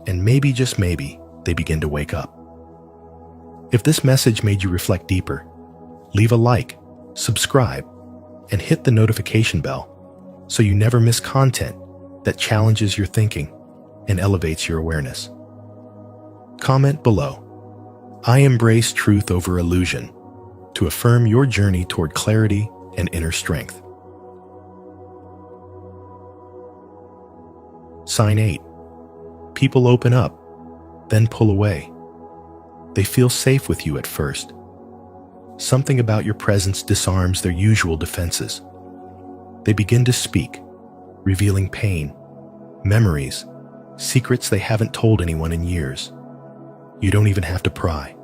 And maybe, just maybe, they begin to wake up. If this message made you reflect deeper, leave a like, subscribe, and hit the notification bell so you never miss content that challenges your thinking and elevates your awareness. Comment below, "I embrace truth over illusion," to affirm your journey toward clarity and inner strength. Sign 8. People open up, then pull away. They feel safe with you at first. Something about your presence disarms their usual defenses. They begin to speak, revealing pain, memories, secrets they haven't told anyone in years. You don't even have to pry.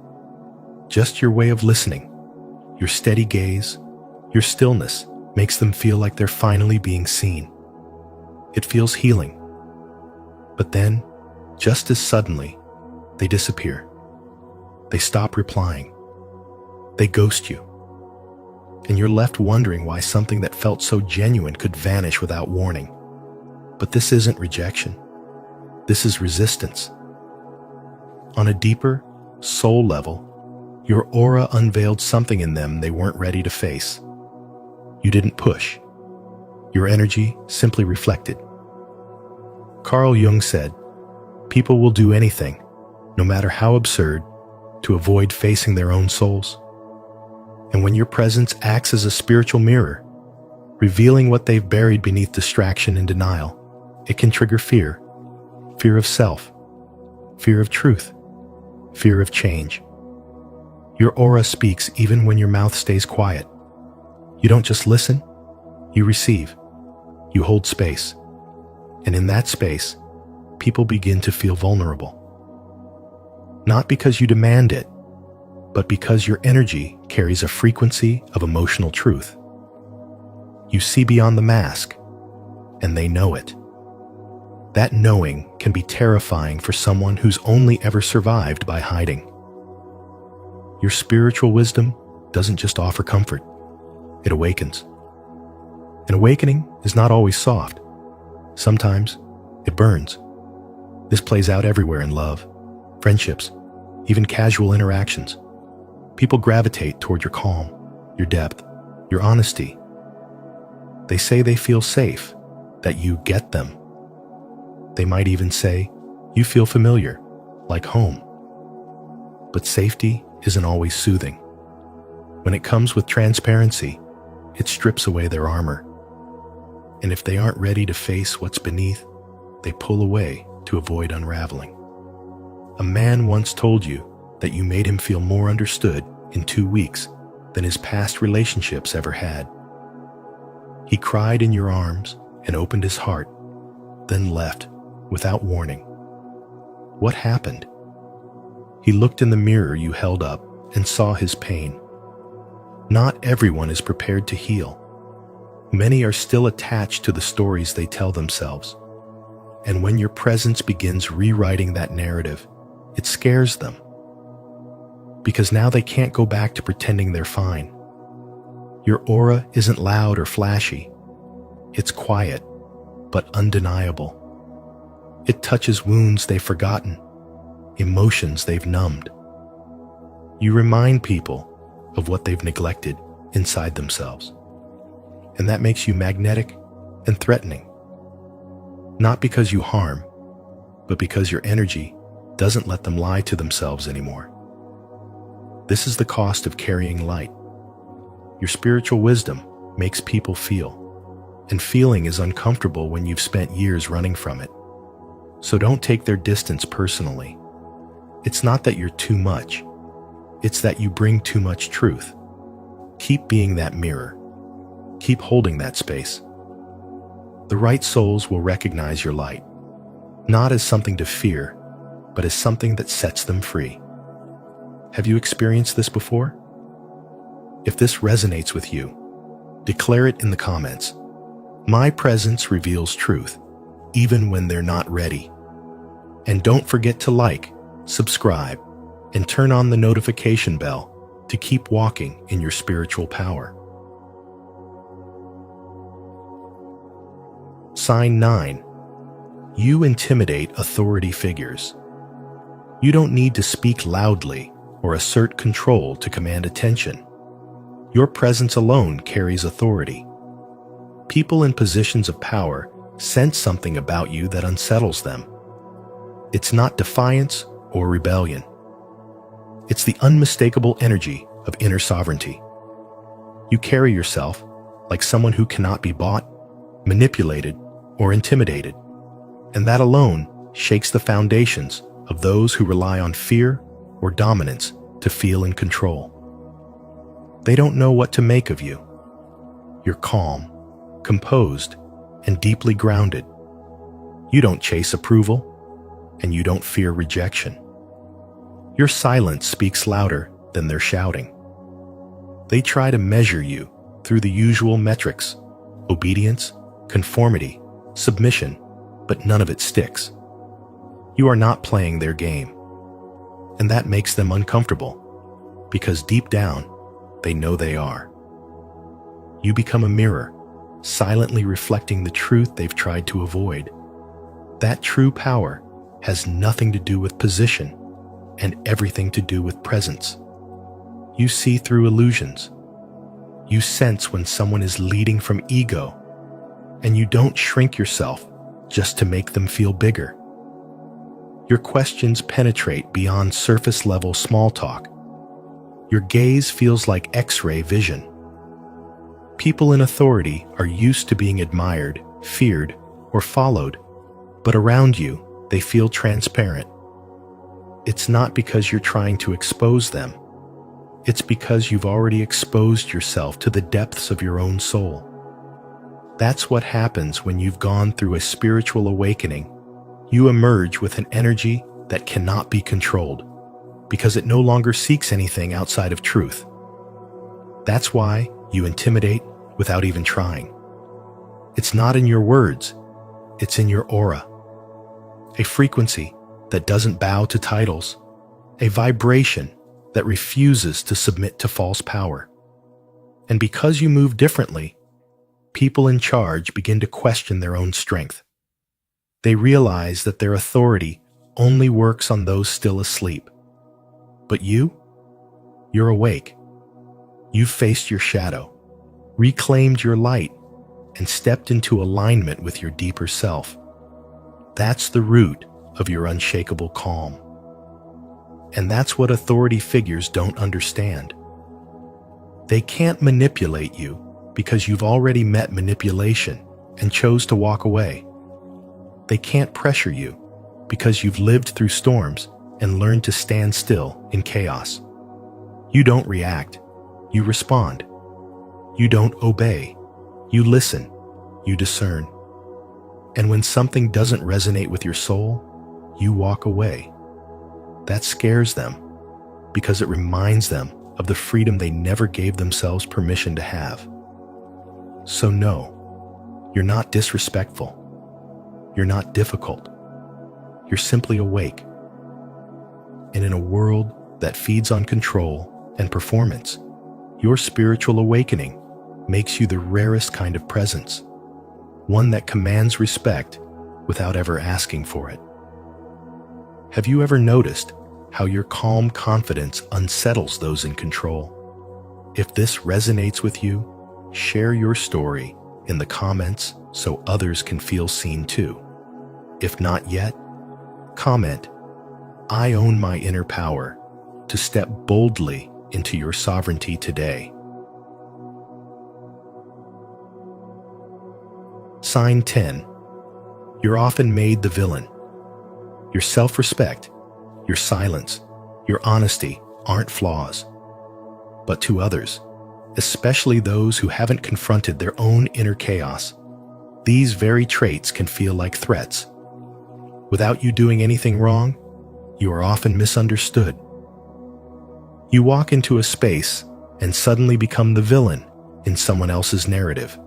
Just your way of listening, your steady gaze, your stillness makes them feel like they're finally being seen. It feels healing. But then, just as suddenly, they disappear. They stop replying. They ghost you. And you're left wondering why something that felt so genuine could vanish without warning. But this isn't rejection. This is resistance. On a deeper, soul level, your aura unveiled something in them they weren't ready to face. You didn't push. Your energy simply reflected. Carl Jung said, "People will do anything, no matter how absurd, to avoid facing their own souls." And when your presence acts as a spiritual mirror, revealing what they've buried beneath distraction and denial, it can trigger fear. Fear of self, fear of truth, fear of change. Your aura speaks even when your mouth stays quiet. You don't just listen, you receive. You hold space. And in that space, people begin to feel vulnerable. Not because you demand it, but because your energy carries a frequency of emotional truth. You see beyond the mask, and they know it. That knowing can be terrifying for someone who's only ever survived by hiding. Your spiritual wisdom doesn't just offer comfort, it awakens. An awakening is not always soft. Sometimes it burns. This plays out everywhere in love, friendships, even casual interactions. People gravitate toward your calm, your depth, your honesty. They say they feel safe, that you get them. They might even say, "You feel familiar, like home." But safety isn't always soothing. When it comes with transparency, it strips away their armor. And if they aren't ready to face what's beneath, they pull away to avoid unraveling. A man once told you that you made him feel more understood in 2 weeks than his past relationships ever had. He cried in your arms and opened his heart, then left without warning. What happened? He looked in the mirror you held up and saw his pain. Not everyone is prepared to heal. Many are still attached to the stories they tell themselves. And when your presence begins rewriting that narrative, it scares them. Because now they can't go back to pretending they're fine. Your aura isn't loud or flashy. It's quiet, but undeniable. It touches wounds they've forgotten, emotions they've numbed. You remind people of what they've neglected inside themselves. And that makes you magnetic and threatening. Not because you harm, but because your energy doesn't let them lie to themselves anymore. This is the cost of carrying light. Your spiritual wisdom makes people feel, and feeling is uncomfortable when you've spent years running from it. So don't take their distance personally. It's not that you're too much, it's that you bring too much truth. Keep being that mirror. Keep holding that space. The right souls will recognize your light, not as something to fear, but as something that sets them free. Have you experienced this before? If this resonates with you, declare it in the comments. My presence reveals truth, even when they're not ready. And don't forget to like, subscribe, and turn on the notification bell to keep walking in your spiritual power. Sign 9. You intimidate authority figures. You don't need to speak loudly or assert control to command attention. Your presence alone carries authority. People in positions of power sense something about you that unsettles them. It's not defiance or rebellion. It's the unmistakable energy of inner sovereignty. You carry yourself like someone who cannot be bought, manipulated, or intimidated, and that alone shakes the foundations of those who rely on fear or dominance to feel in control. They don't know what to make of you. You're calm, composed, and deeply grounded. You don't chase approval, and you don't fear rejection. Your silence speaks louder than their shouting. They try to measure you through the usual metrics: obedience, conformity, submission, but none of it sticks. You are not playing their game, and that makes them uncomfortable, because deep down, they know they are. You become a mirror, silently reflecting the truth they've tried to avoid. That true power has nothing to do with position and everything to do with presence. You see through illusions. You sense when someone is leading from ego, and you don't shrink yourself just to make them feel bigger. Your questions penetrate beyond surface-level small talk. Your gaze feels like X-ray vision. People in authority are used to being admired, feared, or followed, but around you, they feel transparent. It's not because you're trying to expose them. It's because you've already exposed yourself to the depths of your own soul. That's what happens when you've gone through a spiritual awakening. You emerge with an energy that cannot be controlled, because it no longer seeks anything outside of truth. That's why you intimidate without even trying. It's not in your words, it's in your aura. A frequency that doesn't bow to titles, a vibration that refuses to submit to false power. And because you move differently, people in charge begin to question their own strength. They realize that their authority only works on those still asleep. But you're awake. You've faced your shadow, reclaimed your light, and stepped into alignment with your deeper self. That's the root of your unshakable calm. And that's what authority figures don't understand. They can't manipulate you because you've already met manipulation and chose to walk away. They can't pressure you because you've lived through storms and learned to stand still in chaos. You don't react, you respond. You don't obey, you listen, you discern. And when something doesn't resonate with your soul, you walk away. That scares them because it reminds them of the freedom they never gave themselves permission to have. So no, you're not disrespectful. You're not difficult. You're simply awake. And in a world that feeds on control and performance, your spiritual awakening makes you the rarest kind of presence, one that commands respect without ever asking for it. Have you ever noticed how your calm confidence unsettles those in control? If this resonates with you, share your story in the comments so others can feel seen too. If not yet, comment, "I own my inner power," to step boldly into your sovereignty today. Sign 10. You're often made the villain. Your self-respect, your silence, your honesty aren't flaws. But to others, especially those who haven't confronted their own inner chaos, these very traits can feel like threats. Without you doing anything wrong, you are often misunderstood. You walk into a space and suddenly become the villain in someone else's narrative.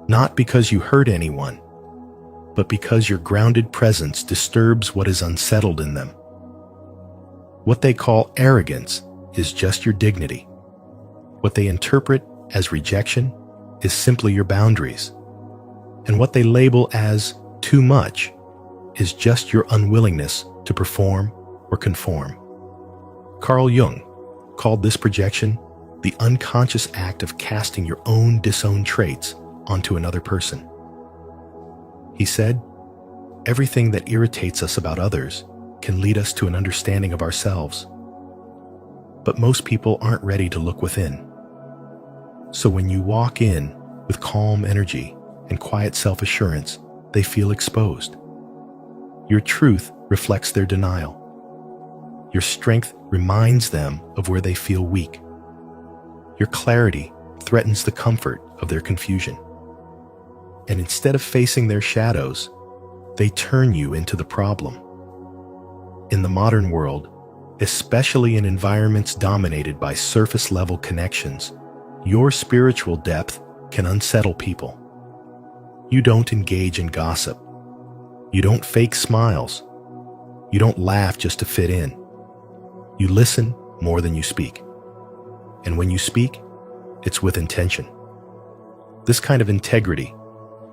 Not because you hurt anyone, but because your grounded presence disturbs what is unsettled in them. What they call arrogance is just your dignity. What they interpret as rejection is simply your boundaries. And what they label as too much is just your unwillingness to perform or conform. Carl Jung called this projection the unconscious act of casting your own disowned traits onto another person. He said, "Everything that irritates us about others can lead us to an understanding of ourselves. But most people aren't ready to look within. So when you walk in with calm energy and quiet self-assurance, they feel exposed. Your truth reflects their denial. Your strength reminds them of where they feel weak. Your clarity threatens the comfort of their confusion. And instead of facing their shadows, they turn you into the problem. In the modern world, especially in environments dominated by surface-level connections, your spiritual depth can unsettle people. You don't engage in gossip. You don't fake smiles. You don't laugh just to fit in. You listen more than you speak. And when you speak, it's with intention. This kind of integrity,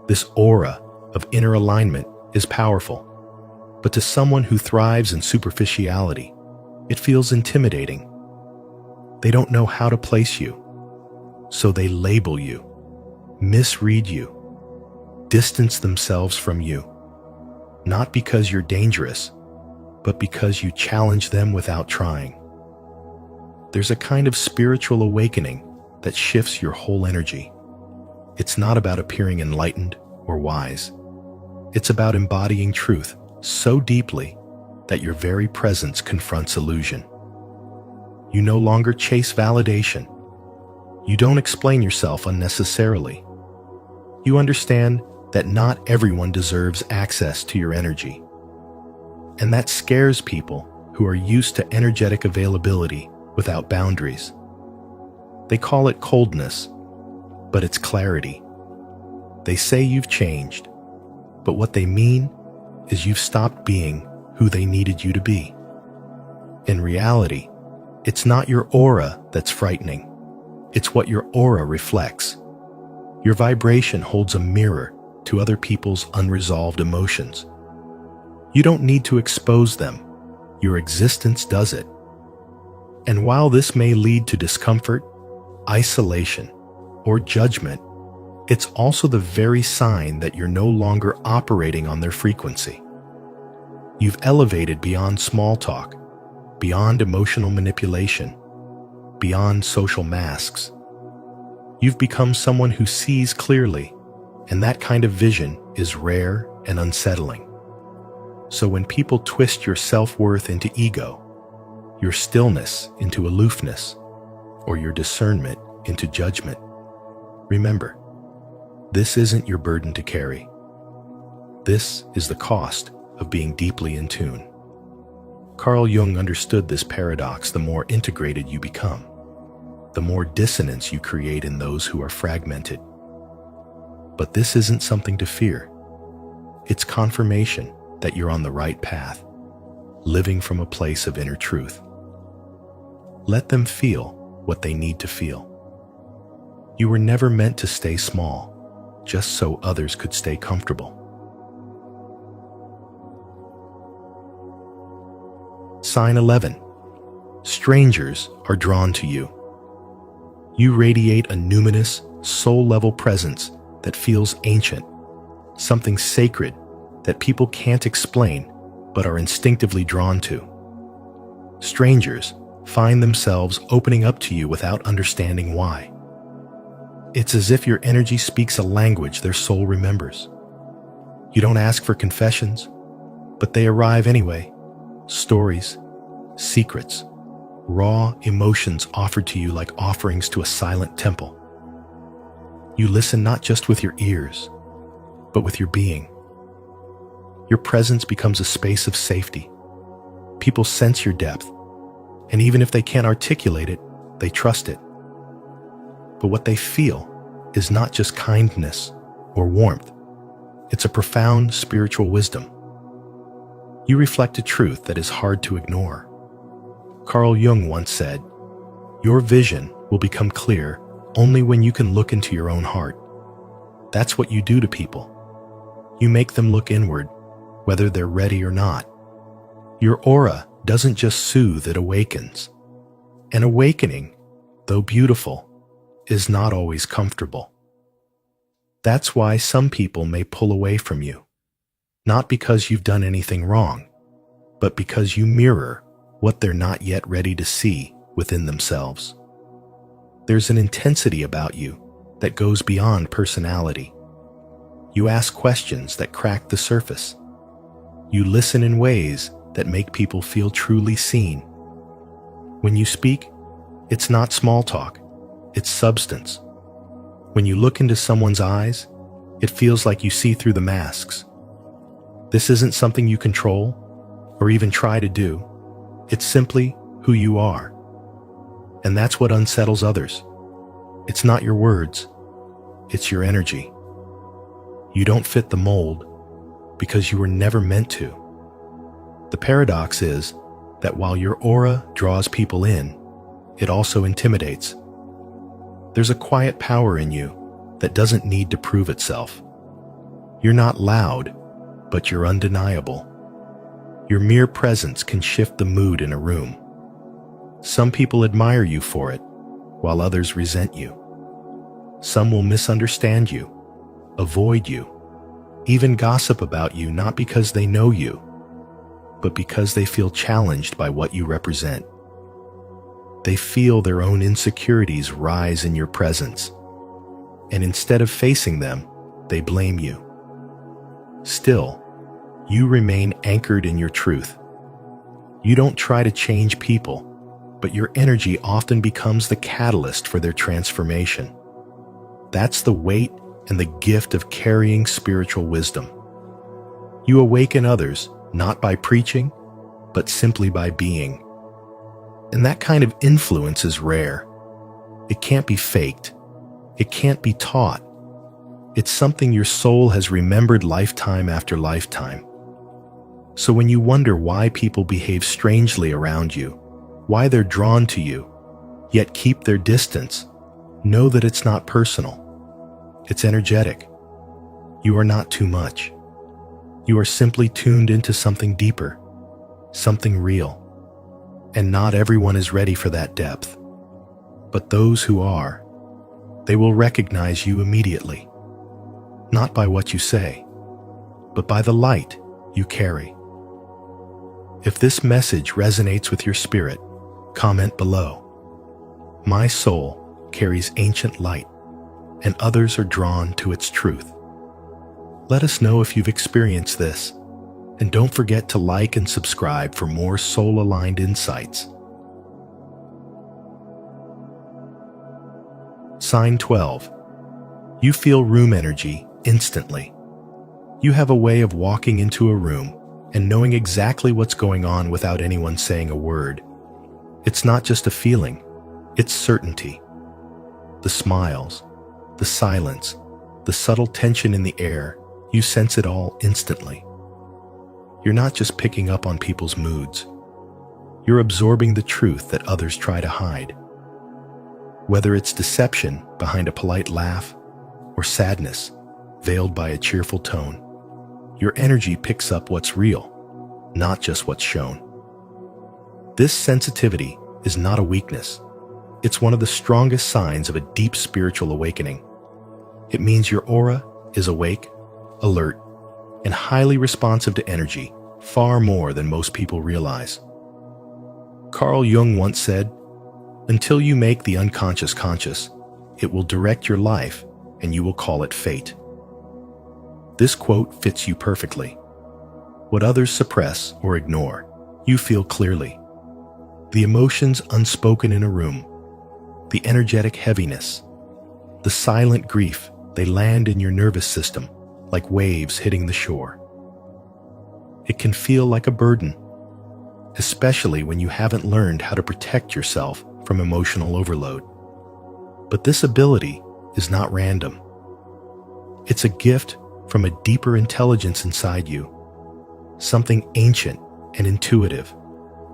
this aura of inner alignment is powerful. But to someone who thrives in superficiality, it feels intimidating. They don't know how to place you, so they label you, misread you, distance themselves from you, not because you're dangerous, but because you challenge them without trying. There's a kind of spiritual awakening that shifts your whole energy. It's not about appearing enlightened or wise. It's about embodying truth so deeply that your very presence confronts illusion. You no longer chase validation. You don't explain yourself unnecessarily. You understand that not everyone deserves access to your energy. And that scares people who are used to energetic availability without boundaries. They call it coldness, but it's clarity. They say you've changed, but what they mean is you've stopped being who they needed you to be. In reality, it's not your aura that's frightening. It's what your aura reflects. Your vibration holds a mirror to other people's unresolved emotions. You don't need to expose them. Your existence does it. And while this may lead to discomfort, isolation, or judgment, it's also the very sign that you're no longer operating on their frequency. You've elevated beyond small talk, beyond emotional manipulation, beyond social masks. You've become someone who sees clearly, and that kind of vision is rare and unsettling. So when people twist your self-worth into ego, your stillness into aloofness, or your discernment into judgment, remember, this isn't your burden to carry. This is the cost of being deeply in tune. Carl Jung understood this paradox: the more integrated you become, the more dissonance you create in those who are fragmented. But this isn't something to fear. It's confirmation that you're on the right path, living from a place of inner truth. Let them feel what they need to feel. You were never meant to stay small, just so others could stay comfortable. Sign 11. Strangers are drawn to you. You radiate a numinous, soul-level presence that feels ancient, something sacred that people can't explain but are instinctively drawn to. Strangers find themselves opening up to you without understanding why. It's as if your energy speaks a language their soul remembers. You don't ask for confessions, but they arrive anyway. Stories, secrets, raw emotions offered to you like offerings to a silent temple. You listen not just with your ears, but with your being. Your presence becomes a space of safety. People sense your depth, and even if they can't articulate it, they trust it. But what they feel is not just kindness or warmth. It's a profound spiritual wisdom. You reflect a truth that is hard to ignore. Carl Jung once said, "Your vision will become clear only when you can look into your own heart." That's what you do to people. You make them look inward, whether they're ready or not. Your aura doesn't just soothe, it awakens. An awakening, though beautiful, is not always comfortable. That's why some people may pull away from you. Not because you've done anything wrong, but because you mirror what they're not yet ready to see within themselves. There's an intensity about you that goes beyond personality. You ask questions that crack the surface. You listen in ways that make people feel truly seen. When you speak, it's not small talk, it's substance. When you look into someone's eyes, it feels like you see through the masks. This isn't something you control or even try to do. It's simply who you are. And that's what unsettles others. It's not your words, it's your energy. You don't fit the mold because you were never meant to. The paradox is that while your aura draws people in, it also intimidates. There's a quiet power in you that doesn't need to prove itself. You're not loud, but you're undeniable. Your mere presence can shift the mood in a room. Some people admire you for it, while others resent you. Some will misunderstand you, avoid you, even gossip about you not because they know you, but because they feel challenged by what you represent. They feel their own insecurities rise in your presence, and instead of facing them, they blame you. Still, you remain anchored in your truth. You don't try to change people, but your energy often becomes the catalyst for their transformation. That's the weight and the gift of carrying spiritual wisdom. You awaken others not by preaching, but simply by being. And that kind of influence is rare. It can't be faked. It can't be taught. It's something your soul has remembered lifetime after lifetime. So when you wonder why people behave strangely around you, why they're drawn to you, yet keep their distance, know that it's not personal. It's energetic. You are not too much. You are simply tuned into something deeper, something real. And not everyone is ready for that depth. But those who are, they will recognize you immediately. Not by what you say, but by the light you carry. If this message resonates with your spirit, comment below. My soul carries ancient light, and others are drawn to its truth. Let us know if you've experienced this, and don't forget to like and subscribe for more soul-aligned insights. Sign 12. You feel room energy instantly. You have a way of walking into a room and knowing exactly what's going on without anyone saying a word. It's not just a feeling, it's certainty. The smiles, the silence, the subtle tension in the air, you sense it all instantly. You're not just picking up on people's moods. You're absorbing the truth that others try to hide. Whether it's deception behind a polite laugh or sadness veiled by a cheerful tone, your energy picks up what's real, not just what's shown. This sensitivity is not a weakness. It's one of the strongest signs of a deep spiritual awakening. It means your aura is awake, alert, and highly responsive to energy, far more than most people realize. Carl Jung once said, "Until you make the unconscious conscious, it will direct your life and you will call it fate." This quote fits you perfectly. What others suppress or ignore, you feel clearly. The emotions unspoken in a room, the energetic heaviness, the silent grief, they land in your nervous system like waves hitting the shore. It can feel like a burden, especially when you haven't learned how to protect yourself from emotional overload. But this ability is not random. It's a gift from a deeper intelligence inside you, something ancient and intuitive,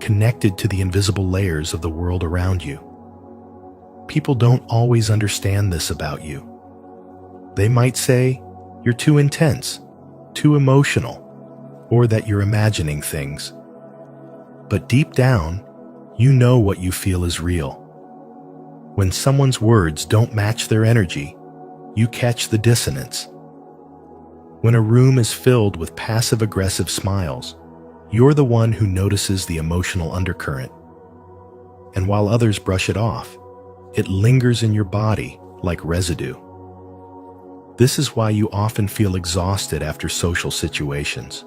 connected to the invisible layers of the world around you. People don't always understand this about you. They might say you're too intense, too emotional, or that you're imagining things. But deep down, you know what you feel is real. When someone's words don't match their energy, you catch the dissonance. When a room is filled with passive-aggressive smiles, you're the one who notices the emotional undercurrent. And while others brush it off, it lingers in your body like residue. This is why you often feel exhausted after social situations.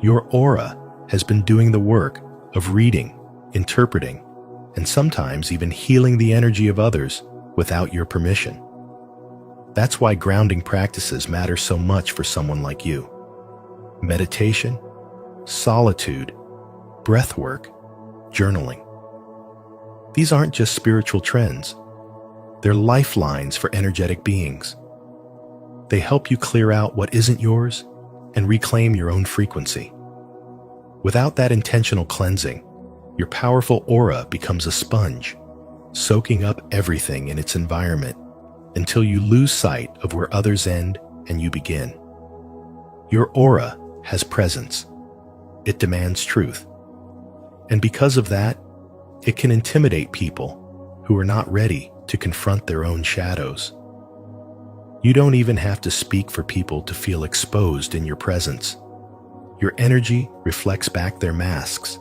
Your aura has been doing the work of reading, interpreting, and sometimes even healing the energy of others without your permission. That's why grounding practices matter so much for someone like you. Meditation, solitude, breath work, journaling. These aren't just spiritual trends. They're lifelines for energetic beings. They help you clear out what isn't yours and reclaim your own frequency. Without that intentional cleansing, your powerful aura becomes a sponge, soaking up everything in its environment until you lose sight of where others end and you begin. Your aura has presence. It demands truth. And because of that, it can intimidate people who are not ready to confront their own shadows. You don't even have to speak for people to feel exposed in your presence. Your energy reflects back their masks,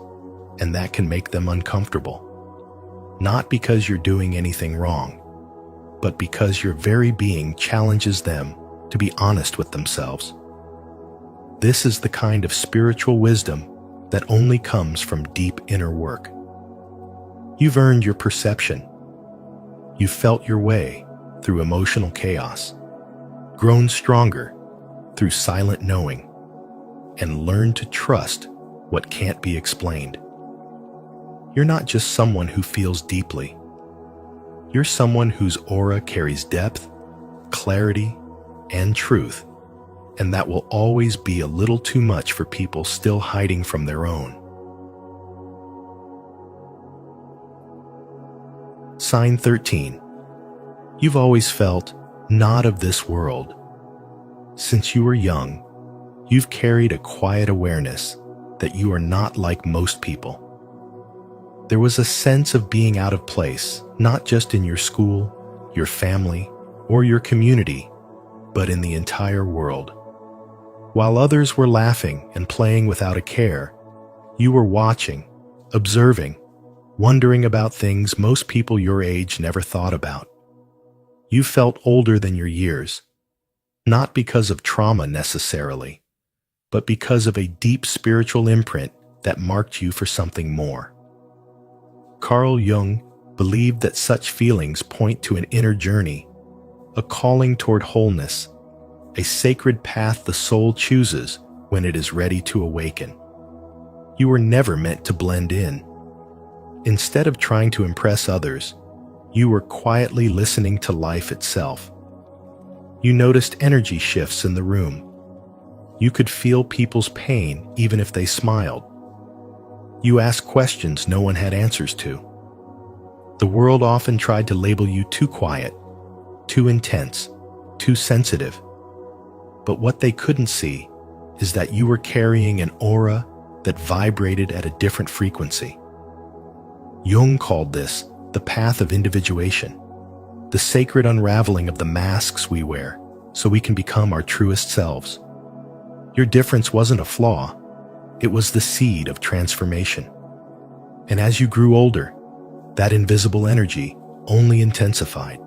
and that can make them uncomfortable. Not because you're doing anything wrong, but because your very being challenges them to be honest with themselves. This is the kind of spiritual wisdom that only comes from deep inner work. You've earned your perception. You've felt your way through emotional chaos, grown stronger through silent knowing, and learned to trust what can't be explained. You're not just someone who feels deeply. You're someone whose aura carries depth, clarity, and truth, and that will always be a little too much for people still hiding from their own. Sign 13. You've always felt not of this world. Since you were young, you've carried a quiet awareness that you are not like most people. There was a sense of being out of place, not just in your school, your family, or your community, but in the entire world. While others were laughing and playing without a care, you were watching, observing, wondering about things most people your age never thought about. You felt older than your years, not because of trauma necessarily, but because of a deep spiritual imprint that marked you for something more. Carl Jung believed that such feelings point to an inner journey, a calling toward wholeness, a sacred path the soul chooses when it is ready to awaken. You were never meant to blend in. Instead of trying to impress others, you were quietly listening to life itself. You noticed energy shifts in the room. You could feel people's pain even if they smiled. You asked questions no one had answers to. The world often tried to label you too quiet, too intense, too sensitive. But what they couldn't see is that you were carrying an aura that vibrated at a different frequency. Jung called this the path of individuation, the sacred unraveling of the masks we wear so we can become our truest selves. Your difference wasn't a flaw, it was the seed of transformation. And as you grew older, that invisible energy only intensified.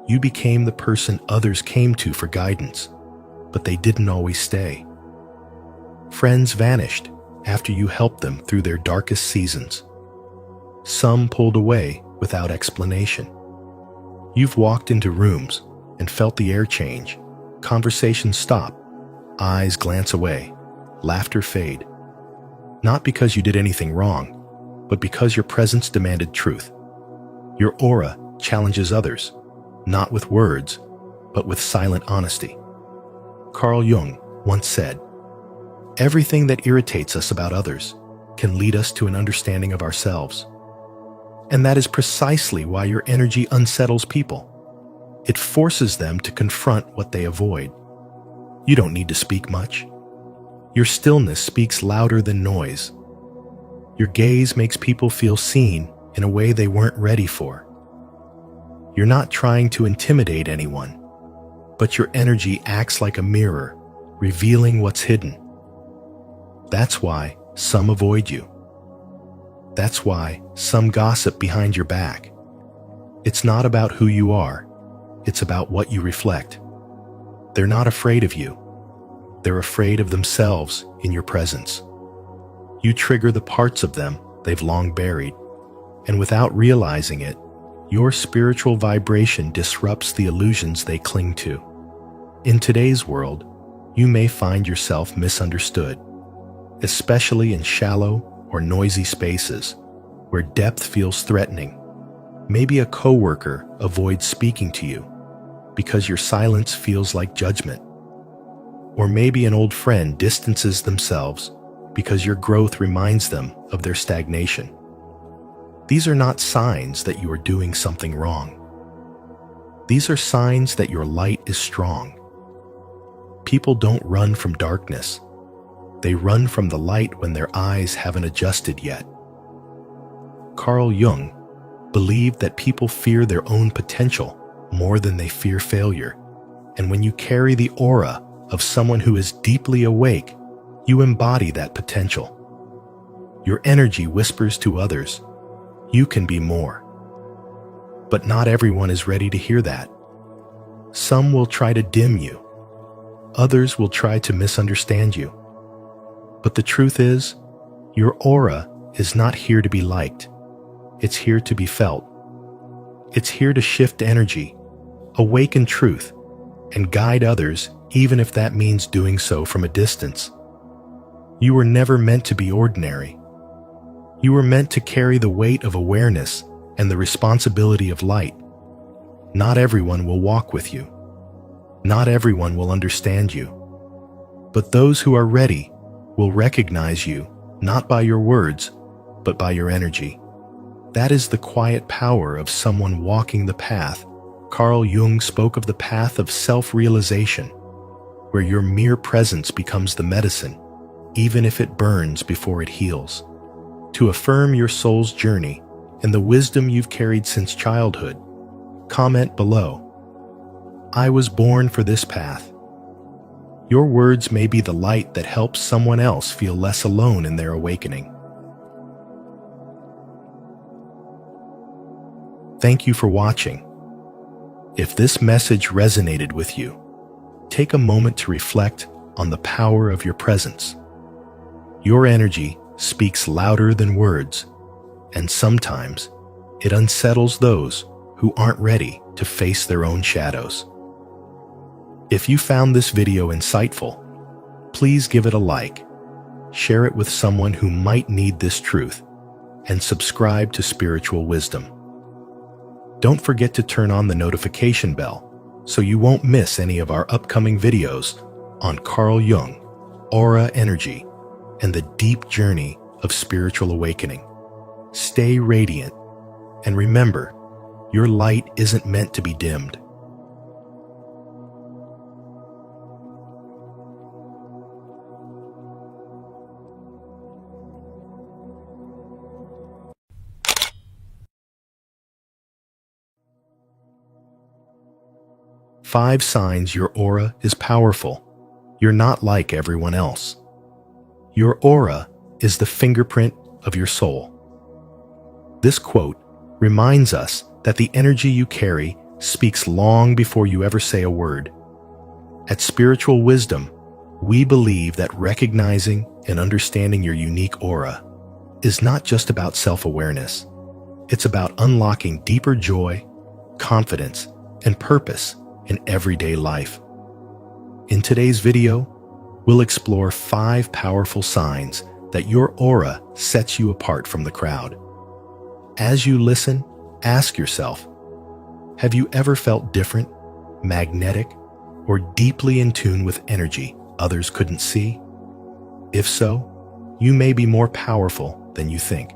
You became the person others came to for guidance, but they didn't always stay. Friends vanished after you helped them through their darkest seasons. Some pulled away without explanation. You've walked into rooms and felt the air change, conversations stop, eyes glance away, laughter fade. Not because you did anything wrong, but because your presence demanded truth. Your aura challenges others, not with words, but with silent honesty. Carl Jung once said, "Everything that irritates us about others can lead us to an understanding of ourselves." And that is precisely why your energy unsettles people. It forces them to confront what they avoid. You don't need to speak much. Your stillness speaks louder than noise. Your gaze makes people feel seen in a way they weren't ready for. You're not trying to intimidate anyone, but your energy acts like a mirror, revealing what's hidden. That's why some avoid you. That's why some gossip behind your back. It's not about who you are, it's about what you reflect. They're not afraid of you. They're afraid of themselves in your presence. You trigger the parts of them they've long buried, and without realizing it, your spiritual vibration disrupts the illusions they cling to. In today's world, you may find yourself misunderstood, especially in shallow or noisy spaces where depth feels threatening. Maybe a coworker avoids speaking to you because your silence feels like judgment. Or maybe an old friend distances themselves because your growth reminds them of their stagnation. These are not signs that you are doing something wrong. These are signs that your light is strong. People don't run from darkness. They run from the light when their eyes haven't adjusted yet. Carl Jung believed that people fear their own potential more than they fear failure. And when you carry the aura of someone who is deeply awake, you embody that potential. Your energy whispers to others, "You can be more." But not everyone is ready to hear that. Some will try to dim you. Others will try to misunderstand you. But the truth is, your aura is not here to be liked. It's here to be felt. It's here to shift energy, awaken truth, and guide others, even if that means doing so from a distance. You were never meant to be ordinary. You were meant to carry the weight of awareness and the responsibility of light. Not everyone will walk with you. Not everyone will understand you. But those who are ready will recognize you not by your words, but by your energy. That is the quiet power of someone walking the path. Carl Jung spoke of the path of self-realization, where your mere presence becomes the medicine, even if it burns before it heals. To affirm your soul's journey and the wisdom you've carried since childhood, comment below, "I was born for this path." Your words may be the light that helps someone else feel less alone in their awakening. Thank you for watching. If this message resonated with you, take a moment to reflect on the power of your presence. Your energy speaks louder than words, and sometimes it unsettles those who aren't ready to face their own shadows. If you found this video insightful, please give it a like, share it with someone who might need this truth, and subscribe to Spiritual Wisdom. Don't forget to turn on the notification bell so you won't miss any of our upcoming videos on Carl Jung, aura energy, and the deep journey of spiritual awakening. Stay radiant, and remember, your light isn't meant to be dimmed. 5 signs your aura is powerful. You're not like everyone else. Your aura is the fingerprint of your soul. This quote reminds us that the energy you carry speaks long before you ever say a word. At Spiritual Wisdom, we believe that recognizing and understanding your unique aura is not just about self-awareness. It's about unlocking deeper joy, confidence, and purpose in everyday life. In today's video, we'll explore 5 powerful signs that your aura sets you apart from the crowd. As you listen, ask yourself, have you ever felt different, magnetic, or deeply in tune with energy others couldn't see? If so, you may be more powerful than you think.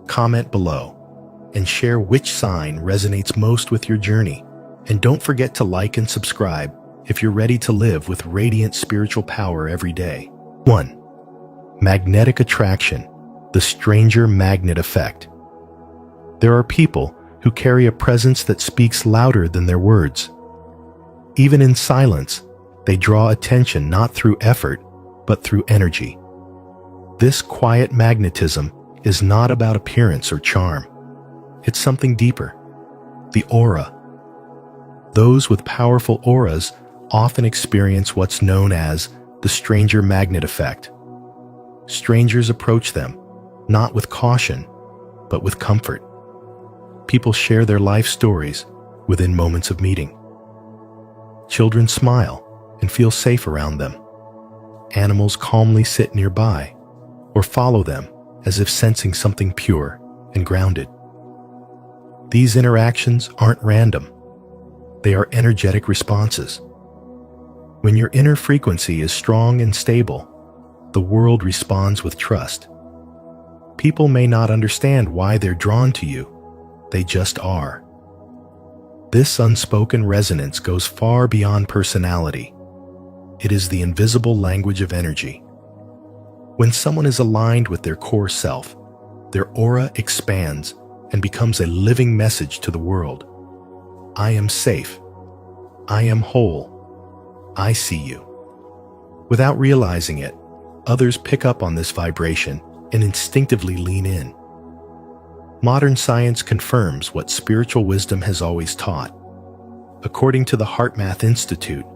Comment below and share which sign resonates most with your journey. And don't forget to like and subscribe if you're ready to live with radiant spiritual power every day. 1. Magnetic attraction, the stranger magnet effect. There are people who carry a presence that speaks louder than their words. Even in silence, they draw attention not through effort, but through energy. This quiet magnetism is not about appearance or charm. It's something deeper, the aura. Those with powerful auras often experience what's known as the stranger magnet effect. Strangers approach them, not with caution, but with comfort. People share their life stories within moments of meeting. Children smile and feel safe around them. Animals calmly sit nearby or follow them as if sensing something pure and grounded. These interactions aren't random. They are energetic responses. When your inner frequency is strong and stable, the world responds with trust. People may not understand why they're drawn to you. They just are. This unspoken resonance goes far beyond personality. It is the invisible language of energy. When someone is aligned with their core self, their aura expands and becomes a living message to the world. I am safe. I am whole. I see you. Without realizing it, others pick up on this vibration and instinctively lean in. Modern science confirms what spiritual wisdom has always taught. According to the HeartMath Institute,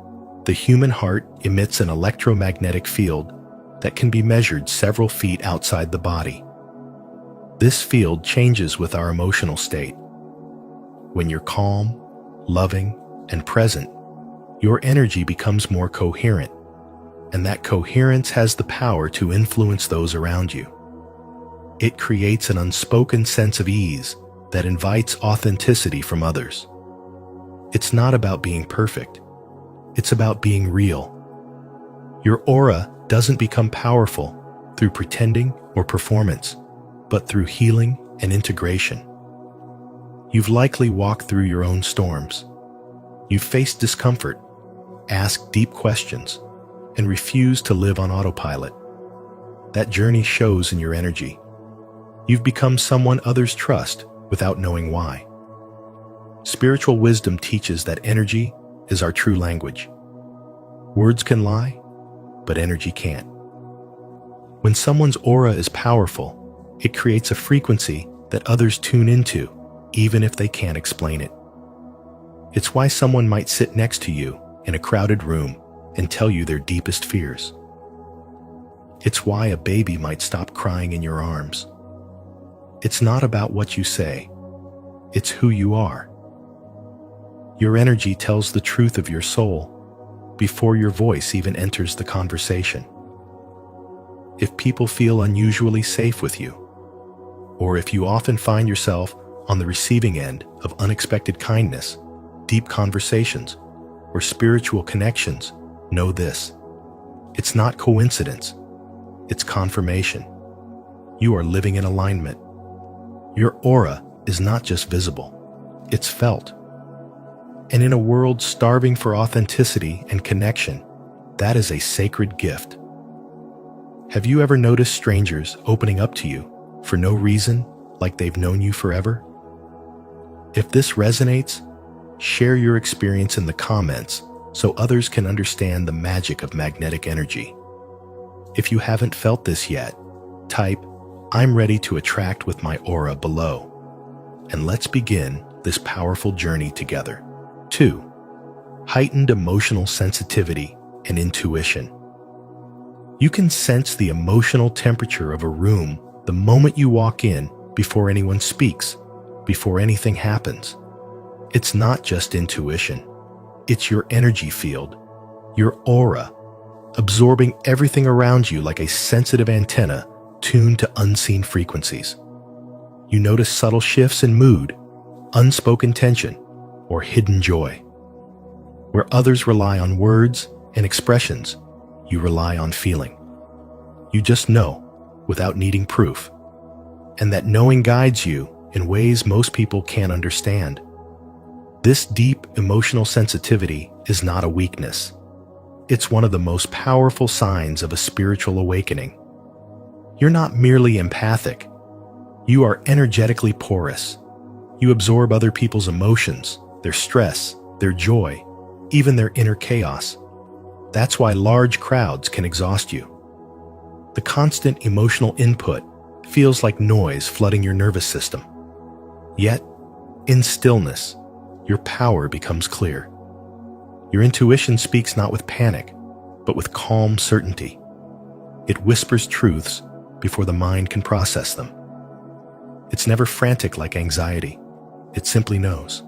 the human heart emits an electromagnetic field that can be measured several feet outside the body. This field changes with our emotional state. When you're calm, loving, and present, your energy becomes more coherent, and that coherence has the power to influence those around you. It creates an unspoken sense of ease that invites authenticity from others. It's not about being perfect. It's about being real. Your aura doesn't become powerful through pretending or performance, but through healing and integration. You've likely walked through your own storms. You've faced discomfort, asked deep questions, and refused to live on autopilot. That journey shows in your energy. You've become someone others trust without knowing why. Spiritual wisdom teaches that energy is our true language. Words can lie, but energy can't. When someone's aura is powerful, it creates a frequency that others tune into, even if they can't explain it. It's why someone might sit next to you in a crowded room and tell you their deepest fears. It's why a baby might stop crying in your arms. It's not about what you say. It's who you are. Your energy tells the truth of your soul before your voice even enters the conversation. If people feel unusually safe with you, or if you often find yourself on the receiving end of unexpected kindness, deep conversations, or spiritual connections, know this. It's not coincidence. It's confirmation. You are living in alignment. Your aura is not just visible, it's felt. And in a world starving for authenticity and connection, that is a sacred gift. Have you ever noticed strangers opening up to you for no reason, like they've known you forever? If this resonates, share your experience in the comments so others can understand the magic of magnetic energy. If you haven't felt this yet, type, "I'm ready to attract with my aura" below. And let's begin this powerful journey together. 2. Heightened emotional sensitivity and intuition. You can sense the emotional temperature of a room the moment you walk in, before anyone speaks, before anything happens. It's not just intuition. It's your energy field, your aura, absorbing everything around you like a sensitive antenna tuned to unseen frequencies. You notice subtle shifts in mood, unspoken tension, or hidden joy. Where others rely on words and expressions, you rely on feeling. You just know, without needing proof. And that knowing guides you in ways most people can't understand. This deep emotional sensitivity is not a weakness. It's one of the most powerful signs of a spiritual awakening. You're not merely empathic. You are energetically porous. You absorb other people's emotions, their stress, their joy, even their inner chaos. That's why large crowds can exhaust you. The constant emotional input feels like noise flooding your nervous system. Yet, in stillness, your power becomes clear. Your intuition speaks not with panic, but with calm certainty. It whispers truths before the mind can process them. It's never frantic like anxiety. It simply knows.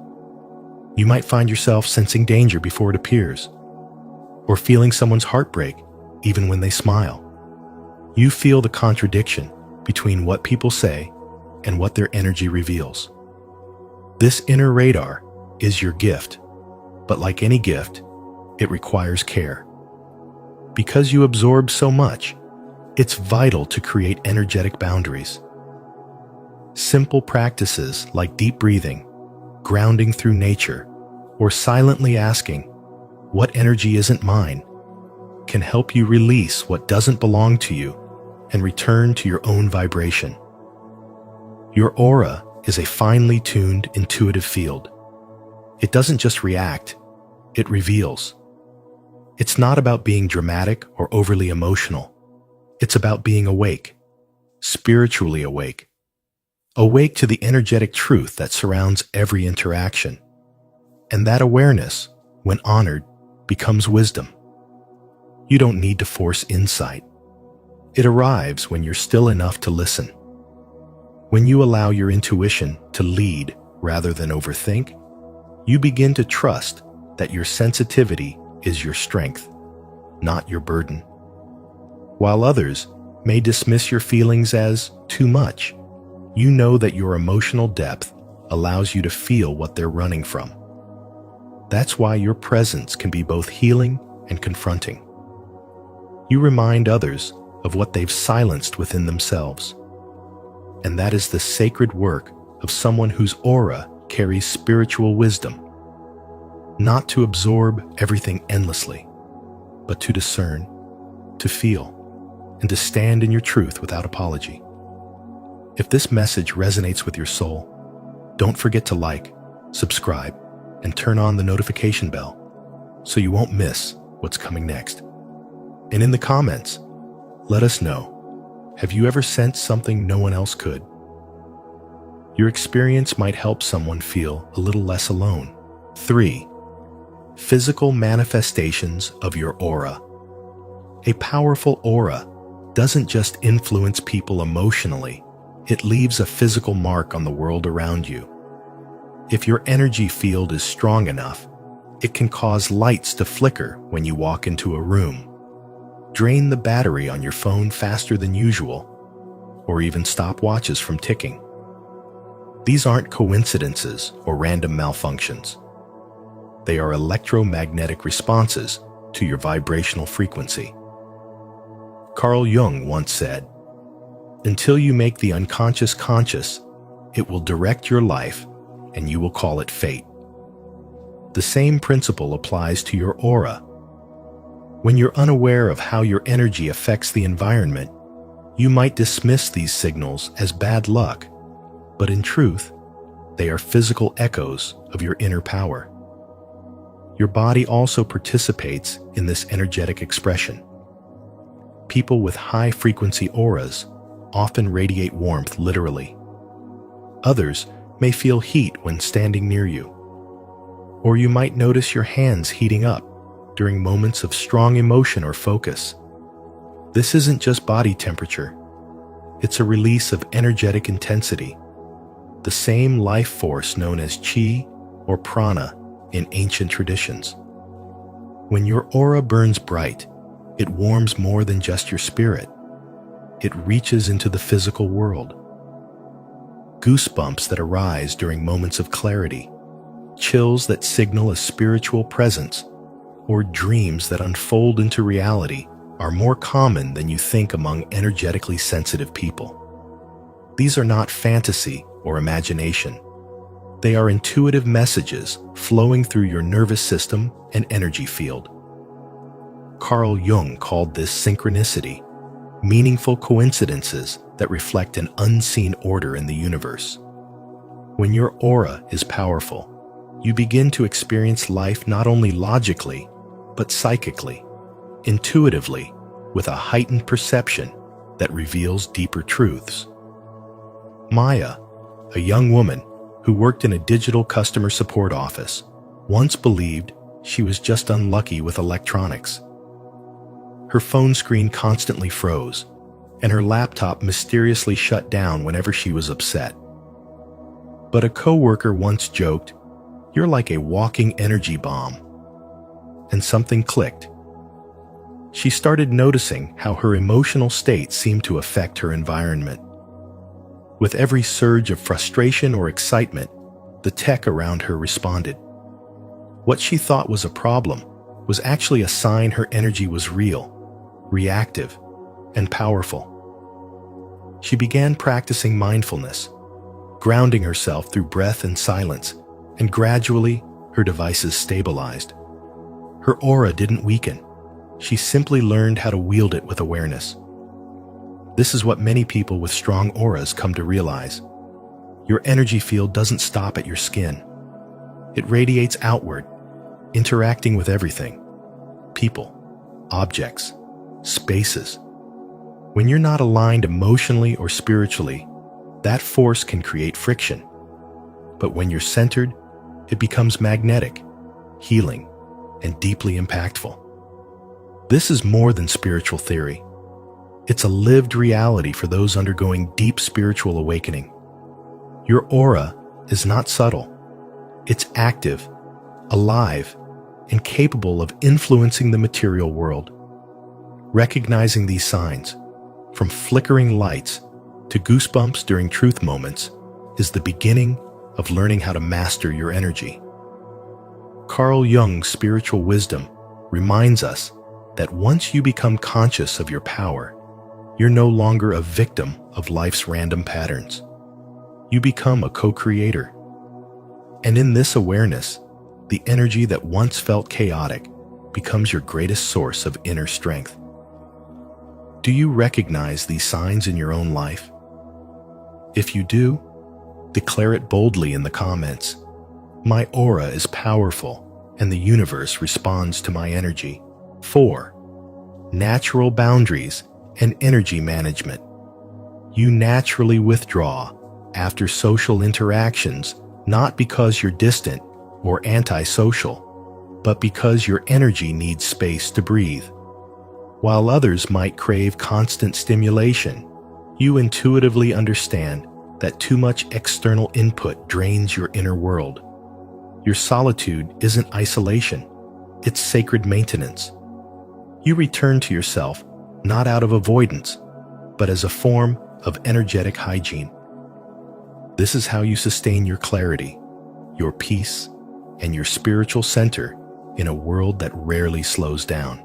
You might find yourself sensing danger before it appears, or feeling someone's heartbreak even when they smile. You feel the contradiction between what people say and what their energy reveals. This inner radar is your gift, but like any gift, it requires care. Because you absorb so much, it's vital to create energetic boundaries. Simple practices like deep breathing, grounding through nature, or silently asking, "What energy isn't mine?" can help you release what doesn't belong to you and return to your own vibration. Your aura is a finely tuned, intuitive field. It doesn't just react, it reveals. It's not about being dramatic or overly emotional. It's about being awake, spiritually awake. Awake to the energetic truth that surrounds every interaction. And that awareness, when honored, becomes wisdom. You don't need to force insight. It arrives when you're still enough to listen. When you allow your intuition to lead rather than overthink, you begin to trust that your sensitivity is your strength, not your burden. While others may dismiss your feelings as too much, you know that your emotional depth allows you to feel what they're running from. That's why your presence can be both healing and confronting. You remind others of what they've silenced within themselves. And that is the sacred work of someone whose aura carries spiritual wisdom. Not to absorb everything endlessly, but to discern, to feel, and to stand in your truth without apology. If this message resonates with your soul, don't forget to like, subscribe, and turn on the notification bell so you won't miss what's coming next. And in the comments, let us know, have you ever sensed something no one else could? Your experience might help someone feel a little less alone. 3. Physical manifestations of your aura. A powerful aura doesn't just influence people emotionally, it leaves a physical mark on the world around you. If your energy field is strong enough, it can cause lights to flicker when you walk into a room, drain the battery on your phone faster than usual, or even stop watches from ticking. These aren't coincidences or random malfunctions. They are electromagnetic responses to your vibrational frequency. Carl Jung once said, "Until you make the unconscious conscious, it will direct your life and you will call it fate." The same principle applies to your aura. When you're unaware of how your energy affects the environment, you might dismiss these signals as bad luck, but in truth, they are physical echoes of your inner power. Your body also participates in this energetic expression. People with high-frequency auras often radiate warmth literally. Others may feel heat when standing near you. Or you might notice your hands heating up during moments of strong emotion or focus. This isn't just body temperature. It's a release of energetic intensity, the same life force known as chi or prana in ancient traditions. When your aura burns bright, it warms more than just your spirit. It reaches into the physical world. Goosebumps that arise during moments of clarity, chills that signal a spiritual presence, or dreams that unfold into reality are more common than you think among energetically sensitive people. These are not fantasy or imagination. They are intuitive messages flowing through your nervous system and energy field. Carl Jung called this synchronicity, meaningful coincidences that reflect an unseen order in the universe. When your aura is powerful, you begin to experience life not only logically, but psychically, intuitively, with a heightened perception that reveals deeper truths. Maya, a young woman who worked in a digital customer support office, once believed she was just unlucky with electronics. Her phone screen constantly froze, and her laptop mysteriously shut down whenever she was upset. But a coworker once joked, "You're like a walking energy bomb." And something clicked. She started noticing how her emotional state seemed to affect her environment. With every surge of frustration or excitement, the tech around her responded. What she thought was a problem was actually a sign her energy was real, reactive, and powerful. She began practicing mindfulness, grounding herself through breath and silence, and gradually her devices stabilized. Her aura didn't weaken. She simply learned how to wield it with awareness. This is what many people with strong auras come to realize. Your energy field doesn't stop at your skin. It radiates outward, interacting with everything: people, objects, spaces. When you're not aligned emotionally or spiritually, that force can create friction. But when you're centered, it becomes magnetic, healing, and deeply impactful. This is more than spiritual theory. It's a lived reality for those undergoing deep spiritual awakening. Your aura is not subtle. It's active, alive, and capable of influencing the material world. Recognizing these signs, from flickering lights to goosebumps during truth moments, is the beginning of learning how to master your energy. Carl Jung's spiritual wisdom reminds us that once you become conscious of your power, you're no longer a victim of life's random patterns. You become a co-creator. And in this awareness, the energy that once felt chaotic becomes your greatest source of inner strength. Do you recognize these signs in your own life? If you do, declare it boldly in the comments. My aura is powerful, and the universe responds to my energy. 4. Natural boundaries and energy management. You naturally withdraw after social interactions, not because you're distant or antisocial, but because your energy needs space to breathe. While others might crave constant stimulation, you intuitively understand that too much external input drains your inner world. Your solitude isn't isolation, it's sacred maintenance. You return to yourself not out of avoidance, but as a form of energetic hygiene. This is how you sustain your clarity, your peace, and your spiritual center in a world that rarely slows down.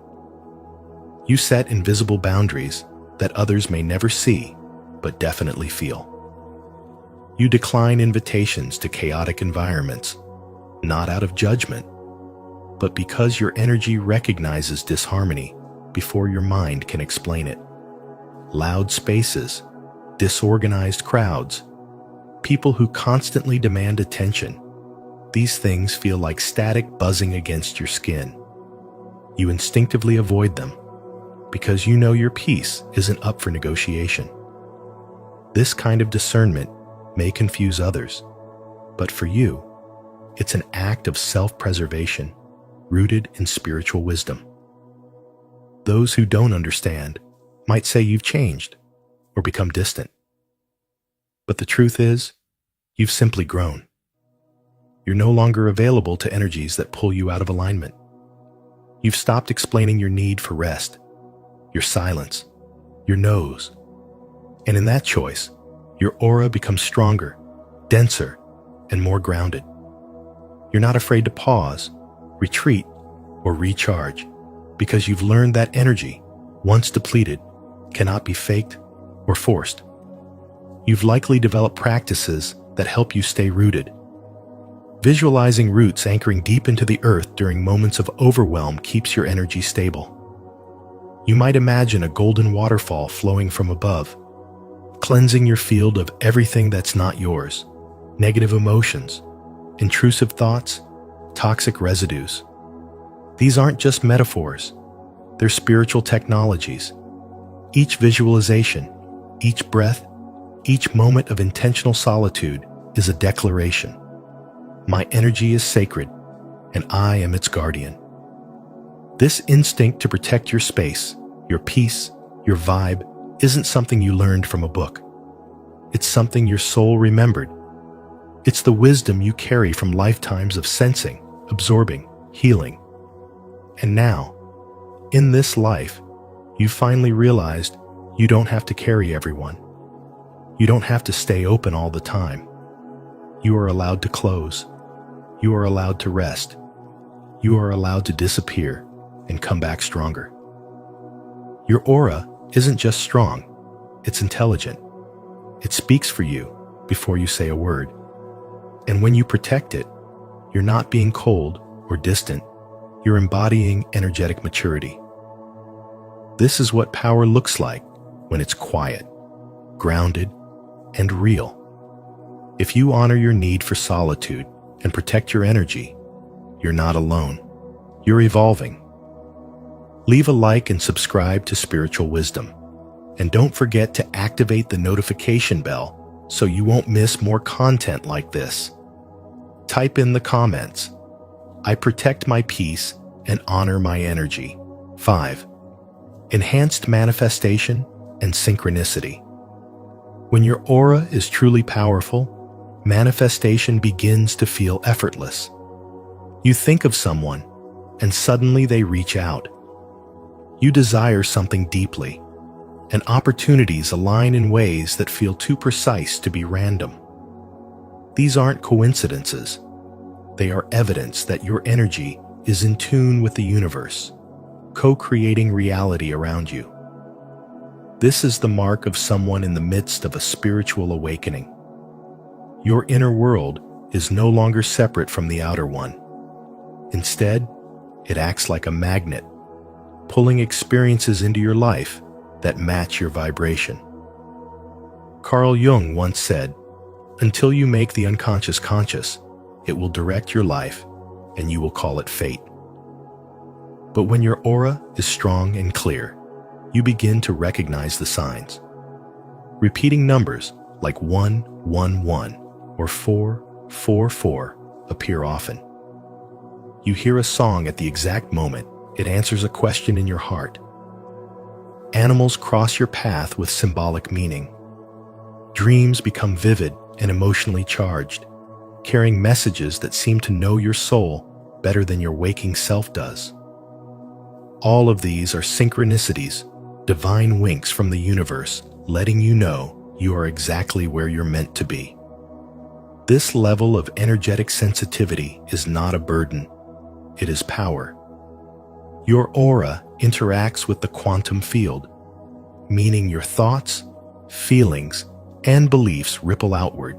You set invisible boundaries that others may never see, but definitely feel. You decline invitations to chaotic environments, not out of judgment, but because your energy recognizes disharmony before your mind can explain it. Loud spaces, disorganized crowds, people who constantly demand attention, These things feel like static buzzing against your skin. You instinctively avoid them because you know your peace isn't up for negotiation. This kind of discernment may confuse others, but for you, it's an act of self-preservation rooted in spiritual wisdom. Those who don't understand might say you've changed or become distant. But the truth is, you've simply grown. You're no longer available to energies that pull you out of alignment. You've stopped explaining your need for rest, your silence, your no's. And in that choice, your aura becomes stronger, denser, and more grounded. You're not afraid to pause, retreat, or recharge because you've learned that energy, once depleted, cannot be faked or forced. You've likely developed practices that help you stay rooted. Visualizing roots anchoring deep into the earth during moments of overwhelm keeps your energy stable. You might imagine a golden waterfall flowing from above, cleansing your field of everything that's not yours, negative emotions, intrusive thoughts, toxic residues. These aren't just metaphors, they're spiritual technologies. Each visualization, each breath, each moment of intentional solitude is a declaration. My energy is sacred, and I am its guardian. This instinct to protect your space, your peace, your vibe, isn't something you learned from a book. It's something your soul remembered. It's the wisdom you carry from lifetimes of sensing, absorbing, healing. And now, in this life, you finally realized you don't have to carry everyone. You don't have to stay open all the time. You are allowed to close. You are allowed to rest. You are allowed to disappear and come back stronger. Your aura isn't just strong, it's intelligent. It speaks for you before you say a word. And when you protect it, you're not being cold or distant, you're embodying energetic maturity. This is what power looks like when it's quiet, grounded, and real. If you honor your need for solitude and protect your energy, you're not alone. You're evolving. Leave a like and subscribe to Spiritual Wisdom. And don't forget to activate the notification bell so you won't miss more content like this. Type in the comments, I protect my peace and honor my energy. 5. Enhanced manifestation and synchronicity. When your aura is truly powerful, manifestation begins to feel effortless. You think of someone, and suddenly they reach out. You desire something deeply, and opportunities align in ways that feel too precise to be random. These aren't coincidences. They are evidence that your energy is in tune with the universe, co-creating reality around you. This is the mark of someone in the midst of a spiritual awakening. Your inner world is no longer separate from the outer one. Instead, it acts like a magnet, pulling experiences into your life that match your vibration. Carl Jung once said, "Until you make the unconscious conscious, it will direct your life, and you will call it fate." But when your aura is strong and clear, you begin to recognize the signs. Repeating numbers like 111 or 444 appear often. You hear a song at the exact moment it answers a question in your heart. Animals cross your path with symbolic meaning. Dreams become vivid and emotionally charged, carrying messages that seem to know your soul better than your waking self does. All of these are synchronicities, divine winks from the universe, letting you know you are exactly where you're meant to be. This level of energetic sensitivity is not a burden. It is power. Your aura interacts with the quantum field, meaning your thoughts, feelings, and beliefs ripple outward,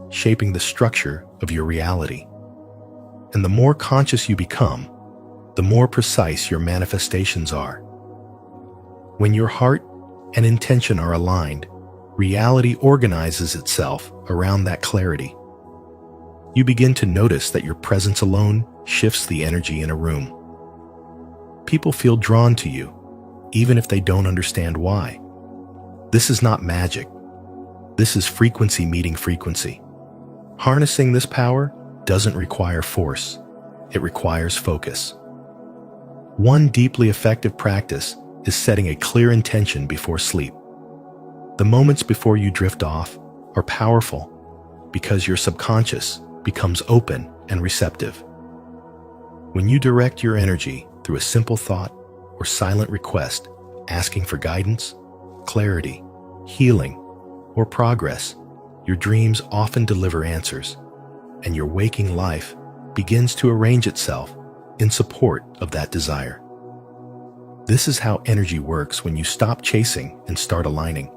shaping the structure of your reality. And the more conscious you become, the more precise your manifestations are. When your heart and intention are aligned, reality organizes itself around that clarity. You begin to notice that your presence alone shifts the energy in a room. People feel drawn to you, even if they don't understand why. This is not magic. This is frequency meeting frequency. Harnessing this power doesn't require force. It requires focus. One deeply effective practice is setting a clear intention before sleep. The moments before you drift off are powerful because your subconscious becomes open and receptive. When you direct your energy through a simple thought or silent request, asking for guidance, clarity, healing, or progress, your dreams often deliver answers, and your waking life begins to arrange itself in support of that desire. This is how energy works when you stop chasing and start aligning.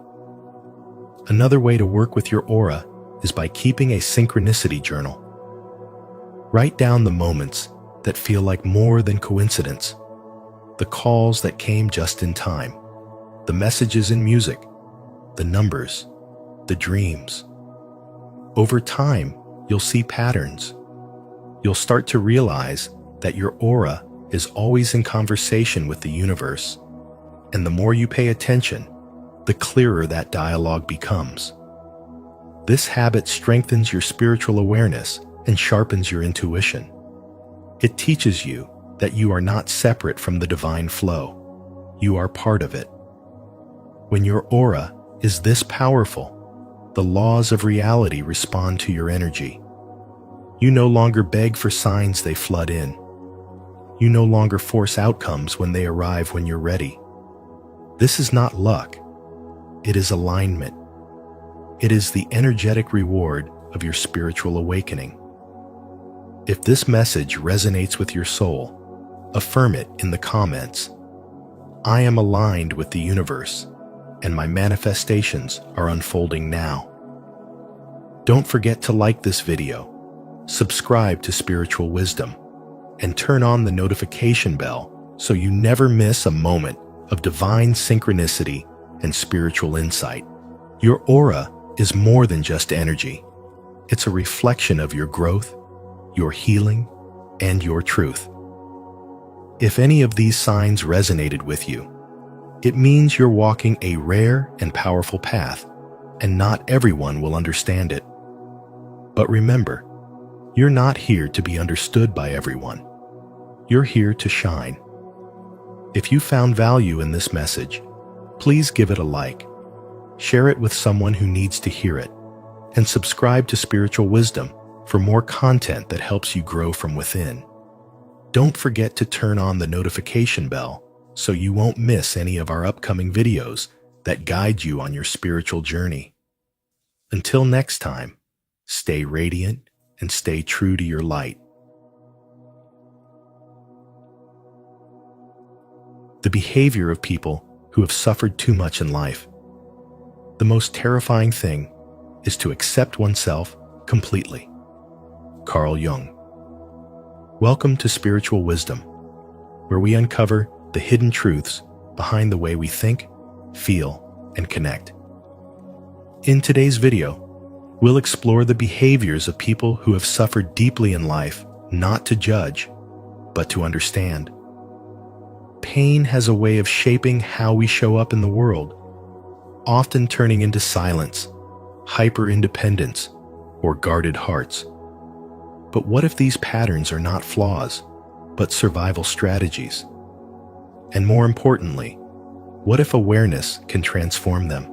Another way to work with your aura is by keeping a synchronicity journal. Write down the moments that feel like more than coincidence, the calls that came just in time, the messages in music, the numbers, the dreams. Over time, you'll see patterns. You'll start to realize that your aura is always in conversation with the universe, and the more you pay attention, the clearer that dialogue becomes. This habit strengthens your spiritual awareness and sharpens your intuition. It teaches you that you are not separate from the divine flow. You are part of it. When your aura is this powerful, the laws of reality respond to your energy. You no longer beg for signs, they flood in. You no longer force outcomes when they arrive when you're ready. This is not luck. It is alignment. It is the energetic reward of your spiritual awakening. If this message resonates with your soul, affirm it in the comments. I am aligned with the universe, and my manifestations are unfolding now. Don't forget to like this video, subscribe to Spiritual Wisdom, and turn on the notification bell so you never miss a moment of divine synchronicity and spiritual insight. Your aura is more than just energy. It's a reflection of your growth, your healing, and your truth. If any of these signs resonated with you, it means you're walking a rare and powerful path, and not everyone will understand it. But remember, you're not here to be understood by everyone. You're here to shine. If you found value in this message, please give it a like, share it with someone who needs to hear it, and subscribe to Spiritual Wisdom for more content that helps you grow from within. Don't forget to turn on the notification bell so you won't miss any of our upcoming videos that guide you on your spiritual journey. Until next time, stay radiant and stay true to your light. The behavior of people who have suffered too much in life. The most terrifying thing is to accept oneself completely. Carl Jung. Welcome to Spiritual Wisdom, where we uncover the hidden truths behind the way we think, feel, and connect. In today's video, we'll explore the behaviors of people who have suffered deeply in life, not to judge, but to understand. Pain has a way of shaping how we show up in the world, often turning into silence, hyper-independence, or guarded hearts. But what if these patterns are not flaws, but survival strategies? And more importantly, what if awareness can transform them?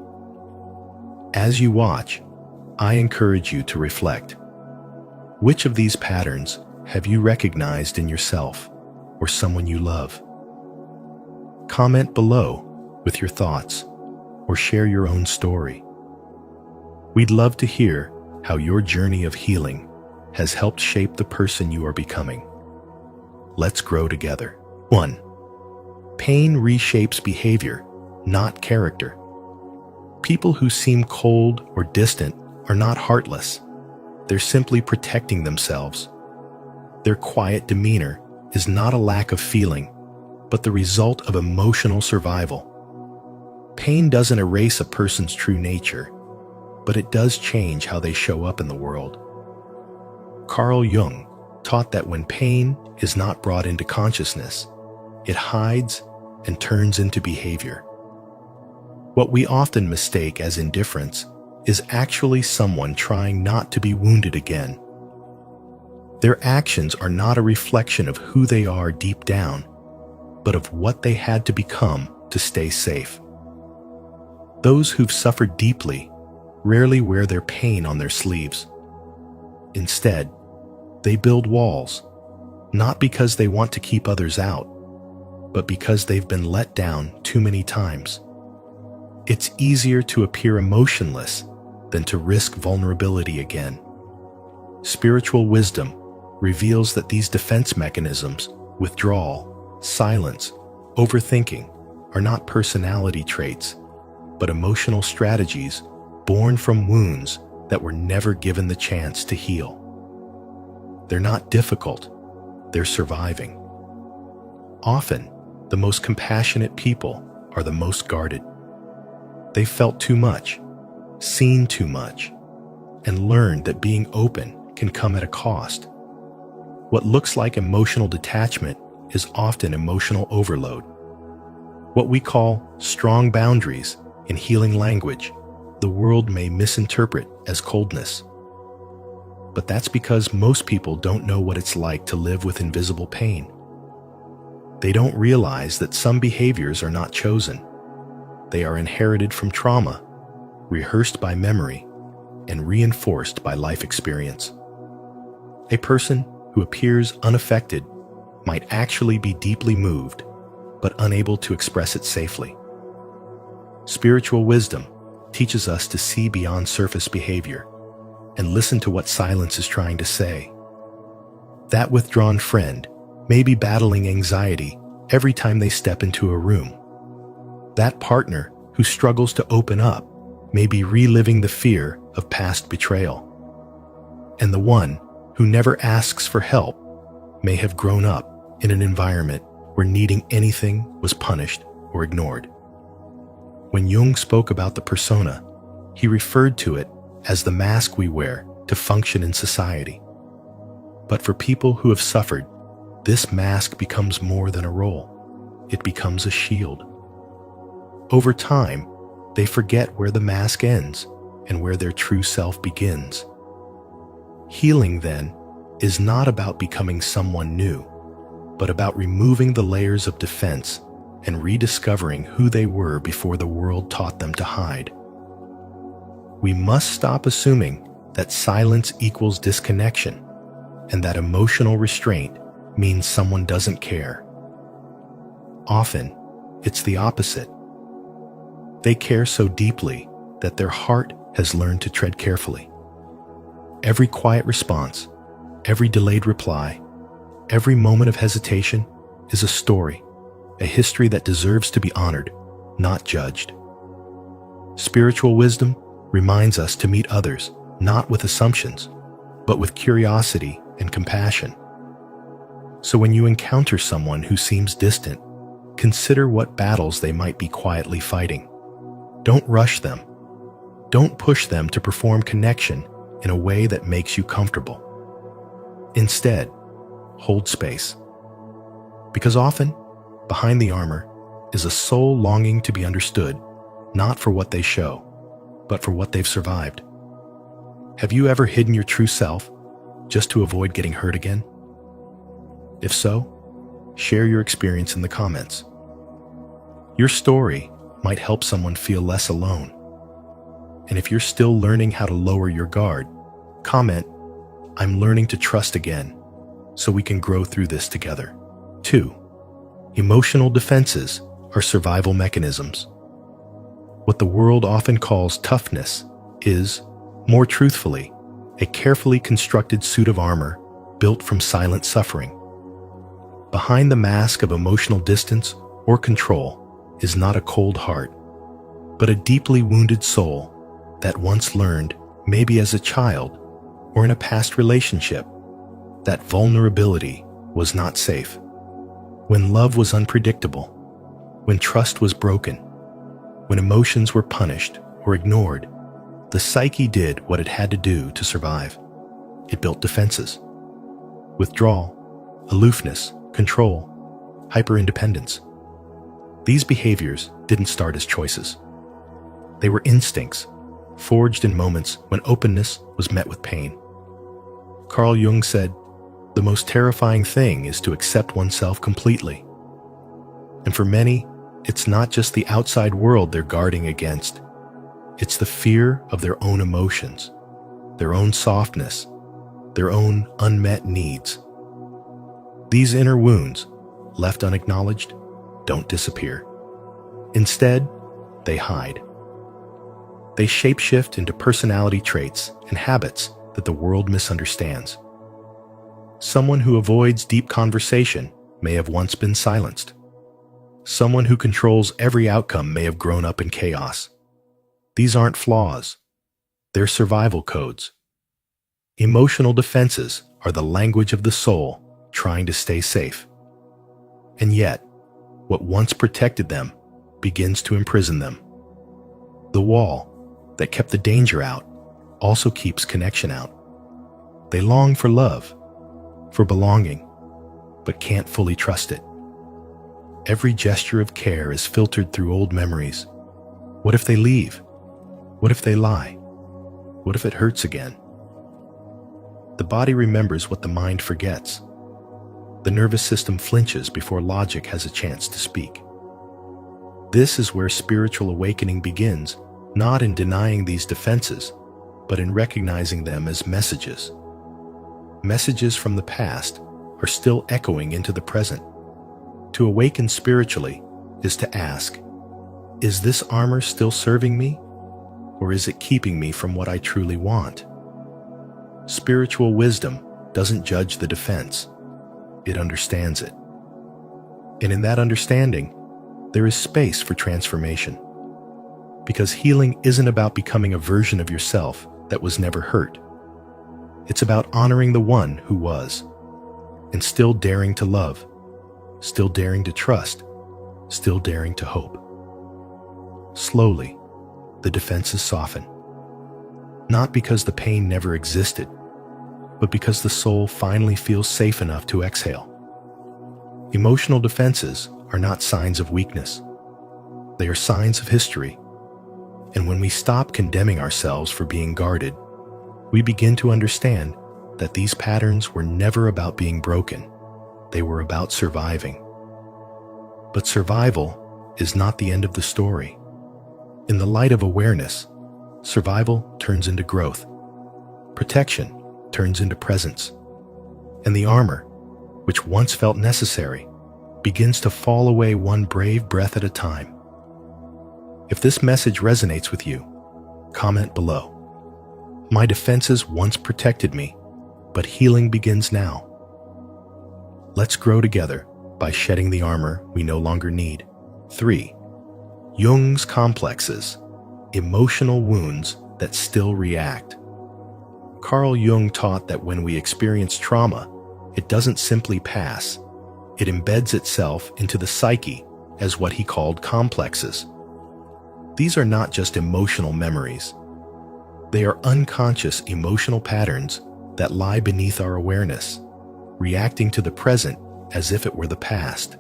As you watch, I encourage you to reflect. Which of these patterns have you recognized in yourself or someone you love? Comment below with your thoughts or share your own story. We'd love to hear how your journey of healing has helped shape the person you are becoming. Let's grow together. 1. Pain reshapes behavior, not character. People who seem cold or distant are not heartless. They're simply protecting themselves. Their quiet demeanor is not a lack of feeling, but the result of emotional survival. Pain doesn't erase a person's true nature, but it does change how they show up in the world. Carl Jung taught that when pain is not brought into consciousness, it hides and turns into behavior. What we often mistake as indifference is actually someone trying not to be wounded again. Their actions are not a reflection of who they are deep down, but of what they had to become to stay safe. Those who've suffered deeply rarely wear their pain on their sleeves. Instead, they build walls, not because they want to keep others out, but because they've been let down too many times. It's easier to appear emotionless than to risk vulnerability again. Spiritual wisdom reveals that these defense mechanisms, withdrawal, silence, overthinking, are not personality traits, but emotional strategies born from wounds that were never given the chance to heal. They're not difficult, they're surviving. Often, the most compassionate people are the most guarded. They felt too much, seen too much, and learned that being open can come at a cost. What looks like emotional detachment is often emotional overload. What we call strong boundaries in healing language, the world may misinterpret as coldness. But that's because most people don't know what it's like to live with invisible pain. They don't realize that some behaviors are not chosen. They are inherited from trauma, rehearsed by memory, and reinforced by life experience. A person who appears unaffected might actually be deeply moved, but unable to express it safely. Spiritual wisdom teaches us to see beyond surface behavior and listen to what silence is trying to say. That withdrawn friend may be battling anxiety every time they step into a room. That partner who struggles to open up may be reliving the fear of past betrayal. And the one who never asks for help may have grown up in an environment where needing anything was punished or ignored. When Jung spoke about the persona, he referred to it as the mask we wear to function in society. But for people who have suffered, this mask becomes more than a role. It becomes a shield. Over time, they forget where the mask ends and where their true self begins. Healing, then, is not about becoming someone new, but about removing the layers of defense and rediscovering who they were before the world taught them to hide. We must stop assuming that silence equals disconnection and that emotional restraint means someone doesn't care. Often, it's the opposite. They care so deeply that their heart has learned to tread carefully. Every quiet response, every delayed reply, every moment of hesitation is a story, a history that deserves to be honored, not judged. Spiritual wisdom reminds us to meet others not with assumptions, but with curiosity and compassion. So when you encounter someone who seems distant, consider what battles they might be quietly fighting. Don't rush them. Don't push them to perform connection in a way that makes you comfortable. Instead, hold space. Because often, behind the armor is a soul longing to be understood, not for what they show, but for what they've survived. Have you ever hidden your true self just to avoid getting hurt again? If so, share your experience in the comments. Your story might help someone feel less alone. And if you're still learning how to lower your guard, comment, "I'm learning to trust again," so we can grow through this together. 2. Emotional defenses are survival mechanisms. What the world often calls toughness is, more truthfully, a carefully constructed suit of armor built from silent suffering. Behind the mask of emotional distance or control is not a cold heart, but a deeply wounded soul that once learned, maybe as a child or in a past relationship, that vulnerability was not safe. When love was unpredictable, when trust was broken, when emotions were punished or ignored, the psyche did what it had to do to survive. it built defenses. Withdrawal, aloofness, control, hyper-independence. These behaviors didn't start as choices. They were instincts, forged in moments when openness was met with pain. Carl Jung said, "The most terrifying thing is to accept oneself completely." And for many, it's not just the outside world they're guarding against. It's the fear of their own emotions, their own softness, their own unmet needs. These inner wounds, left unacknowledged, don't disappear. Instead, they hide. They shapeshift into personality traits and habits that the world misunderstands. Someone who avoids deep conversation may have once been silenced. Someone who controls every outcome may have grown up in chaos. These aren't flaws. They're survival codes. Emotional defenses are the language of the soul trying to stay safe. And yet, what once protected them begins to imprison them. The wall that kept the danger out also keeps connection out. They long for love, for belonging, but can't fully trust it. Every gesture of care is filtered through old memories. What if they leave? What if they lie? What if it hurts again? The body remembers what the mind forgets. The nervous system flinches before logic has a chance to speak. This is where spiritual awakening begins, not in denying these defenses, but in recognizing them as messages. Messages from the past are still echoing into the present. To awaken spiritually is to ask, is this armor still serving me? Or is it keeping me from what I truly want? Spiritual wisdom doesn't judge the defense. It understands it. And in that understanding, there is space for transformation. Because healing isn't about becoming a version of yourself that was never hurt. It's about honoring the one who was, and still daring to love, still daring to trust, still daring to hope. Slowly, the defenses soften. Not because the pain never existed, but because the soul finally feels safe enough to exhale. Emotional defenses are not signs of weakness. They are signs of history. And when we stop condemning ourselves for being guarded, we begin to understand that these patterns were never about being broken. They were about surviving. But survival is not the end of the story. In the light of awareness, survival turns into growth. Protection turns into presence. And the armor, which once felt necessary, begins to fall away one brave breath at a time. If this message resonates with you, comment below. My defenses once protected me, but healing begins now. Let's grow together by shedding the armor we no longer need. 3. Jung's complexes, emotional wounds that still react. Carl Jung taught that when we experience trauma, it doesn't simply pass. It embeds itself into the psyche as what he called complexes. These are not just emotional memories. They are unconscious emotional patterns that lie beneath our awareness, reacting to the present as if it were the past.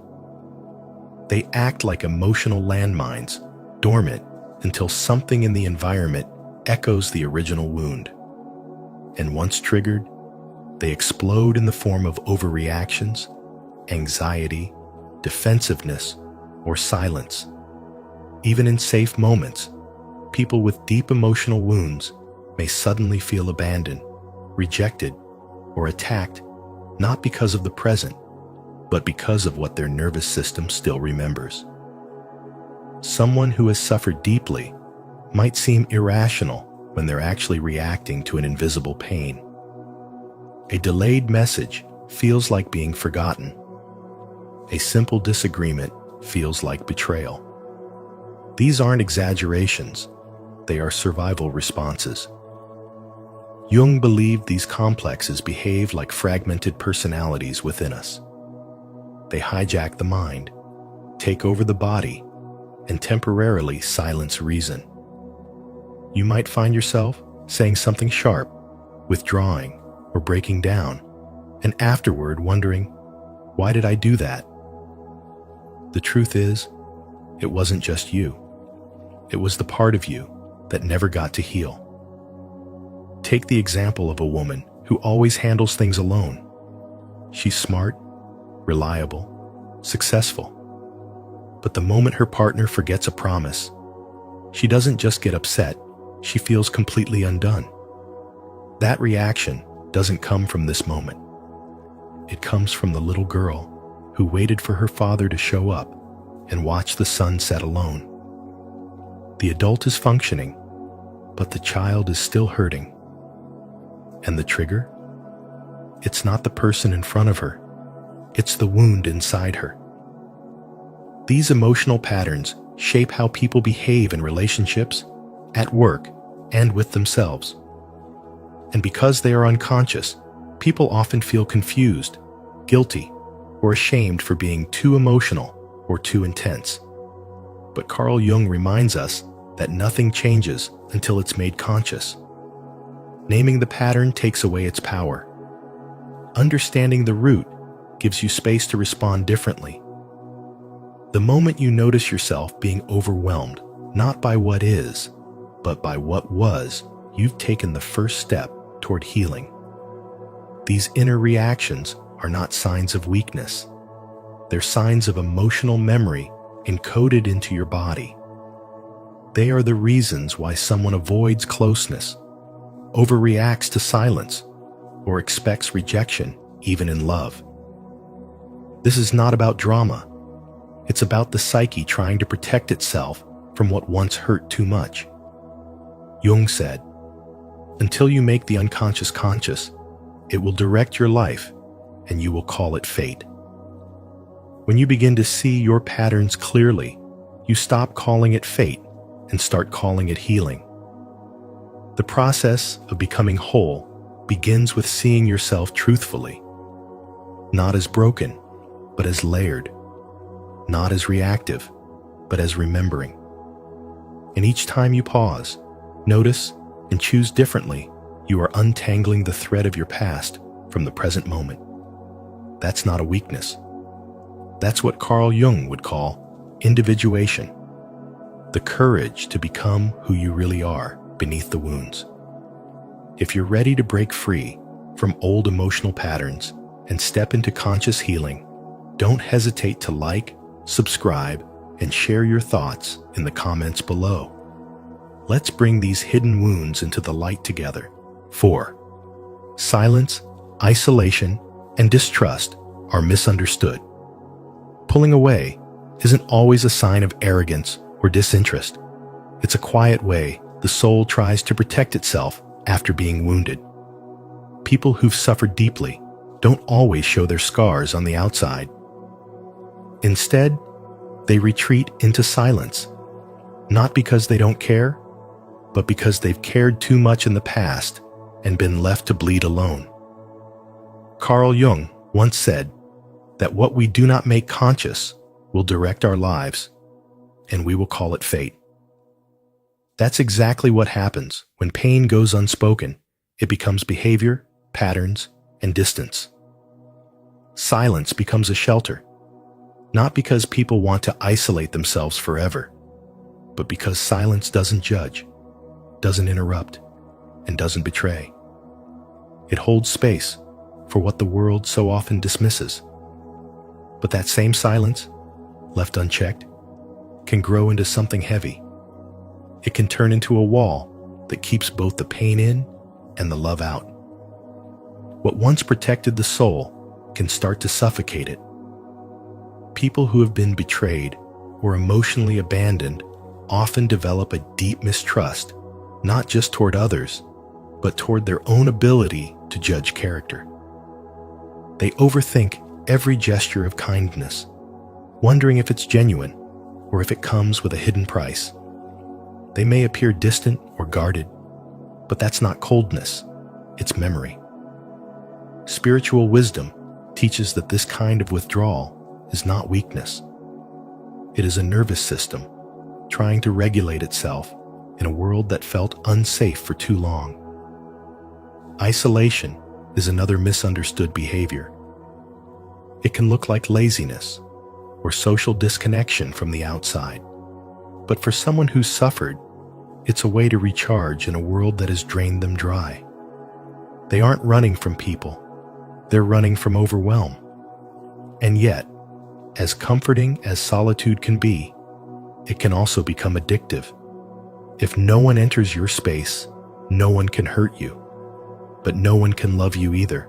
They act like emotional landmines, dormant until something in the environment echoes the original wound. And once triggered, they explode in the form of overreactions, anxiety, defensiveness, or silence. Even in safe moments, people with deep emotional wounds may suddenly feel abandoned, rejected, or attacked, not because of the present, but because of what their nervous system still remembers. Someone who has suffered deeply might seem irrational when they're actually reacting to an invisible pain. A delayed message feels like being forgotten. A simple disagreement feels like betrayal. These aren't exaggerations, they are survival responses. Jung believed these complexes behave like fragmented personalities within us. They hijack the mind, take over the body, and temporarily silence reason. You might find yourself saying something sharp, withdrawing, or breaking down, and afterward wondering, why did I do that? The truth is, it wasn't just you. It was the part of you that never got to heal. Take the example of a woman who always handles things alone. She's smart, reliable, successful. But the moment her partner forgets a promise, she doesn't just get upset, she feels completely undone. That reaction doesn't come from this moment. It comes from the little girl who waited for her father to show up and watch the sun set alone. The adult is functioning, but the child is still hurting. And the trigger? It's not the person in front of her. It's the wound inside her. These emotional patterns shape how people behave in relationships, at work, and with themselves. And because they are unconscious, people often feel confused, guilty, or ashamed for being too emotional or too intense. But Carl Jung reminds us that nothing changes until it's made conscious. Naming the pattern takes away its power. Understanding the root gives you space to respond differently. The moment you notice yourself being overwhelmed, not by what is, but by what was, you've taken the first step toward healing. These inner reactions are not signs of weakness. They're signs of emotional memory encoded into your body. They are the reasons why someone avoids closeness, overreacts to silence, or expects rejection even in love. This is not about drama. It's about the psyche trying to protect itself from what once hurt too much. Jung said, "Until you make the unconscious conscious, it will direct your life, and you will call it fate." When you begin to see your patterns clearly, you stop calling it fate and start calling it healing. The process of becoming whole begins with seeing yourself truthfully, not as broken, but as layered, not as reactive, but as remembering. And each time you pause, notice, and choose differently, you are untangling the thread of your past from the present moment. That's not a weakness. That's what Carl Jung would call individuation, the courage to become who you really are beneath the wounds. If you're ready to break free from old emotional patterns and step into conscious healing, don't hesitate to like, subscribe, and share your thoughts in the comments below. Let's bring these hidden wounds into the light together. 4. Silence, isolation, and distrust are misunderstood. Pulling away isn't always a sign of arrogance or disinterest. It's a quiet way the soul tries to protect itself after being wounded. People who've suffered deeply don't always show their scars on the outside. Instead, they retreat into silence, not because they don't care, but because they've cared too much in the past and been left to bleed alone. Carl Jung once said that what we do not make conscious will direct our lives, and we will call it fate. That's exactly what happens when pain goes unspoken. It becomes behavior, patterns, and distance. Silence becomes a shelter, not because people want to isolate themselves forever, but because silence doesn't judge, doesn't interrupt, and doesn't betray. It holds space for what the world so often dismisses. But that same silence, left unchecked, can grow into something heavy. It can turn into a wall that keeps both the pain in and the love out. What once protected the soul can start to suffocate it. People who have been betrayed or emotionally abandoned often develop a deep mistrust, not just toward others, but toward their own ability to judge character. They overthink every gesture of kindness, wondering if it's genuine or if it comes with a hidden price. They may appear distant or guarded, but that's not coldness, it's memory. Spiritual wisdom teaches that this kind of withdrawal is not weakness. It is a nervous system trying to regulate itself in a world that felt unsafe for too long. Isolation is another misunderstood behavior. It can look like laziness or social disconnection from the outside. But for someone who's suffered, it's a way to recharge in a world that has drained them dry. They aren't running from people. They're running from overwhelm. And yet, as comforting as solitude can be, it can also become addictive. If no one enters your space, no one can hurt you, but no one can love you either.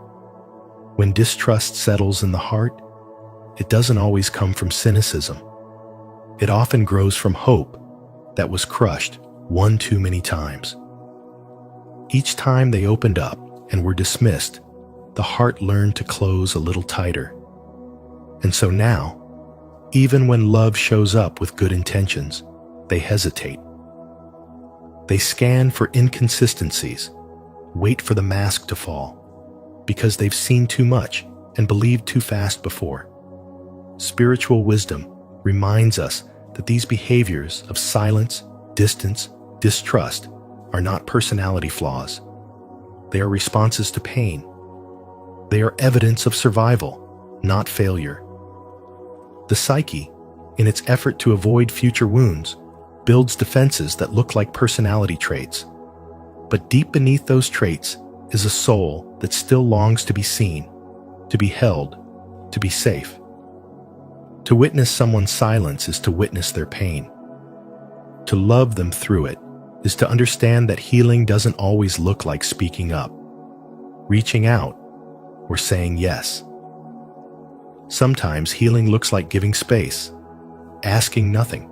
When distrust settles in the heart, it doesn't always come from cynicism. It often grows from hope that was crushed one too many times. Each time they opened up and were dismissed, the heart learned to close a little tighter. And so now, even when love shows up with good intentions, they hesitate. They scan for inconsistencies, wait for the mask to fall, because they've seen too much and believed too fast before. Spiritual wisdom reminds us that these behaviors of silence, distance, distrust are not personality flaws. They are responses to pain. They are evidence of survival, not failure. The psyche, in its effort to avoid future wounds, builds defenses that look like personality traits. But deep beneath those traits is a soul that still longs to be seen, to be held, to be safe. To witness someone's silence is to witness their pain. To love them through it is to understand that healing doesn't always look like speaking up, reaching out, or saying yes. Sometimes healing looks like giving space, asking nothing,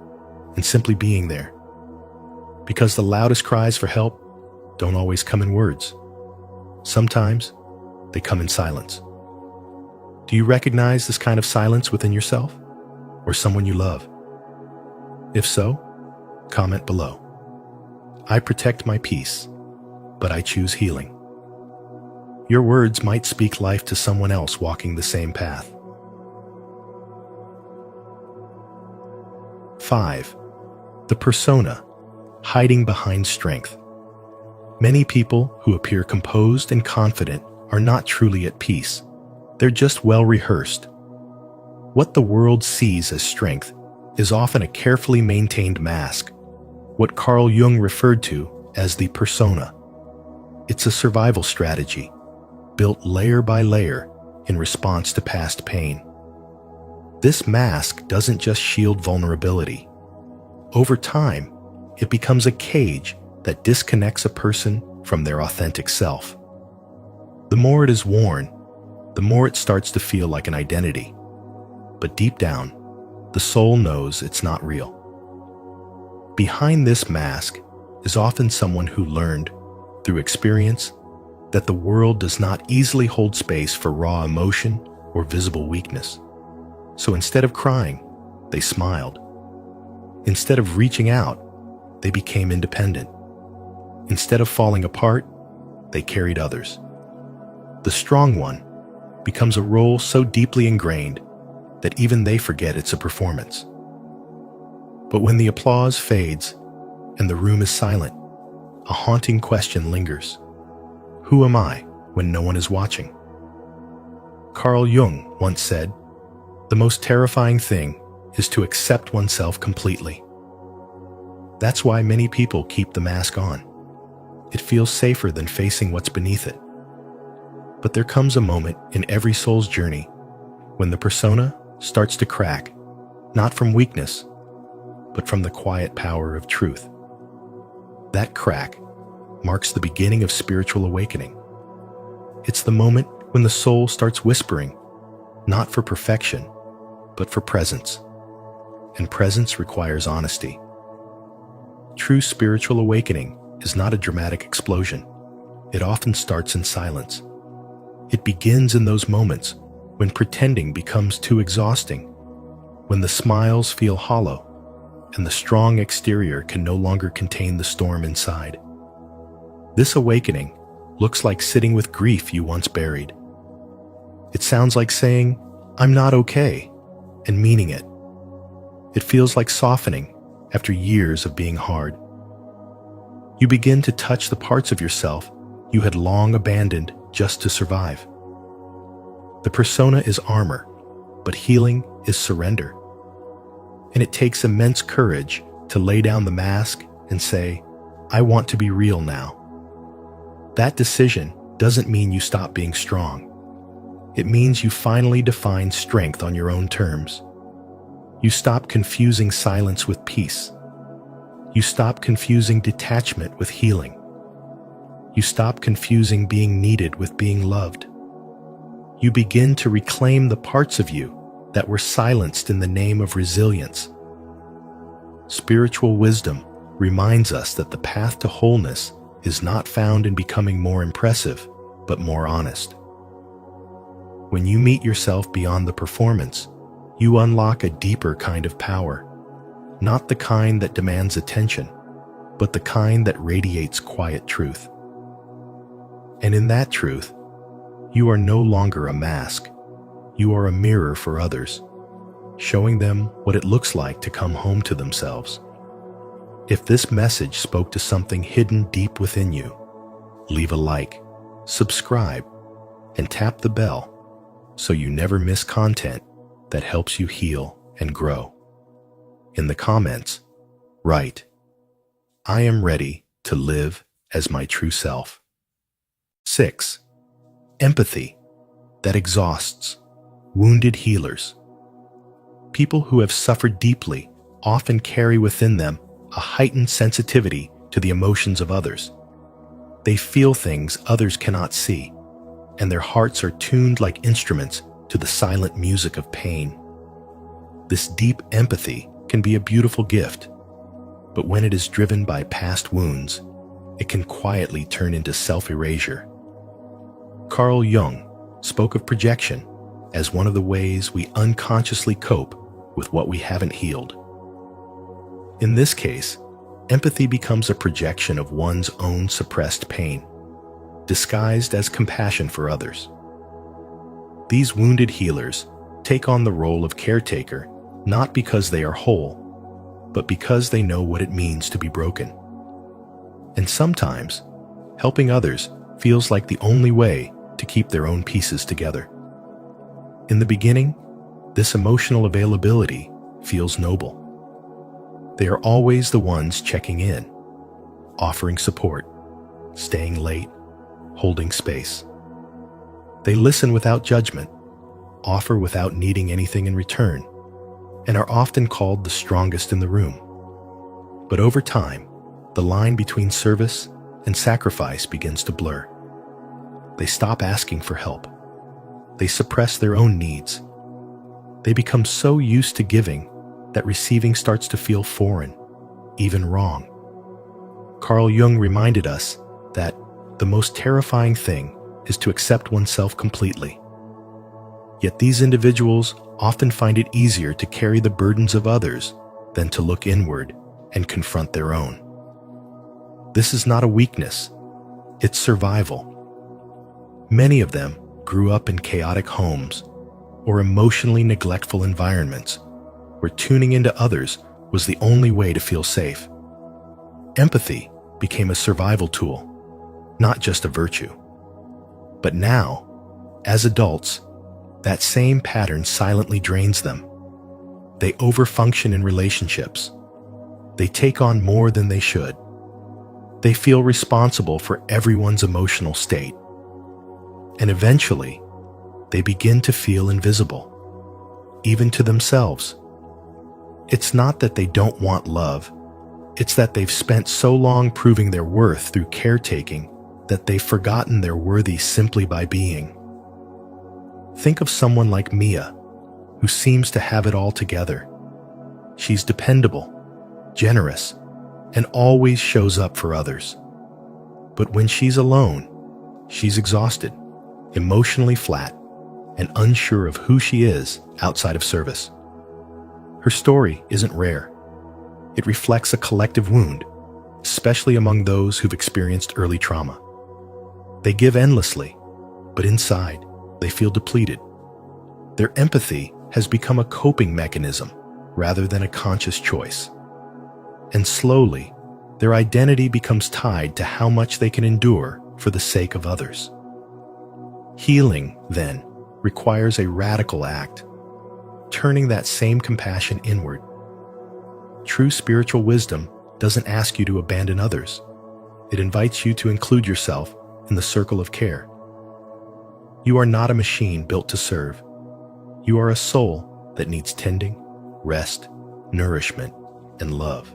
and simply being there. Because the loudest cries for help don't always come in words. Sometimes they come in silence. Do you recognize this kind of silence within yourself or someone you love? If so, comment below. I protect my peace, but I choose healing. Your words might speak life to someone else walking the same path. 5. The persona, hiding behind strength. Many people who appear composed and confident are not truly at peace. They're just well rehearsed. What the world sees as strength is often a carefully maintained mask, what Carl Jung referred to as the persona. It's a survival strategy, built layer by layer in response to past pain. This mask doesn't just shield vulnerability. Over time, it becomes a cage that disconnects a person from their authentic self. The more it is worn, the more it starts to feel like an identity. But deep down, the soul knows it's not real. Behind this mask is often someone who learned, through experience, that the world does not easily hold space for raw emotion or visible weakness. So instead of crying, they smiled. Instead of reaching out, they became independent. Instead of falling apart, they carried others. The strong one becomes a role so deeply ingrained that even they forget it's a performance. But when the applause fades and the room is silent, a haunting question lingers. Who am I when no one is watching? Carl Jung once said, "The most terrifying thing is to accept oneself completely." That's why many people keep the mask on. It feels safer than facing what's beneath it. But there comes a moment in every soul's journey when the persona starts to crack, not from weakness, but from the quiet power of truth. That crack marks the beginning of spiritual awakening. It's the moment when the soul starts whispering, not for perfection, but for presence. And presence requires honesty. True spiritual awakening is not a dramatic explosion. It often starts in silence. It begins in those moments when pretending becomes too exhausting, when the smiles feel hollow, and the strong exterior can no longer contain the storm inside. This awakening looks like sitting with grief you once buried. It sounds like saying, "I'm not okay," and meaning it. It feels like softening after years of being hard. You begin to touch the parts of yourself you had long abandoned just to survive. The persona is armor, but healing is surrender. And it takes immense courage to lay down the mask and say, I want to be real now. That decision doesn't mean you stop being strong. It means you finally define strength on your own terms. You stop confusing silence with peace. You stop confusing detachment with healing. You stop confusing being needed with being loved. You begin to reclaim the parts of you that were silenced in the name of resilience. Spiritual wisdom reminds us that the path to wholeness is not found in becoming more impressive, but more honest. When you meet yourself beyond the performance, you unlock a deeper kind of power, not the kind that demands attention, but the kind that radiates quiet truth. And in that truth, you are no longer a mask. You are a mirror for others, showing them what it looks like to come home to themselves. If this message spoke to something hidden deep within you, leave a like, subscribe, and tap the bell so you never miss content that helps you heal and grow. In the comments, write, I am ready to live as my true self. 6. Empathy that exhausts. Wounded healers. People who have suffered deeply often carry within them a heightened sensitivity to the emotions of others. They feel things others cannot see, and their hearts are tuned like instruments to the silent music of pain. This deep empathy can be a beautiful gift, but when it is driven by past wounds, it can quietly turn into self-erasure. Carl Jung spoke of projection as one of the ways we unconsciously cope with what we haven't healed. In this case, empathy becomes a projection of one's own suppressed pain, disguised as compassion for others. These wounded healers take on the role of caretaker not because they are whole, but because they know what it means to be broken. And sometimes, helping others feels like the only way to keep their own pieces together. In the beginning, this emotional availability feels noble. They are always the ones checking in, offering support, staying late, holding space. They listen without judgment, offer without needing anything in return, and are often called the strongest in the room. But over time, the line between service and sacrifice begins to blur. They stop asking for help. They suppress their own needs. They become so used to giving that receiving starts to feel foreign, even wrong. Carl Jung reminded us that the most terrifying thing is to accept oneself completely. Yet these individuals often find it easier to carry the burdens of others than to look inward and confront their own. This is not a weakness, it's survival. Many of them grew up in chaotic homes or emotionally neglectful environments where tuning into others was the only way to feel safe. Empathy became a survival tool, not just a virtue. But now, as adults, that same pattern silently drains them. They overfunction in relationships. They take on more than they should. They feel responsible for everyone's emotional state. And eventually, they begin to feel invisible, even to themselves. It's not that they don't want love. It's that they've spent so long proving their worth through caretaking that they've forgotten they're worthy simply by being. Think of someone like Mia, who seems to have it all together. She's dependable, generous, and always shows up for others. But when she's alone, she's exhausted, emotionally flat, and unsure of who she is outside of service. Her story isn't rare. It reflects a collective wound, especially among those who've experienced early trauma. They give endlessly, but inside, they feel depleted. Their empathy has become a coping mechanism rather than a conscious choice. And slowly, their identity becomes tied to how much they can endure for the sake of others. Healing, then, requires a radical act, turning that same compassion inward. True spiritual wisdom doesn't ask you to abandon others. It invites you to include yourself in the circle of care. You are not a machine built to serve. You are a soul that needs tending, rest, nourishment, and love.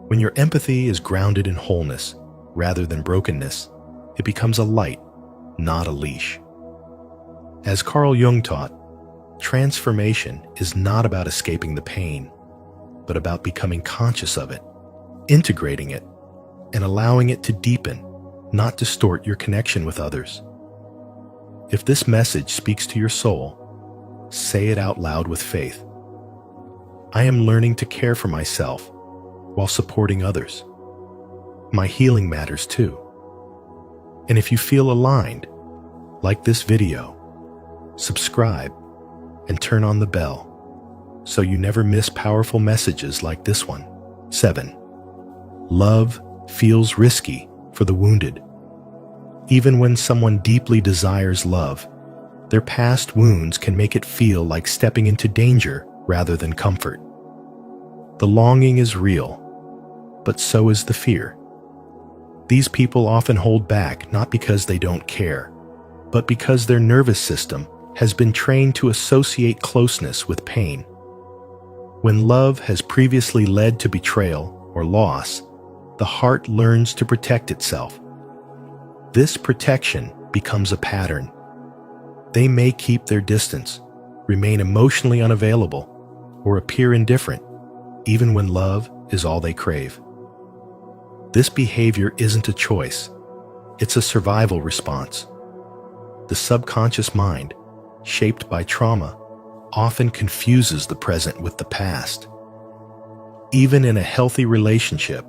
When your empathy is grounded in wholeness rather than brokenness, it becomes a light, not a leash. As Carl Jung taught, transformation is not about escaping the pain, but about becoming conscious of it, integrating it, and allowing it to deepen, not distort your connection with others. If this message speaks to your soul, say it out loud with faith. I am learning to care for myself while supporting others. My healing matters too. And if you feel aligned, like this video, subscribe and turn on the bell so you never miss powerful messages like this one. 7. Love feels risky for the wounded. Even when someone deeply desires love, their past wounds can make it feel like stepping into danger rather than comfort. The longing is real, but so is the fear. These people often hold back not because they don't care, but because their nervous system has been trained to associate closeness with pain. When love has previously led to betrayal or loss, the heart learns to protect itself. This protection becomes a pattern. They may keep their distance, remain emotionally unavailable, or appear indifferent, even when love is all they crave. This behavior isn't a choice, it's a survival response. The subconscious mind, shaped by trauma, often confuses the present with the past. Even in a healthy relationship,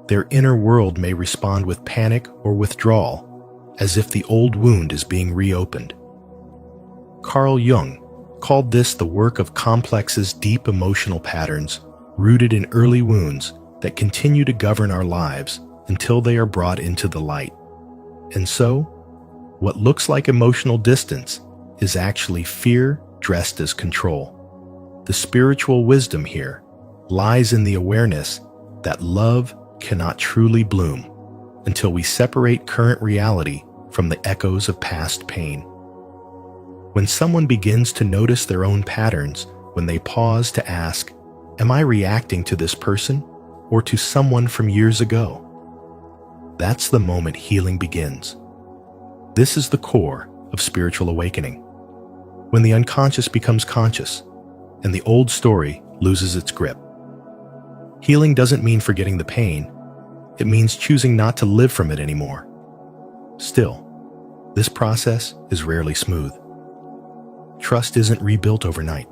their inner world may respond with panic or withdrawal, as if the old wound is being reopened. Carl Jung called this the work of complex's deep emotional patterns rooted in early wounds that continue to govern our lives until they are brought into the light. And so, what looks like emotional distance is actually fear dressed as control. The spiritual wisdom here lies in the awareness that love cannot truly bloom until we separate current reality from the echoes of past pain. When someone begins to notice their own patterns, when they pause to ask, "Am I reacting to this person or to someone from years ago?" That's the moment healing begins. This is the core of spiritual awakening. When the unconscious becomes conscious and the old story loses its grip. Healing doesn't mean forgetting the pain. It means choosing not to live from it anymore. Still, this process is rarely smooth. Trust isn't rebuilt overnight.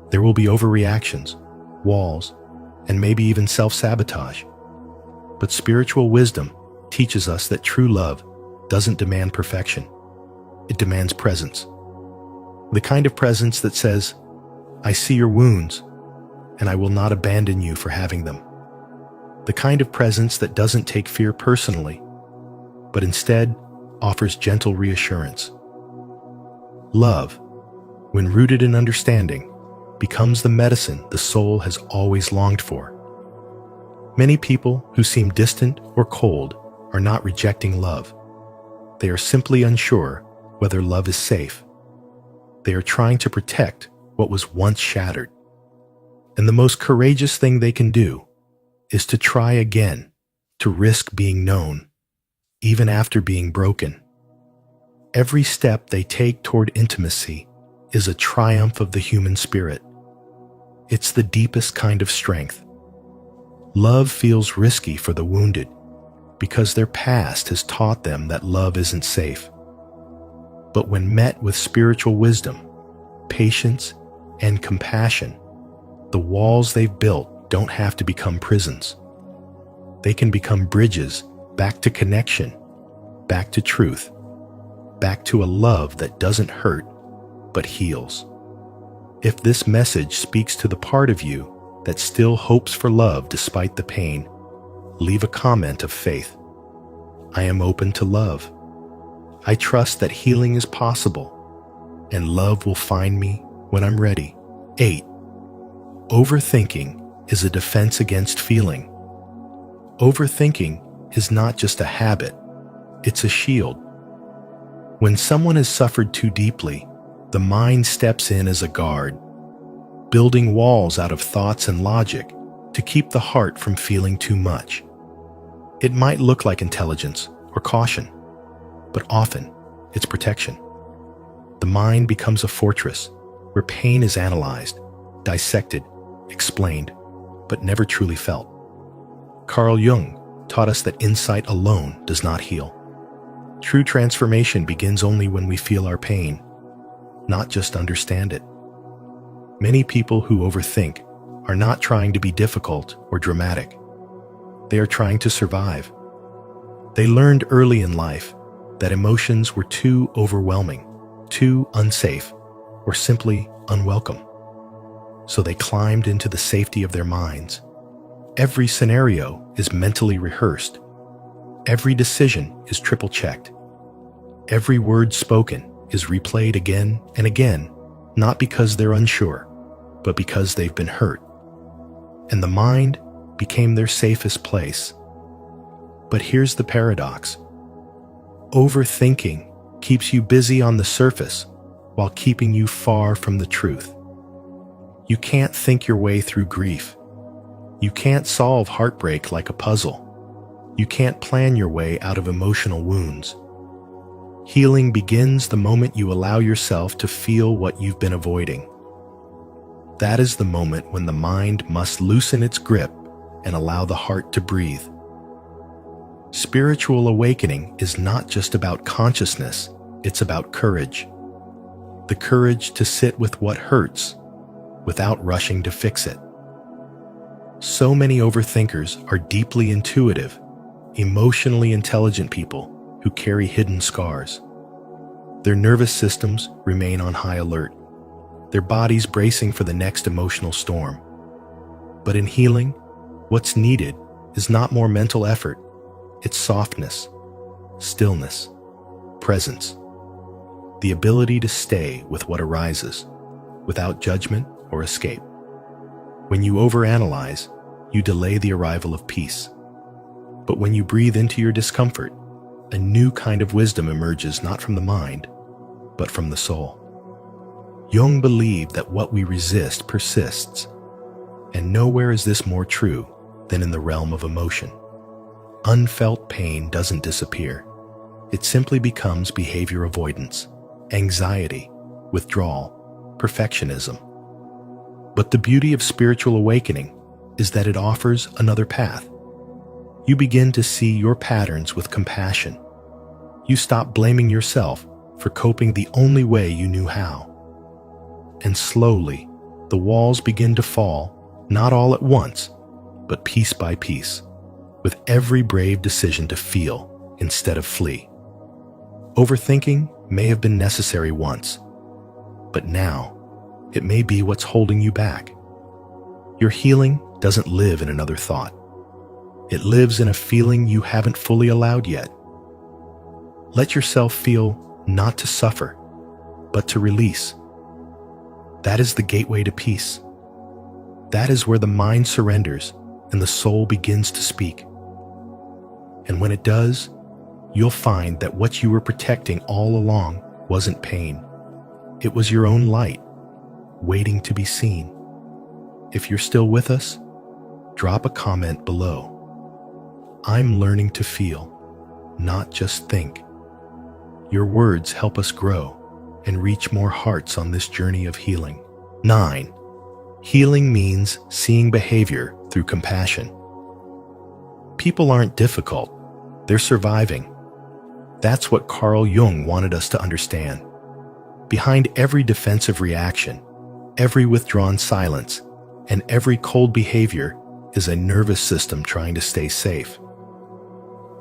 There will be overreactions, walls, and maybe even self-sabotage. But spiritual wisdom teaches us that true love doesn't demand perfection. It demands presence. The kind of presence that says, "I see your wounds, and I will not abandon you for having them." The kind of presence that doesn't take fear personally, but instead offers gentle reassurance. Love, when rooted in understanding, becomes the medicine the soul has always longed for. Many people who seem distant or cold are not rejecting love. They are simply unsure whether love is safe. They are trying to protect what was once shattered. And the most courageous thing they can do is to try again, to risk being known, even after being broken. Every step they take toward intimacy is a triumph of the human spirit. It's the deepest kind of strength. Love feels risky for the wounded because their past has taught them that love isn't safe. But when met with spiritual wisdom, patience, and compassion, the walls they've built don't have to become prisons. They can become bridges back to connection, back to truth, back to a love that doesn't hurt but heals. If this message speaks to the part of you that still hopes for love despite the pain, leave a comment of faith. I am open to love. I trust that healing is possible, and love will find me when I'm ready. 8. Overthinking is a defense against feeling. Overthinking is not just a habit, it's a shield. When someone has suffered too deeply, the mind steps in as a guard, building walls out of thoughts and logic to keep the heart from feeling too much. It might look like intelligence or caution, but often it's protection. The mind becomes a fortress where pain is analyzed, dissected, explained, but never truly felt. Carl Jung taught us that insight alone does not heal. True transformation begins only when we feel our pain, not just understand it. Many people who overthink are not trying to be difficult or dramatic. They are trying to survive. They learned early in life that emotions were too overwhelming, too unsafe, or simply unwelcome. So they climbed into the safety of their minds. Every scenario is mentally rehearsed. Every decision is triple-checked. Every word spoken is replayed again and again, not because they're unsure, but because they've been hurt. And the mind became their safest place. But here's the paradox. Overthinking keeps you busy on the surface while keeping you far from the truth. You can't think your way through grief. You can't solve heartbreak like a puzzle. You can't plan your way out of emotional wounds. Healing begins the moment you allow yourself to feel what you've been avoiding. That is the moment when the mind must loosen its grip and allow the heart to breathe. Spiritual awakening is not just about consciousness, it's about courage. The courage to sit with what hurts without rushing to fix it. So many overthinkers are deeply intuitive, emotionally intelligent people who carry hidden scars. Their nervous systems remain on high alert, their bodies bracing for the next emotional storm. But in healing, what's needed is not more mental effort, it's softness, stillness, presence, the ability to stay with what arises, without judgment or escape. When you overanalyze, you delay the arrival of peace. But when you breathe into your discomfort, a new kind of wisdom emerges not from the mind, but from the soul. Jung believed that what we resist persists, and nowhere is this more true than in the realm of emotion. Unfelt pain doesn't disappear. It simply becomes behavior avoidance, anxiety, withdrawal, perfectionism. But the beauty of spiritual awakening is that it offers another path. You begin to see your patterns with compassion. You stop blaming yourself for coping the only way you knew how. And slowly, the walls begin to fall, not all at once, but piece by piece, with every brave decision to feel instead of flee. Overthinking may have been necessary once, but now it may be what's holding you back. Your healing doesn't live in another thought. It lives in a feeling you haven't fully allowed yet. Let yourself feel not to suffer, but to release. That is the gateway to peace. That is where the mind surrenders and the soul begins to speak. And when it does, you'll find that what you were protecting all along wasn't pain. It was your own light, waiting to be seen. If you're still with us, drop a comment below. I'm learning to feel, not just think. Your words help us grow and reach more hearts on this journey of healing. 9. Healing means seeing behavior through compassion. People aren't difficult, they're surviving. That's what Carl Jung wanted us to understand. Behind every defensive reaction, every withdrawn silence, and every cold behavior is a nervous system trying to stay safe.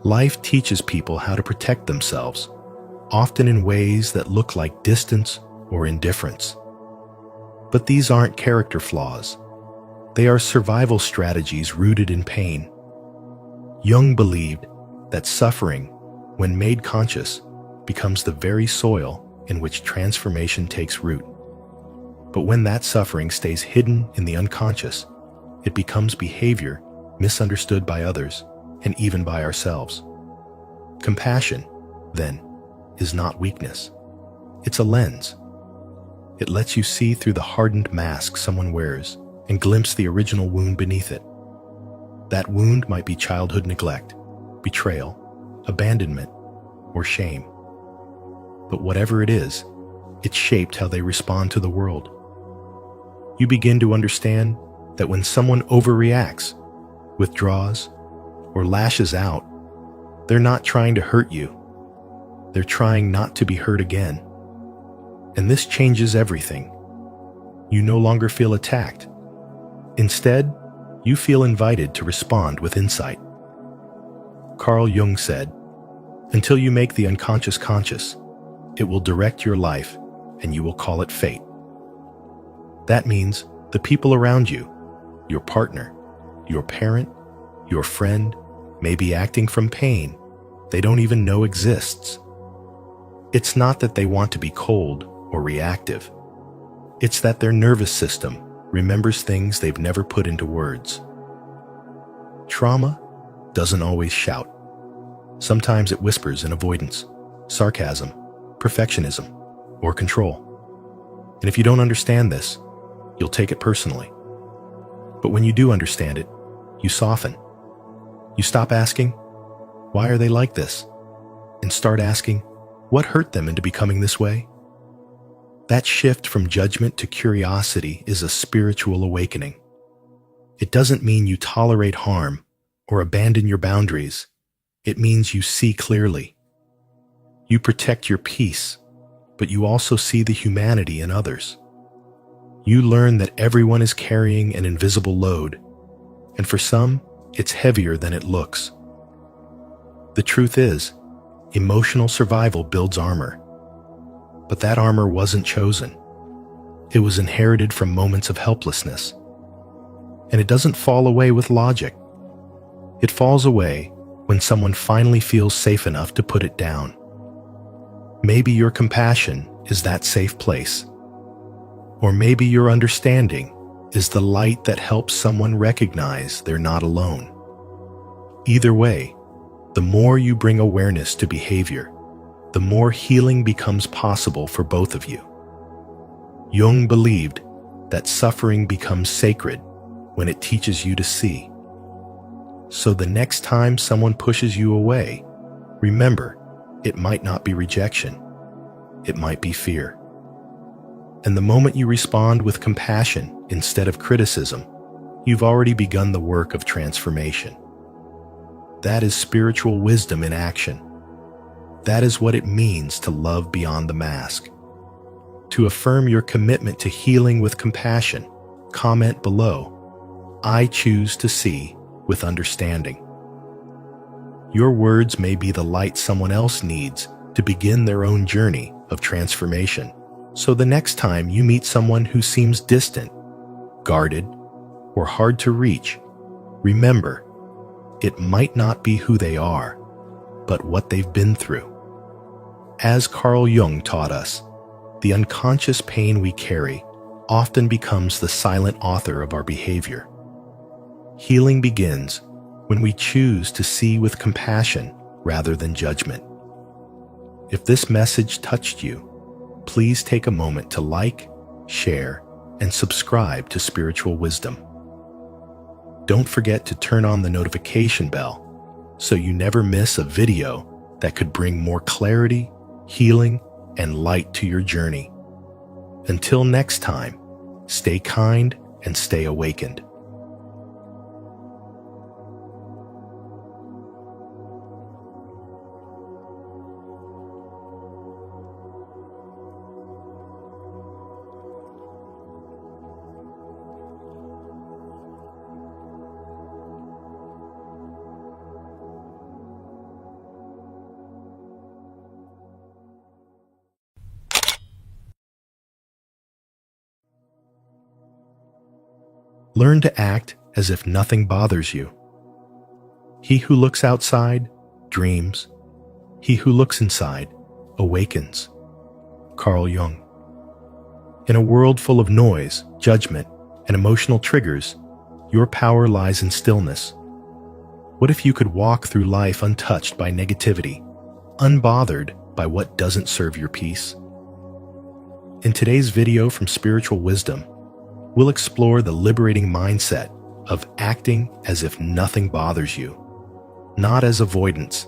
Life teaches people how to protect themselves, often in ways that look like distance or indifference. But these aren't character flaws. They are survival strategies rooted in pain. Jung believed that suffering, when made conscious, becomes the very soil in which transformation takes root. But when that suffering stays hidden in the unconscious, it becomes behavior misunderstood by others and even by ourselves. Compassion, then, is not weakness. It's a lens. It lets you see through the hardened mask someone wears and glimpse the original wound beneath it. That wound might be childhood neglect, betrayal, abandonment, or shame. But whatever it is, it shaped how they respond to the world. You begin to understand that when someone overreacts, withdraws, or lashes out, they're not trying to hurt you. They're trying not to be hurt again. And this changes everything. You no longer feel attacked. Instead, you feel invited to respond with insight. Carl Jung said, "Until you make the unconscious conscious, it will direct your life and you will call it fate." That means the people around you, your partner, your parent, your friend, may be acting from pain they don't even know exists. It's not that they want to be cold or reactive. It's that their nervous system remembers things they've never put into words. Trauma doesn't always shout. Sometimes it whispers in avoidance, sarcasm, perfectionism, or control. And if you don't understand this, you'll take it personally. But when you do understand it, you soften. You stop asking, "Why are they like this?" and start asking, "What hurt them into becoming this way?" That shift from judgment to curiosity is a spiritual awakening. It doesn't mean you tolerate harm or abandon your boundaries. It means you see clearly. You protect your peace, but you also see the humanity in others. You learn that everyone is carrying an invisible load, and for some, it's heavier than it looks. The truth is, emotional survival builds armor. But that armor wasn't chosen. It was inherited from moments of helplessness. And it doesn't fall away with logic. It falls away when someone finally feels safe enough to put it down. Maybe your compassion is that safe place. Or maybe your understanding is the light that helps someone recognize they're not alone. Either way, the more you bring awareness to behavior, the more healing becomes possible for both of you. Jung believed that suffering becomes sacred when it teaches you to see. So the next time someone pushes you away, remember, it might not be rejection. It might be fear. And the moment you respond with compassion instead of criticism, you've already begun the work of transformation. That is spiritual wisdom in action. That is what it means to love beyond the mask. To affirm your commitment to healing with compassion, comment below, "I choose to see with understanding." Your words may be the light someone else needs to begin their own journey of transformation. So the next time you meet someone who seems distant, guarded, or hard to reach, remember, it might not be who they are, but what they've been through. As Carl Jung taught us, the unconscious pain we carry often becomes the silent author of our behavior. Healing begins when we choose to see with compassion rather than judgment. If this message touched you, please take a moment to like, share, and subscribe to Spiritual Wisdom. Don't forget to turn on the notification bell so you never miss a video that could bring more clarity, healing, and light to your journey. Until next time, stay kind and stay awakened. Learn to act as if nothing bothers you. He who looks outside dreams. He who looks inside Awakens. Carl Jung. In a world full of noise, judgment, and emotional triggers, your power lies in stillness. What if you could walk through life untouched by negativity, unbothered by what doesn't serve your peace? In today's video from Spiritual Wisdom, we'll explore the liberating mindset of acting as if nothing bothers you, not as avoidance,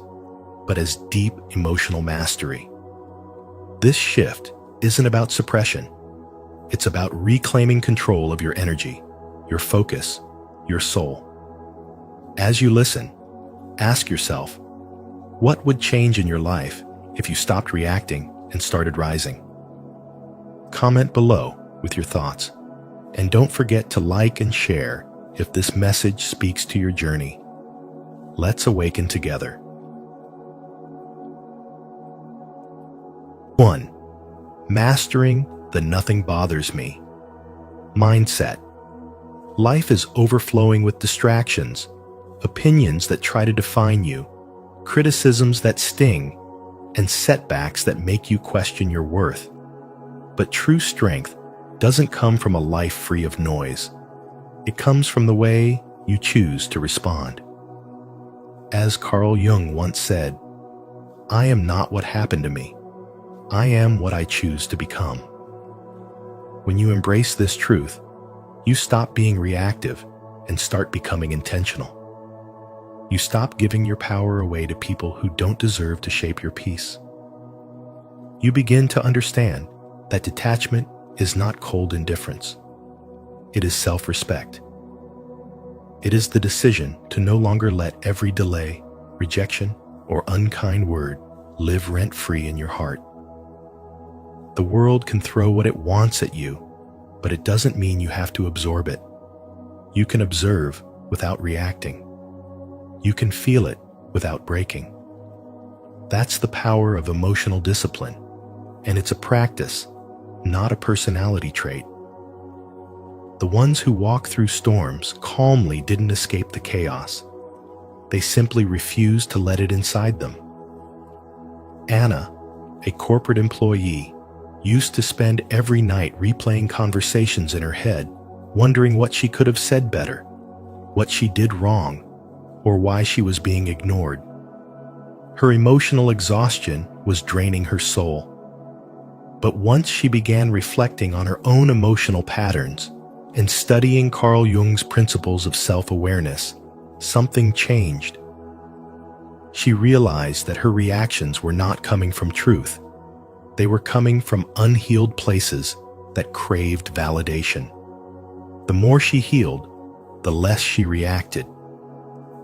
but as deep emotional mastery. This shift isn't about suppression. It's about reclaiming control of your energy, your focus, your soul. As you listen, ask yourself, what would change in your life if you stopped reacting and started rising? Comment below with your thoughts, and don't forget to like and share if this message speaks to your journey. Let's awaken together. 1. Mastering the nothing bothers me mindset. Life is overflowing with distractions, opinions that try to define you, criticisms that sting, and setbacks that make you question your worth. But true strength doesn't come from a life free of noise. It comes from the way you choose to respond. As Carl Jung once said, "I am not what happened to me. I am what I choose to become." When you embrace this truth, you stop being reactive and start becoming intentional. You stop giving your power away to people who don't deserve to shape your peace. You begin to understand that detachment is not cold indifference. It is self-respect. It is the decision to no longer let every delay, rejection, or unkind word live rent-free in your heart. The world can throw what it wants at you, but it doesn't mean you have to absorb it. You can observe without reacting. You can feel it without breaking. That's the power of emotional discipline, and it's a practice, not a personality trait. The ones who walk through storms calmly didn't escape the chaos. They simply refused to let it inside them. Anna, a corporate employee, used to spend every night replaying conversations in her head, wondering what she could have said better, what she did wrong, or why she was being ignored. Her emotional exhaustion was draining her soul. But once she began reflecting on her own emotional patterns and studying Carl Jung's principles of self-awareness, something changed. She realized that her reactions were not coming from truth. They were coming from unhealed places that craved validation. The more she healed, the less she reacted.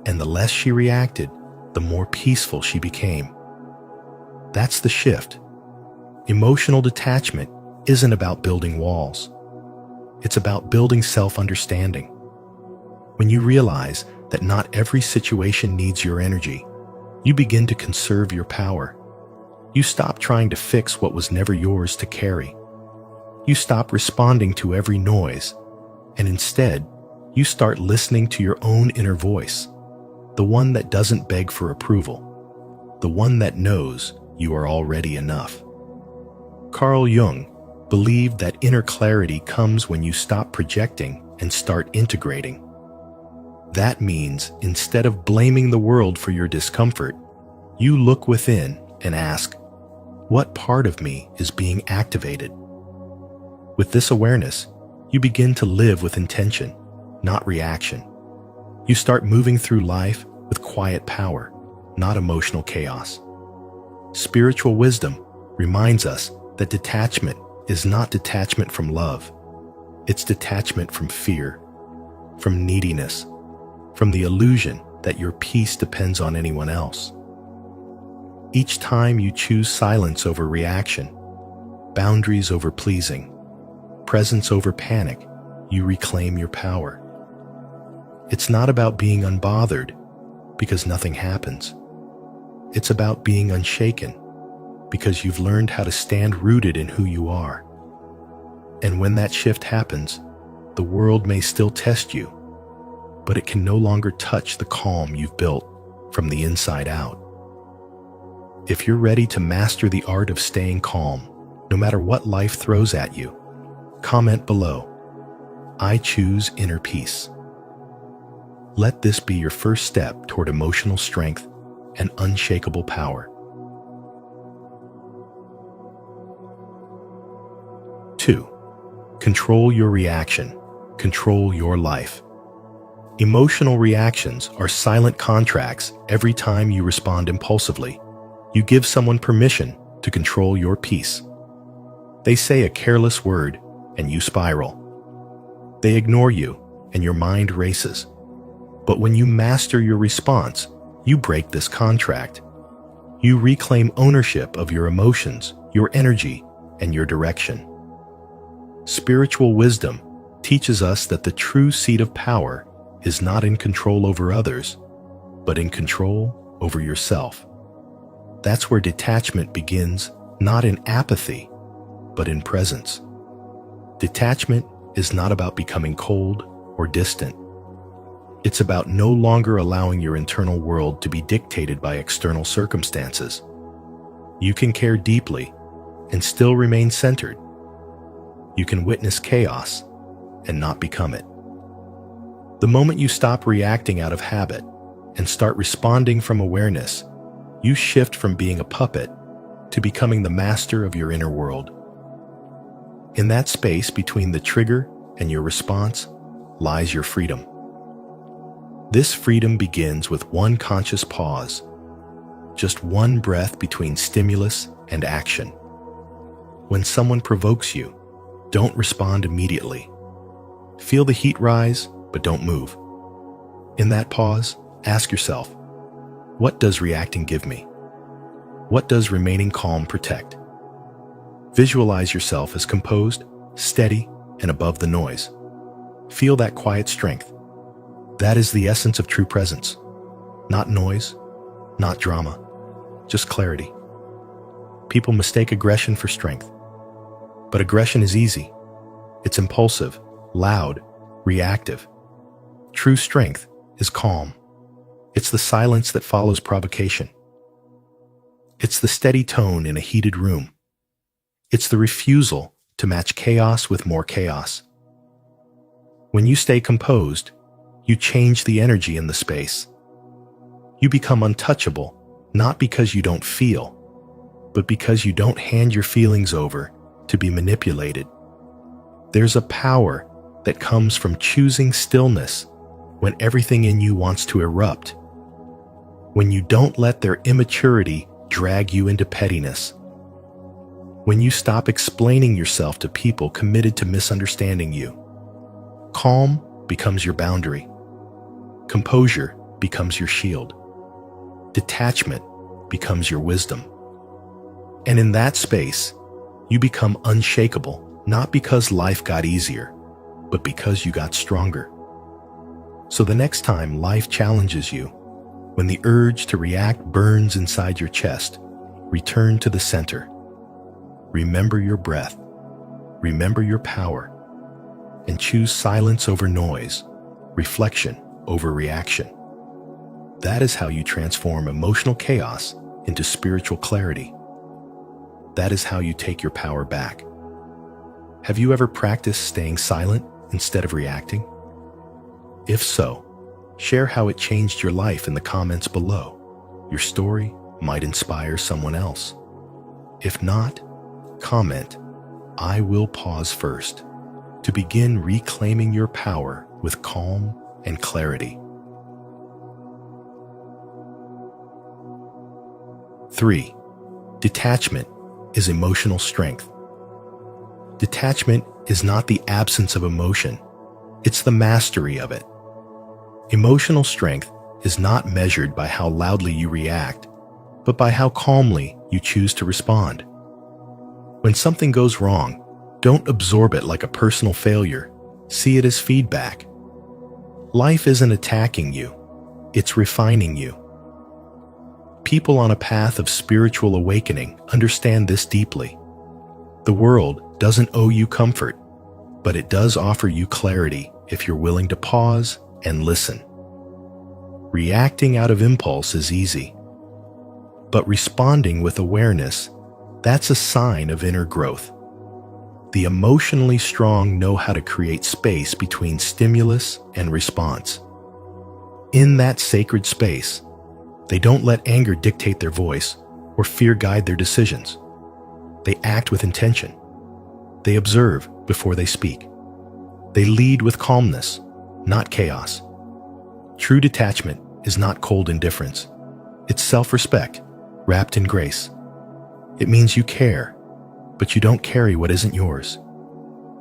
And the less she reacted, the more peaceful she became. That's the shift. Emotional detachment isn't about building walls. It's about building self-understanding. When you realize that not every situation needs your energy, you begin to conserve your power. You stop trying to fix what was never yours to carry. You stop responding to every noise, and instead, you start listening to your own inner voice, the one that doesn't beg for approval, the one that knows you are already enough. Carl Jung believed that inner clarity comes when you stop projecting and start integrating. That means instead of blaming the world for your discomfort, you look within and ask, what part of me is being activated? With this awareness, you begin to live with intention, not reaction. You start moving through life with quiet power, not emotional chaos. Spiritual wisdom reminds us that detachment is not detachment from love. It's detachment from fear, from neediness, from the illusion that your peace depends on anyone else. Each time you choose silence over reaction, boundaries over pleasing, presence over panic, you reclaim your power. It's not about being unbothered because nothing happens. It's about being unshaken because you've learned how to stand rooted in who you are. And when that shift happens, the world may still test you, but it can no longer touch the calm you've built from the inside out. If you're ready to master the art of staying calm, no matter what life throws at you, comment below. I choose inner peace. Let this be your first step toward emotional strength and unshakable power. 2. Control your reaction. Control your life. Emotional reactions are silent contracts. Every time you respond impulsively, you give someone permission to control your peace. They say a careless word and you spiral. They ignore you and your mind races. But when you master your response, you break this contract. You reclaim ownership of your emotions, your energy, and your direction. Spiritual wisdom teaches us that the true seat of power is not in control over others, but in control over yourself. That's where detachment begins, not in apathy, but in presence. Detachment is not about becoming cold or distant. It's about no longer allowing your internal world to be dictated by external circumstances. You can care deeply and still remain centered. You can witness chaos and not become it. The moment you stop reacting out of habit and start responding from awareness, you shift from being a puppet to becoming the master of your inner world. In that space between the trigger and your response lies your freedom. This freedom begins with one conscious pause, just one breath between stimulus and action. When someone provokes you, don't respond immediately. Feel the heat rise, but don't move. In that pause, ask yourself, what does reacting give me? What does remaining calm protect? Visualize yourself as composed, steady, and above the noise. Feel that quiet strength. That is the essence of true presence. Not noise, not drama, just clarity. People mistake aggression for strength. But aggression is easy. It's impulsive, loud, reactive. True strength is calm. It's the silence that follows provocation. It's the steady tone in a heated room. It's the refusal to match chaos with more chaos. When you stay composed, you change the energy in the space. You become untouchable, not because you don't feel, but because you don't hand your feelings over to be manipulated. There's a power that comes from choosing stillness when everything in you wants to erupt. When you don't let their immaturity drag you into pettiness. When you stop explaining yourself to people committed to misunderstanding you. Calm becomes your boundary. Composure becomes your shield. Detachment becomes your wisdom. And in that space, you become unshakable, not because life got easier, but because you got stronger. So the next time life challenges you, when the urge to react burns inside your chest, return to the center. Remember your breath. Remember your power. And choose silence over noise, reflection over reaction. That is how you transform emotional chaos into spiritual clarity. That is how you take your power back. Have you ever practiced staying silent instead of reacting? If so, share how it changed your life in the comments below. Your story might inspire someone else. If not, comment, I will pause first, to begin reclaiming your power with calm and clarity. 3. Detachment is emotional strength. Detachment is not the absence of emotion, it's the mastery of it. Emotional strength is not measured by how loudly you react, but by how calmly you choose to respond. When something goes wrong, don't absorb it like a personal failure. See it as feedback. Life isn't attacking you, it's refining you. People on a path of spiritual awakening understand this deeply. The world doesn't owe you comfort, but it does offer you clarity if you're willing to pause and listen. Reacting out of impulse is easy. But responding with awareness, that's a sign of inner growth. The emotionally strong know how to create space between stimulus and response. In that sacred space, they don't let anger dictate their voice or fear guide their decisions. They act with intention. They observe before they speak. They lead with calmness, not chaos. True detachment is not cold indifference. It's self-respect, wrapped in grace. It means you care, but you don't carry what isn't yours.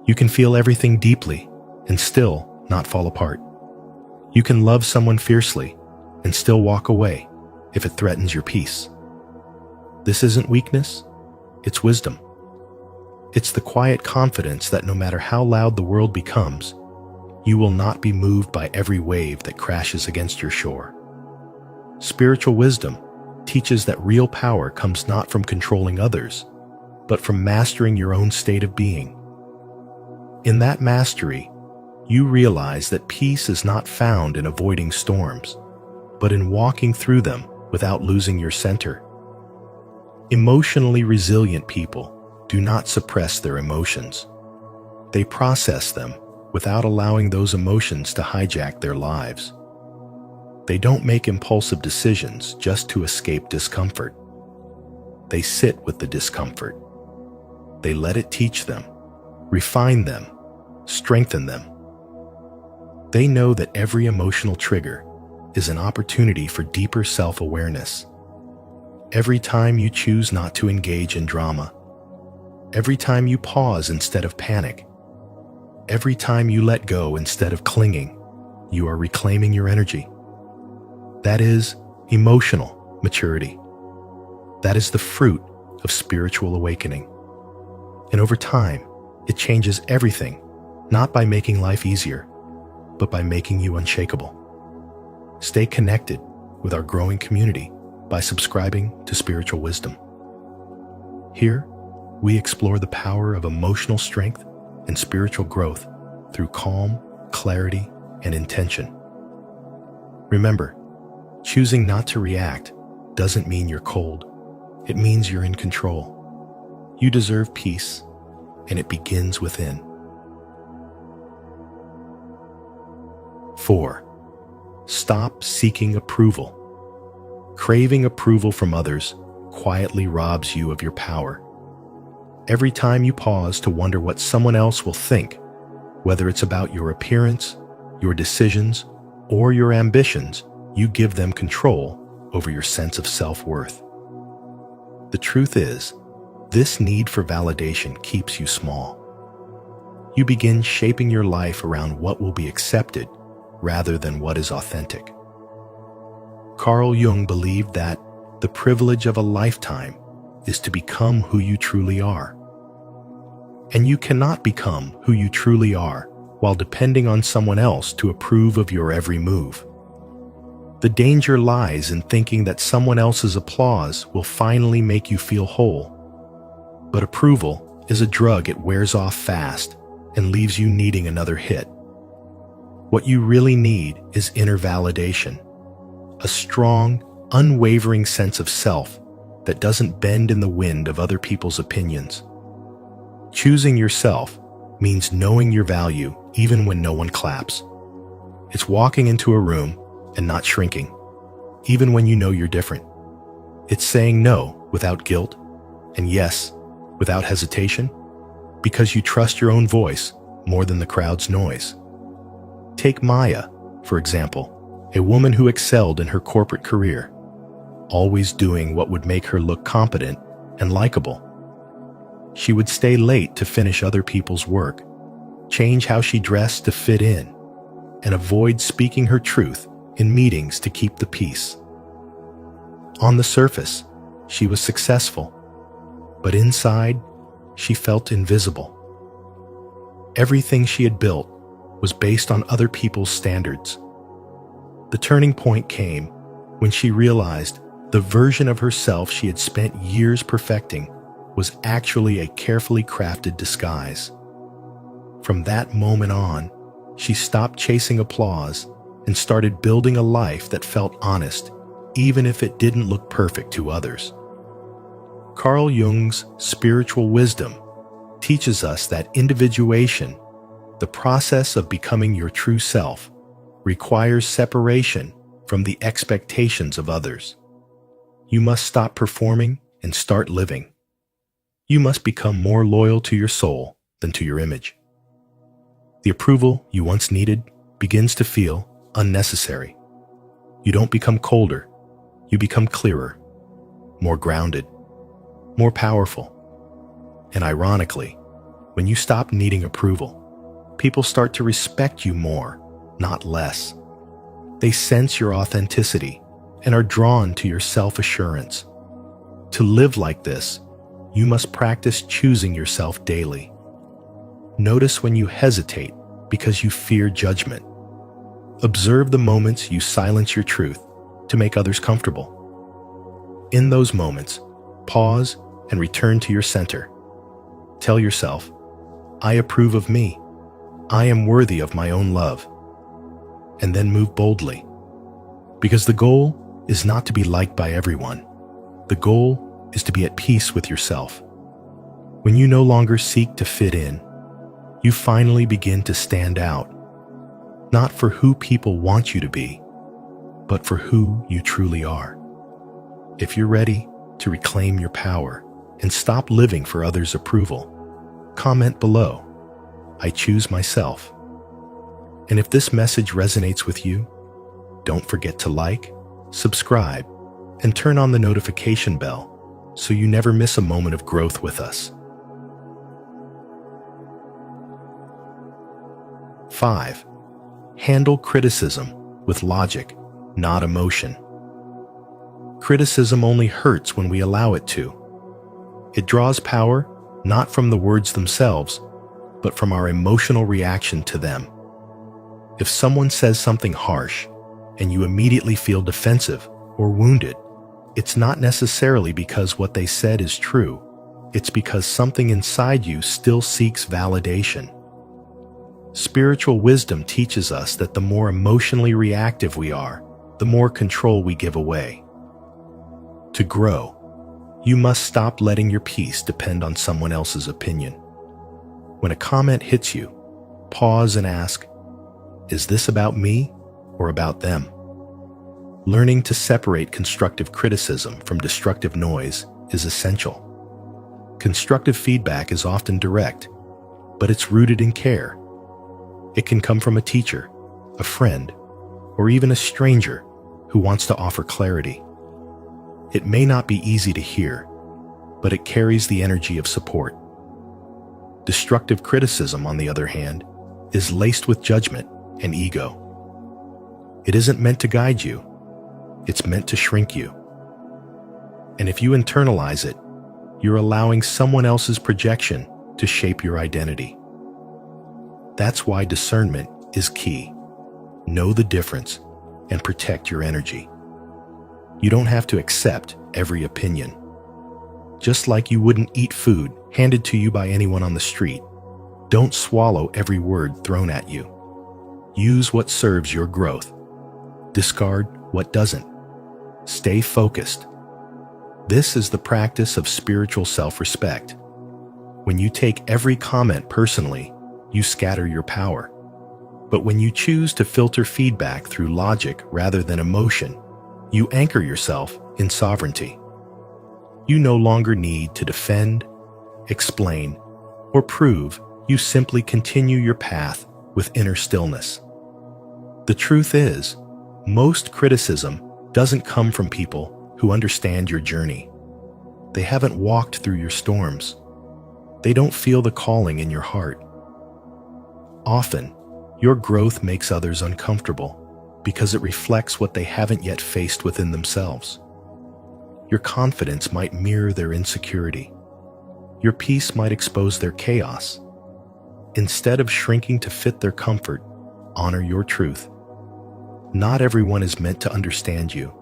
You can feel everything deeply and still not fall apart. You can love someone fiercely and still walk away if it threatens your peace. This isn't weakness, it's wisdom. It's the quiet confidence that no matter how loud the world becomes, you will not be moved by every wave that crashes against your shore. Spiritual wisdom teaches that real power comes not from controlling others, but from mastering your own state of being. In that mastery, you realize that peace is not found in avoiding storms, but in walking through them without losing your center. Emotionally resilient people do not suppress their emotions. They process them without allowing those emotions to hijack their lives. They don't make impulsive decisions just to escape discomfort. They sit with the discomfort. They let it teach them, refine them, strengthen them. They know that every emotional trigger is an opportunity for deeper self-awareness. Every time you choose not to engage in drama, every time you pause instead of panic, every time you let go instead of clinging, you are reclaiming your energy. That is emotional maturity. That is the fruit of spiritual awakening. And over time, it changes everything, not by making life easier, but by making you unshakable. Stay connected with our growing community by subscribing to Spiritual Wisdom. Here, we explore the power of emotional strength and spiritual growth through calm, clarity, and intention. Remember, choosing not to react doesn't mean you're cold. It means you're in control. You deserve peace, and it begins within. 4. Stop seeking approval. Craving approval from others quietly robs you of your power. Every time you pause to wonder what someone else will think, whether it's about your appearance, your decisions, or your ambitions, you give them control over your sense of self-worth. The truth is, this need for validation keeps you small. You begin shaping your life around what will be accepted rather than what is authentic. Carl Jung believed that the privilege of a lifetime is to become who you truly are. And you cannot become who you truly are while depending on someone else to approve of your every move. The danger lies in thinking that someone else's applause will finally make you feel whole. But approval is a drug. It wears off fast and leaves you needing another hit. What you really need is inner validation, a strong, unwavering sense of self that doesn't bend in the wind of other people's opinions. Choosing yourself means knowing your value even when no one claps. It's walking into a room and not shrinking, even when you know you're different. It's saying no without guilt and yes without hesitation, because you trust your own voice more than the crowd's noise. Take Maya, for example, a woman who excelled in her corporate career, always doing what would make her look competent and likable. She would stay late to finish other people's work, change how she dressed to fit in, and avoid speaking her truth in meetings to keep the peace. On the surface, she was successful, but inside, she felt invisible. Everything she had built was based on other people's standards. The turning point came when she realized the version of herself she had spent years perfecting was actually a carefully crafted disguise. From that moment on, she stopped chasing applause and started building a life that felt honest, even if it didn't look perfect to others. Carl Jung's spiritual wisdom teaches us that individuation, the process of becoming your true self, requires separation from the expectations of others. You must stop performing and start living. You must become more loyal to your soul than to your image. The approval you once needed begins to feel unnecessary. You don't become colder, you become clearer, more grounded, more powerful. And ironically, when you stop needing approval, people start to respect you more, not less. They sense your authenticity and are drawn to your self-assurance. To live like this, you must practice choosing yourself daily. Notice when you hesitate because you fear judgment. Observe the moments you silence your truth to make others comfortable. In those moments, pause and return to your center. Tell yourself, I approve of me. I am worthy of my own love. And then move boldly. Because the goal is not to be liked by everyone. The goal is to be at peace with yourself. When you no longer seek to fit in, you finally begin to stand out, not for who people want you to be, but for who you truly are. If you're ready to reclaim your power and stop living for others' approval, comment below, I choose myself. And if this message resonates with you, don't forget to like, subscribe, and turn on the notification bell so you never miss a moment of growth with us. 5. Handle criticism with logic, not emotion. Criticism only hurts when we allow it to. It draws power not from the words themselves, but from our emotional reaction to them. If someone says something harsh and you immediately feel defensive or wounded, it's not necessarily because what they said is true. It's because something inside you still seeks validation. Spiritual wisdom teaches us that the more emotionally reactive we are, the more control we give away. To grow, you must stop letting your peace depend on someone else's opinion. When a comment hits you, pause and ask, is this about me or about them? Learning to separate constructive criticism from destructive noise is essential. Constructive feedback is often direct, but it's rooted in care. It can come from a teacher, a friend, or even a stranger who wants to offer clarity. It may not be easy to hear, but it carries the energy of support. Destructive criticism, on the other hand, is laced with judgment and ego. It isn't meant to guide you, it's meant to shrink you. And if you internalize it, you're allowing someone else's projection to shape your identity. That's why discernment is key. Know the difference and protect your energy. You don't have to accept every opinion. Just like you wouldn't eat food handed to you by anyone on the street, don't swallow every word thrown at you. Use what serves your growth. Discard what doesn't. Stay focused. This is the practice of spiritual self-respect. When you take every comment personally, you scatter your power. But when you choose to filter feedback through logic rather than emotion, you anchor yourself in sovereignty. You no longer need to defend, explain, or prove. You simply continue your path with inner stillness. The truth is, most criticism doesn't come from people who understand your journey. They haven't walked through your storms. They don't feel the calling in your heart. Often, your growth makes others uncomfortable because it reflects what they haven't yet faced within themselves. Your confidence might mirror their insecurity. Your peace might expose their chaos. Instead of shrinking to fit their comfort, honor your truth. Not everyone is meant to understand you,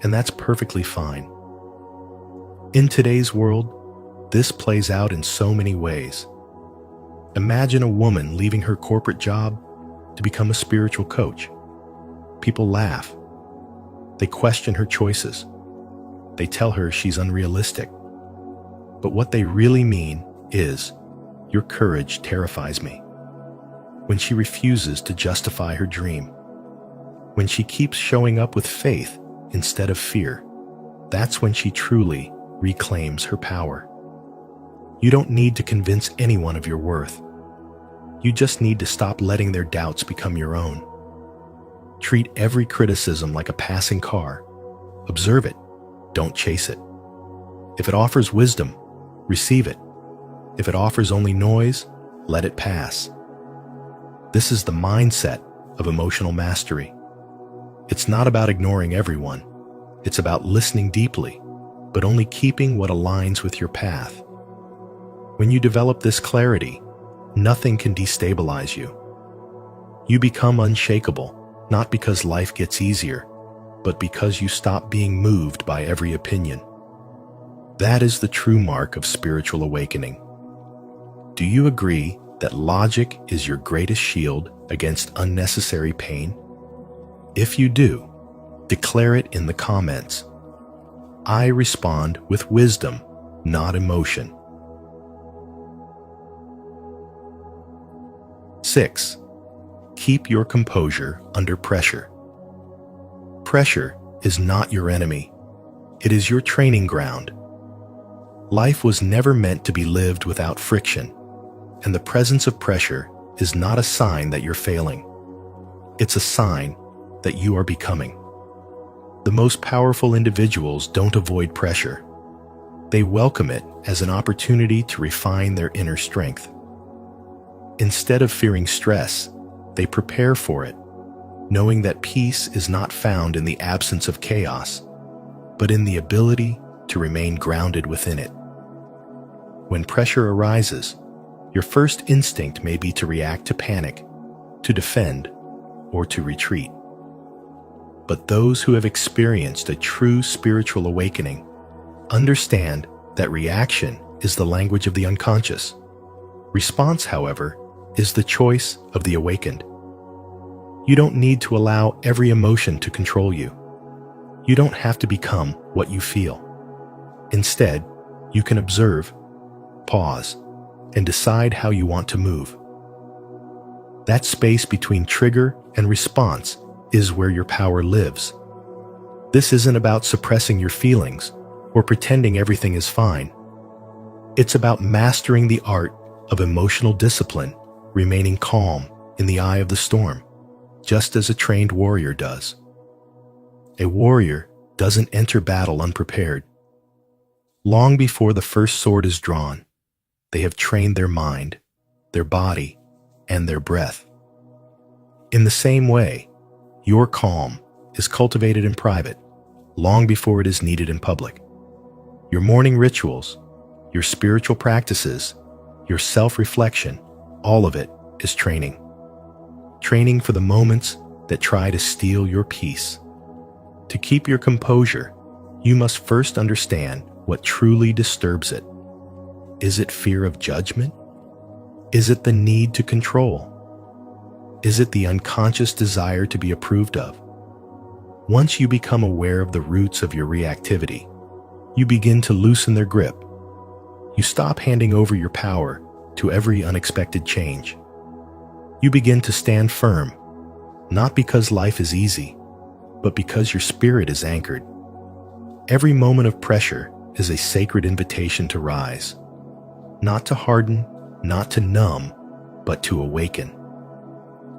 and that's perfectly fine. In today's world, this plays out in so many ways. Imagine a woman leaving her corporate job to become a spiritual coach. People laugh. They question her choices. They tell her she's unrealistic. But what they really mean is, your courage terrifies me. When she refuses to justify her dream, when she keeps showing up with faith instead of fear, that's when she truly reclaims her power. You don't need to convince anyone of your worth. You just need to stop letting their doubts become your own. Treat every criticism like a passing car. Observe it, don't chase it. If it offers wisdom, receive it. If it offers only noise, let it pass. This is the mindset of emotional mastery. It's not about ignoring everyone. It's about listening deeply, but only keeping what aligns with your path. When you develop this clarity, nothing can destabilize you. You become unshakable, not because life gets easier, but because you stop being moved by every opinion. That is the true mark of spiritual awakening. Do you agree that logic is your greatest shield against unnecessary pain? If you do, declare it in the comments. I respond with wisdom, not emotion. 6. Keep your composure under pressure. Pressure is not your enemy. It is your training ground. Life was never meant to be lived without friction, and the presence of pressure is not a sign that you're failing. It's a sign that you are becoming. The most powerful individuals don't avoid pressure. They welcome it as an opportunity to refine their inner strength. Instead of fearing stress, they prepare for it, knowing that peace is not found in the absence of chaos, but in the ability to remain grounded within it. When pressure arises, your first instinct may be to react to panic, to defend, or to retreat. But those who have experienced a true spiritual awakening understand that reaction is the language of the unconscious. Response, however, is the choice of the awakened. You don't need to allow every emotion to control you. You don't have to become what you feel. Instead, you can observe, pause, and decide how you want to move. That space between trigger and response is where your power lives. This isn't about suppressing your feelings or pretending everything is fine. It's about mastering the art of emotional discipline, remaining calm in the eye of the storm, just as a trained warrior does. A warrior doesn't enter battle unprepared. Long before the first sword is drawn, they have trained their mind, their body, and their breath. In the same way, your calm is cultivated in private, long before it is needed in public. Your morning rituals, your spiritual practices, your self-reflection, all of it is training. Training for the moments that try to steal your peace. To keep your composure, you must first understand what truly disturbs it. Is it fear of judgment? Is it the need to control? Is it the unconscious desire to be approved of? Once you become aware of the roots of your reactivity, you begin to loosen their grip. You stop handing over your power to every unexpected change. You begin to stand firm, not because life is easy, but because your spirit is anchored. Every moment of pressure is a sacred invitation to rise, not to harden, not to numb, but to awaken.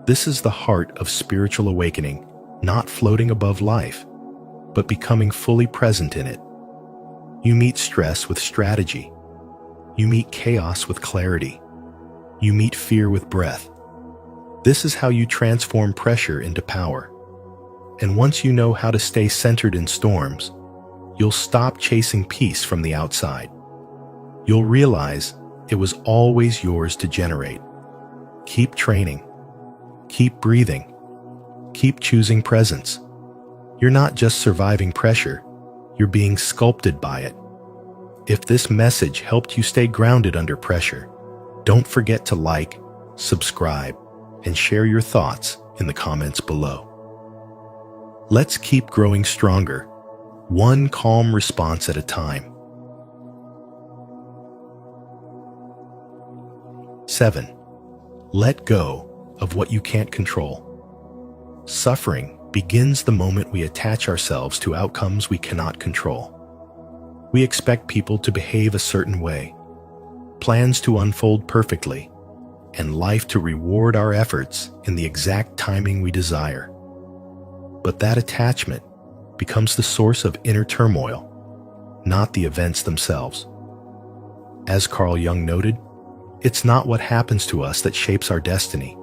This is the heart of spiritual awakening, not floating above life, but becoming fully present in it. You meet stress with strategy. You meet chaos with clarity. You meet fear with breath. This is how you transform pressure into power. And once you know how to stay centered in storms, you'll stop chasing peace from the outside. You'll realize it was always yours to generate. Keep training. Keep breathing. Keep choosing presence. You're not just surviving pressure, you're being sculpted by it. If this message helped you stay grounded under pressure, don't forget to like, subscribe, and share your thoughts in the comments below. Let's keep growing stronger, one calm response at a time. 7. Let go of what you can't control. Suffering begins the moment we attach ourselves to outcomes we cannot control. We expect people to behave a certain way, plans to unfold perfectly, and life to reward our efforts in the exact timing we desire. But that attachment becomes the source of inner turmoil, not the events themselves. As Carl Jung noted, it's not what happens to us that shapes our destiny,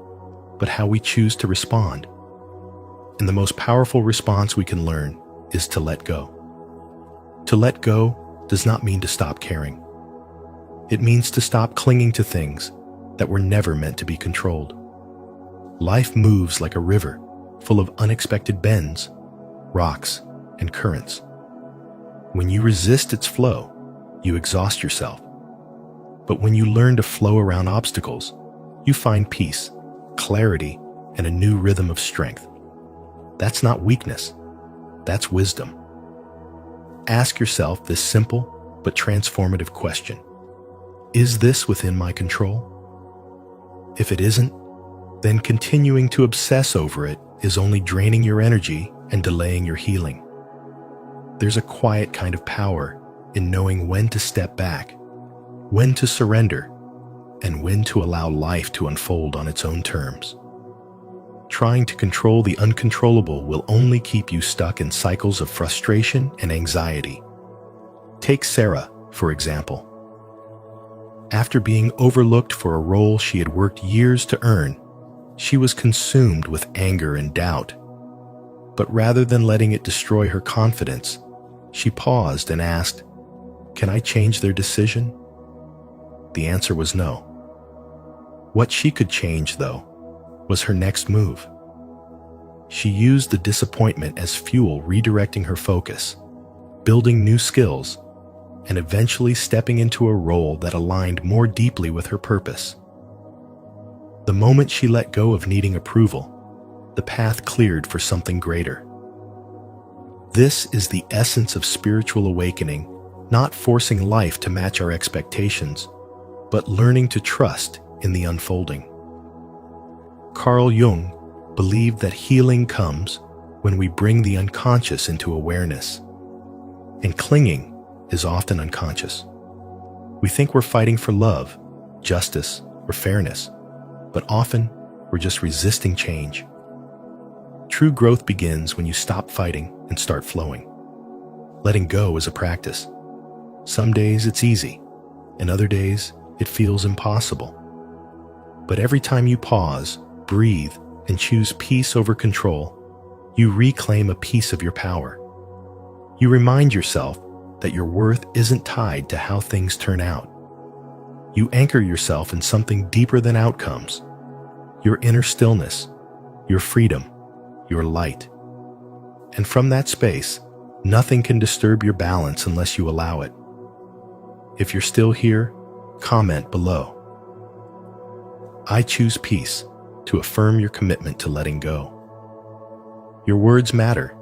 but how we choose to respond. And the most powerful response we can learn is to let go. To let go does not mean to stop caring. It means to stop clinging to things that were never meant to be controlled. Life moves like a river, full of unexpected bends, rocks, and currents. When you resist its flow, you exhaust yourself. But when you learn to flow around obstacles, you find peace, clarity, and a new rhythm of strength. That's not weakness, that's wisdom. Ask yourself this simple but transformative question. Is this within my control? If it isn't, then continuing to obsess over it is only draining your energy and delaying your healing. There's a quiet kind of power in knowing when to step back, when to surrender, and when to allow life to unfold on its own terms. Trying to control the uncontrollable will only keep you stuck in cycles of frustration and anxiety. Take Sarah, for example. After being overlooked for a role she had worked years to earn, she was consumed with anger and doubt. But rather than letting it destroy her confidence, she paused and asked, "Can I change their decision?" The answer was no. What she could change, though, was her next move. She used the disappointment as fuel, redirecting her focus, building new skills, and eventually stepping into a role that aligned more deeply with her purpose. The moment she let go of needing approval, the path cleared for something greater. This is the essence of spiritual awakening, not forcing life to match our expectations, but learning to trust in the unfolding. Carl Jung believed that healing comes when we bring the unconscious into awareness. And clinging is often unconscious. We think we're fighting for love, justice, or fairness, but often we're just resisting change. True growth begins when you stop fighting and start flowing. Letting go is a practice. Some days it's easy, and other days it feels impossible. But every time you pause, breathe, and choose peace over control, you reclaim a piece of your power. You remind yourself that your worth isn't tied to how things turn out. You anchor yourself in something deeper than outcomes, your inner stillness, your freedom, your light. And from that space, nothing can disturb your balance unless you allow it. If you're still here, comment below. I choose peace to affirm your commitment to letting go. Your words matter,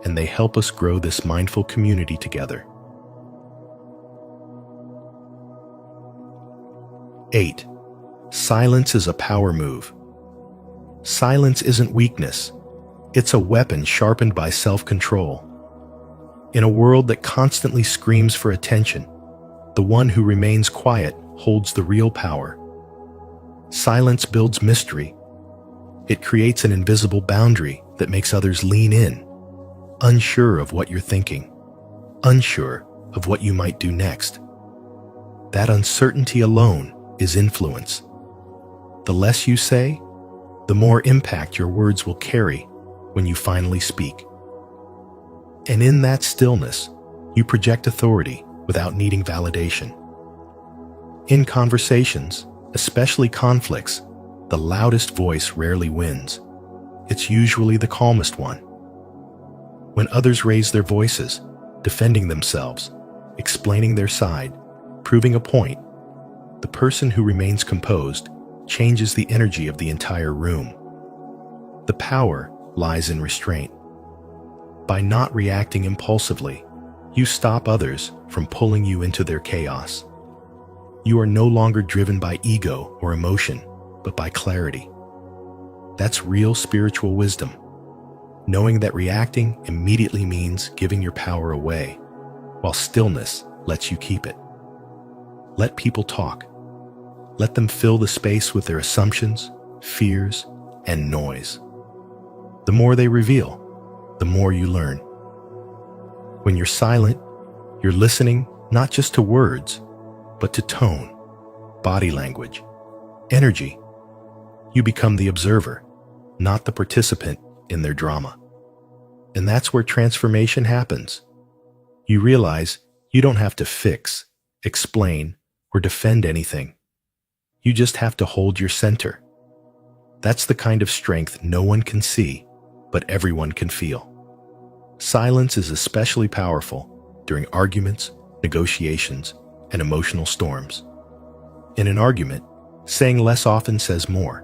and they help us grow this mindful community together. 8. Silence is a power move. Silence isn't weakness. It's a weapon sharpened by self-control. In a world that constantly screams for attention, the one who remains quiet holds the real power. Silence builds mystery. It creates an invisible boundary that makes others lean in, unsure of what you're thinking, unsure of what you might do next. That uncertainty alone is influence. The less you say, the more impact your words will carry when you finally speak. And in that stillness, you project authority without needing validation. In conversations, especially conflicts, the loudest voice rarely wins. It's usually the calmest one. When others raise their voices, defending themselves, explaining their side, proving a point, the person who remains composed changes the energy of the entire room. The power lies in restraint. By not reacting impulsively, you stop others from pulling you into their chaos. You are no longer driven by ego or emotion, but by clarity. That's real spiritual wisdom, knowing that reacting immediately means giving your power away, while stillness lets you keep it. Let people talk. Let them fill the space with their assumptions, fears, and noise. The more they reveal, the more you learn. When you're silent, you're listening not just to words, but to tone, body language, energy. You become the observer, not the participant in their drama. And that's where transformation happens. You realize you don't have to fix, explain, or defend anything. You just have to hold your center. That's the kind of strength no one can see, but everyone can feel. Silence is especially powerful during arguments, negotiations, and emotional storms. In an argument, saying less often says more.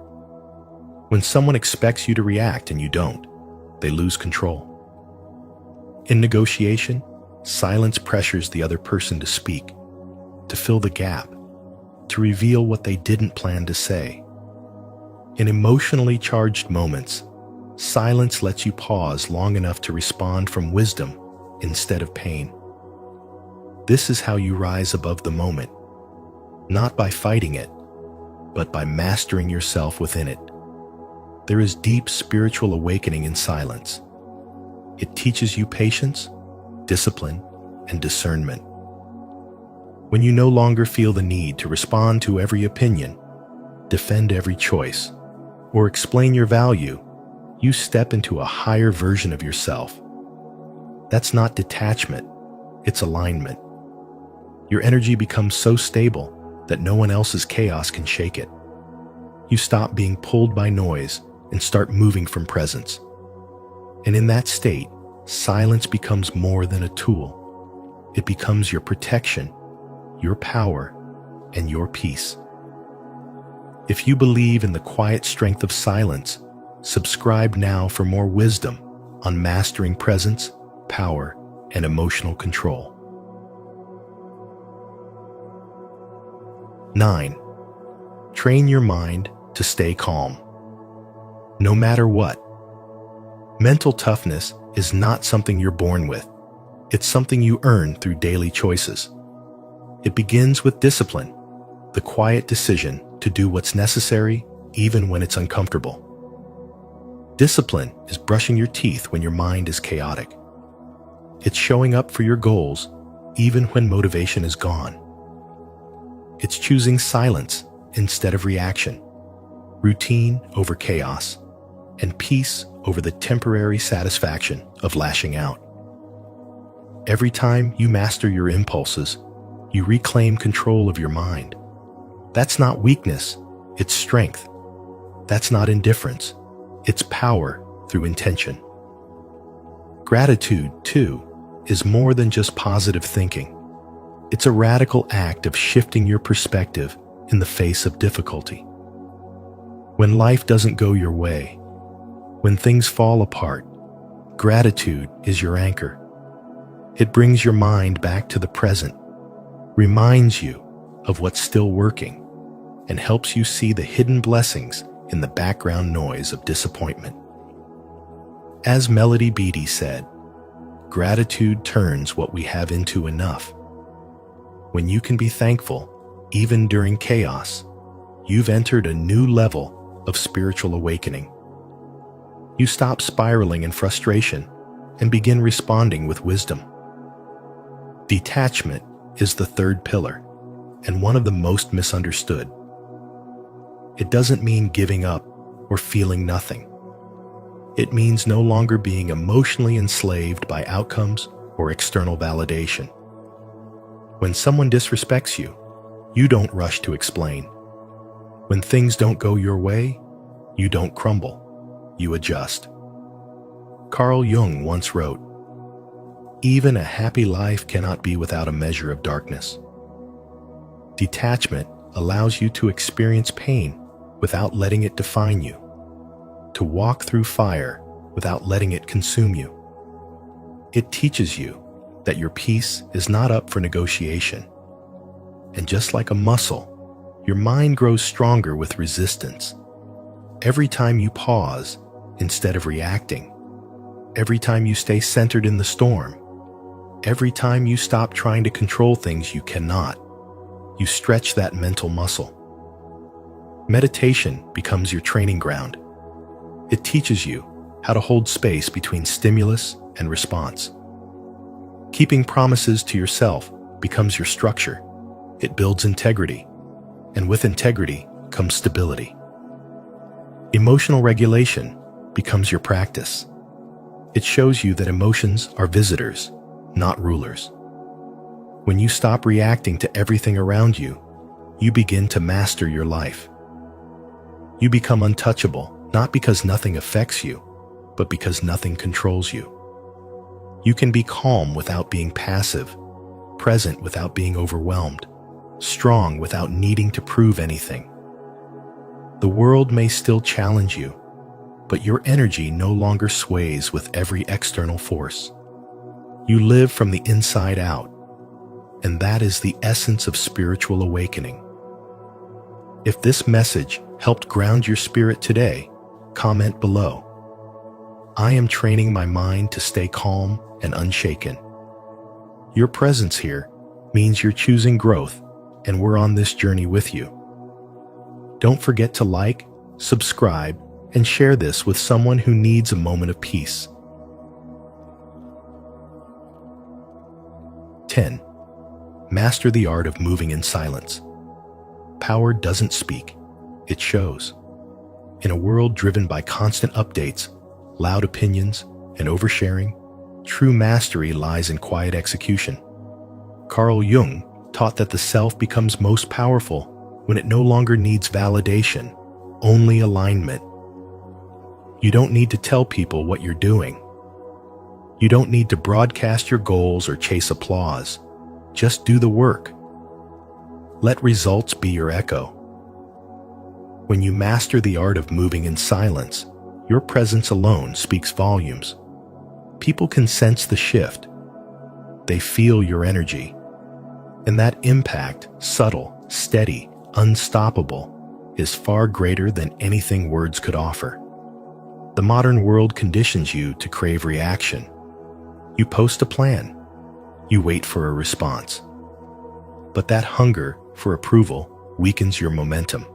When someone expects you to react and you don't, they lose control. In negotiation, silence pressures the other person to speak, to fill the gap, to reveal what they didn't plan to say. In emotionally charged moments, silence lets you pause long enough to respond from wisdom instead of pain. This is how you rise above the moment, not by fighting it, but by mastering yourself within it. There is deep spiritual awakening in silence. It teaches you patience, discipline, and discernment. When you no longer feel the need to respond to every opinion, defend every choice, or explain your value, you step into a higher version of yourself. That's not detachment, it's alignment. Your energy becomes so stable that no one else's chaos can shake it. You stop being pulled by noise and start moving from presence. And in that state, silence becomes more than a tool. It becomes your protection, your power, and your peace. If you believe in the quiet strength of silence, subscribe now for more wisdom on mastering presence, power, and emotional control. 9. Train your mind to stay calm. No matter what. Mental toughness is not something you're born with. It's something you earn through daily choices. It begins with discipline, the quiet decision to do what's necessary even when it's uncomfortable. Discipline is brushing your teeth when your mind is chaotic. It's showing up for your goals even when motivation is gone. It's choosing silence instead of reaction, routine over chaos, and peace over the temporary satisfaction of lashing out. Every time you master your impulses, you reclaim control of your mind. That's not weakness, it's strength. That's not indifference, it's power through intention. Gratitude, too, is more than just positive thinking. It's a radical act of shifting your perspective in the face of difficulty. When life doesn't go your way, when things fall apart, gratitude is your anchor. It brings your mind back to the present, reminds you of what's still working, and helps you see the hidden blessings in the background noise of disappointment. As Melody Beattie said, gratitude turns what we have into enough. When you can be thankful, even during chaos, you've entered a new level of spiritual awakening. You stop spiraling in frustration and begin responding with wisdom. Detachment is the third pillar, and one of the most misunderstood. It doesn't mean giving up or feeling nothing. It means no longer being emotionally enslaved by outcomes or external validation. When someone disrespects you, you don't rush to explain. When things don't go your way, you don't crumble, you adjust. Carl Jung once wrote, "Even a happy life cannot be without a measure of darkness." Detachment allows you to experience pain without letting it define you, to walk through fire without letting it consume you. It teaches you that your peace is not up for negotiation. And just like a muscle, your mind grows stronger with resistance. Every time you pause instead of reacting, every time you stay centered in the storm, every time you stop trying to control things you cannot, you stretch that mental muscle. Meditation becomes your training ground. It teaches you how to hold space between stimulus and response. Keeping promises to yourself becomes your structure. It builds integrity, and with integrity comes stability. Emotional regulation becomes your practice. It shows you that emotions are visitors, not rulers. When you stop reacting to everything around you, you begin to master your life. You become untouchable, not because nothing affects you, but because nothing controls you. You can be calm without being passive, present without being overwhelmed, strong without needing to prove anything. The world may still challenge you, but your energy no longer sways with every external force. You live from the inside out, and that is the essence of spiritual awakening. If this message helped ground your spirit today, comment below. I am training my mind to stay calm and unshaken. Your presence here means you're choosing growth, and we're on this journey with you. Don't forget to like, subscribe, and share this with someone who needs a moment of peace. 10. Master the art of moving in silence. Power doesn't speak, it shows. In a world driven by constant updates, loud opinions, and oversharing, true mastery lies in quiet execution. Carl Jung taught that the self becomes most powerful when it no longer needs validation, only alignment. You don't need to tell people what you're doing. You don't need to broadcast your goals or chase applause. Just do the work. Let results be your echo. When you master the art of moving in silence, your presence alone speaks volumes. People can sense the shift. They feel your energy. And that impact, subtle, steady, unstoppable, is far greater than anything words could offer. The modern world conditions you to crave reaction. You post a plan. You wait for a response. But that hunger for approval weakens your momentum.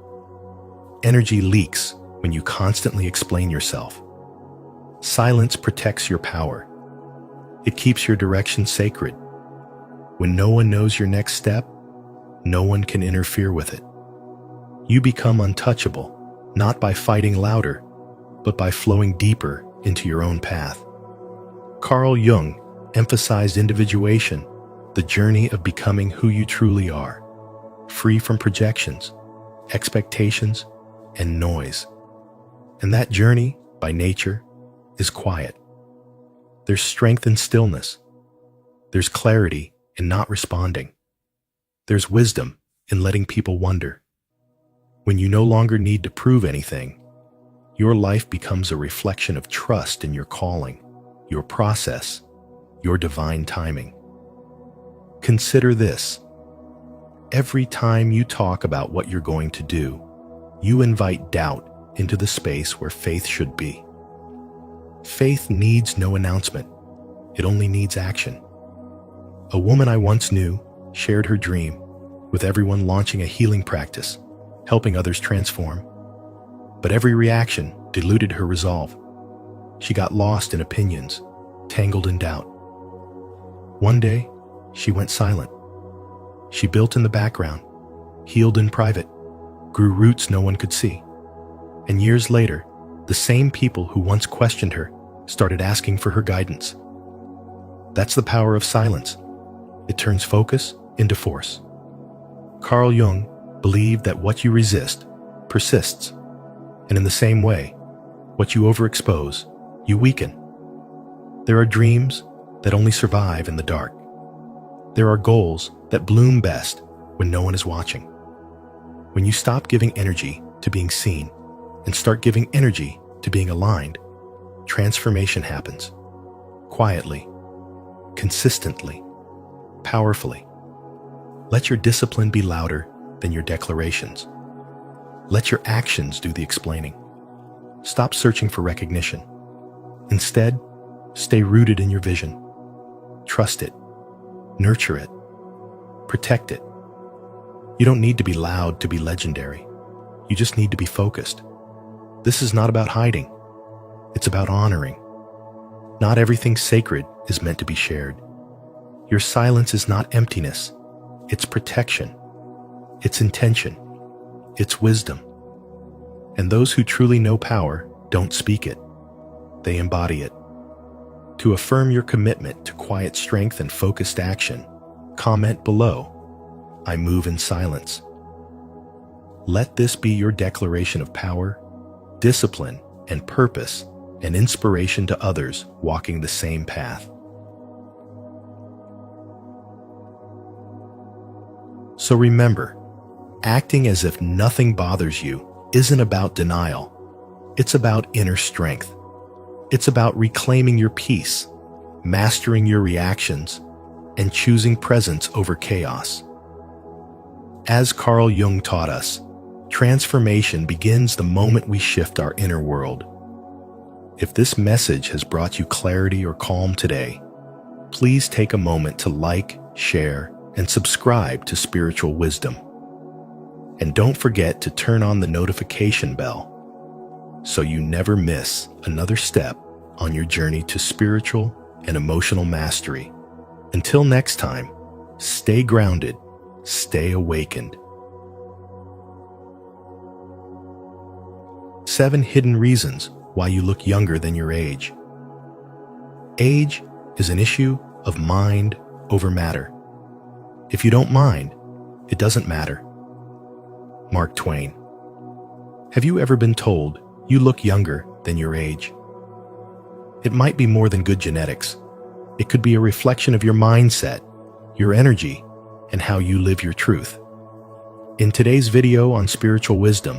Energy leaks when you constantly explain yourself. Silence protects your power. It keeps your direction sacred. When no one knows your next step, no one can interfere with it. You become untouchable, not by fighting louder, but by flowing deeper into your own path. Carl Jung emphasized individuation, the journey of becoming who you truly are, free from projections, expectations, and noise. And that journey, by nature, is quiet. There's strength in stillness. There's clarity in not responding. There's wisdom in letting people wonder. When you no longer need to prove anything, your life becomes a reflection of trust in your calling, your process, your divine timing. Consider this. Every time you talk about what you're going to do, you invite doubt into the space where faith should be. Faith needs no announcement. It only needs action. A woman I once knew shared her dream, with everyone launching a healing practice, helping others transform. But every reaction diluted her resolve. She got lost in opinions, tangled in doubt. One day, she went silent. She built in the background, healed in private, grew roots no one could see. And years later, the same people who once questioned her started asking for her guidance. That's the power of silence. It turns focus into force. Carl Jung believed that what you resist persists, and in the same way, what you overexpose, you weaken. There are dreams that only survive in the dark. There are goals that bloom best when no one is watching. When you stop giving energy to being seen and start giving energy to being aligned, transformation happens, quietly, consistently, powerfully. Let your discipline be louder than your declarations. Let your actions do the explaining. Stop searching for recognition. Instead, stay rooted in your vision. Trust it. Nurture it. Protect it. You don't need to be loud to be legendary. You just need to be focused. This is not about hiding. It's about honoring. Not everything sacred is meant to be shared. Your silence is not emptiness. It's protection. It's intention. It's wisdom. And those who truly know power don't speak it. They embody it. To affirm your commitment to quiet strength and focused action, comment below, "I move in silence." Let this be your declaration of power, discipline, and purpose, and inspiration to others walking the same path. So remember, acting as if nothing bothers you isn't about denial. It's about inner strength. It's about reclaiming your peace, mastering your reactions, and choosing presence over chaos. As Carl Jung taught us, transformation begins the moment we shift our inner world. If this message has brought you clarity or calm today, please take a moment to like, share, and subscribe to Spiritual Wisdom. And don't forget to turn on the notification bell so you never miss another step on your journey to spiritual and emotional mastery. Until next time, stay grounded, stay awakened. 7 hidden reasons why you look younger than your age. Age is an issue of mind over matter. If you don't mind, it doesn't matter. Mark Twain. Have you ever been told you look younger than your age? It might be more than good genetics. It could be a reflection of your mindset, your energy, and how you live your truth. In today's video on spiritual wisdom,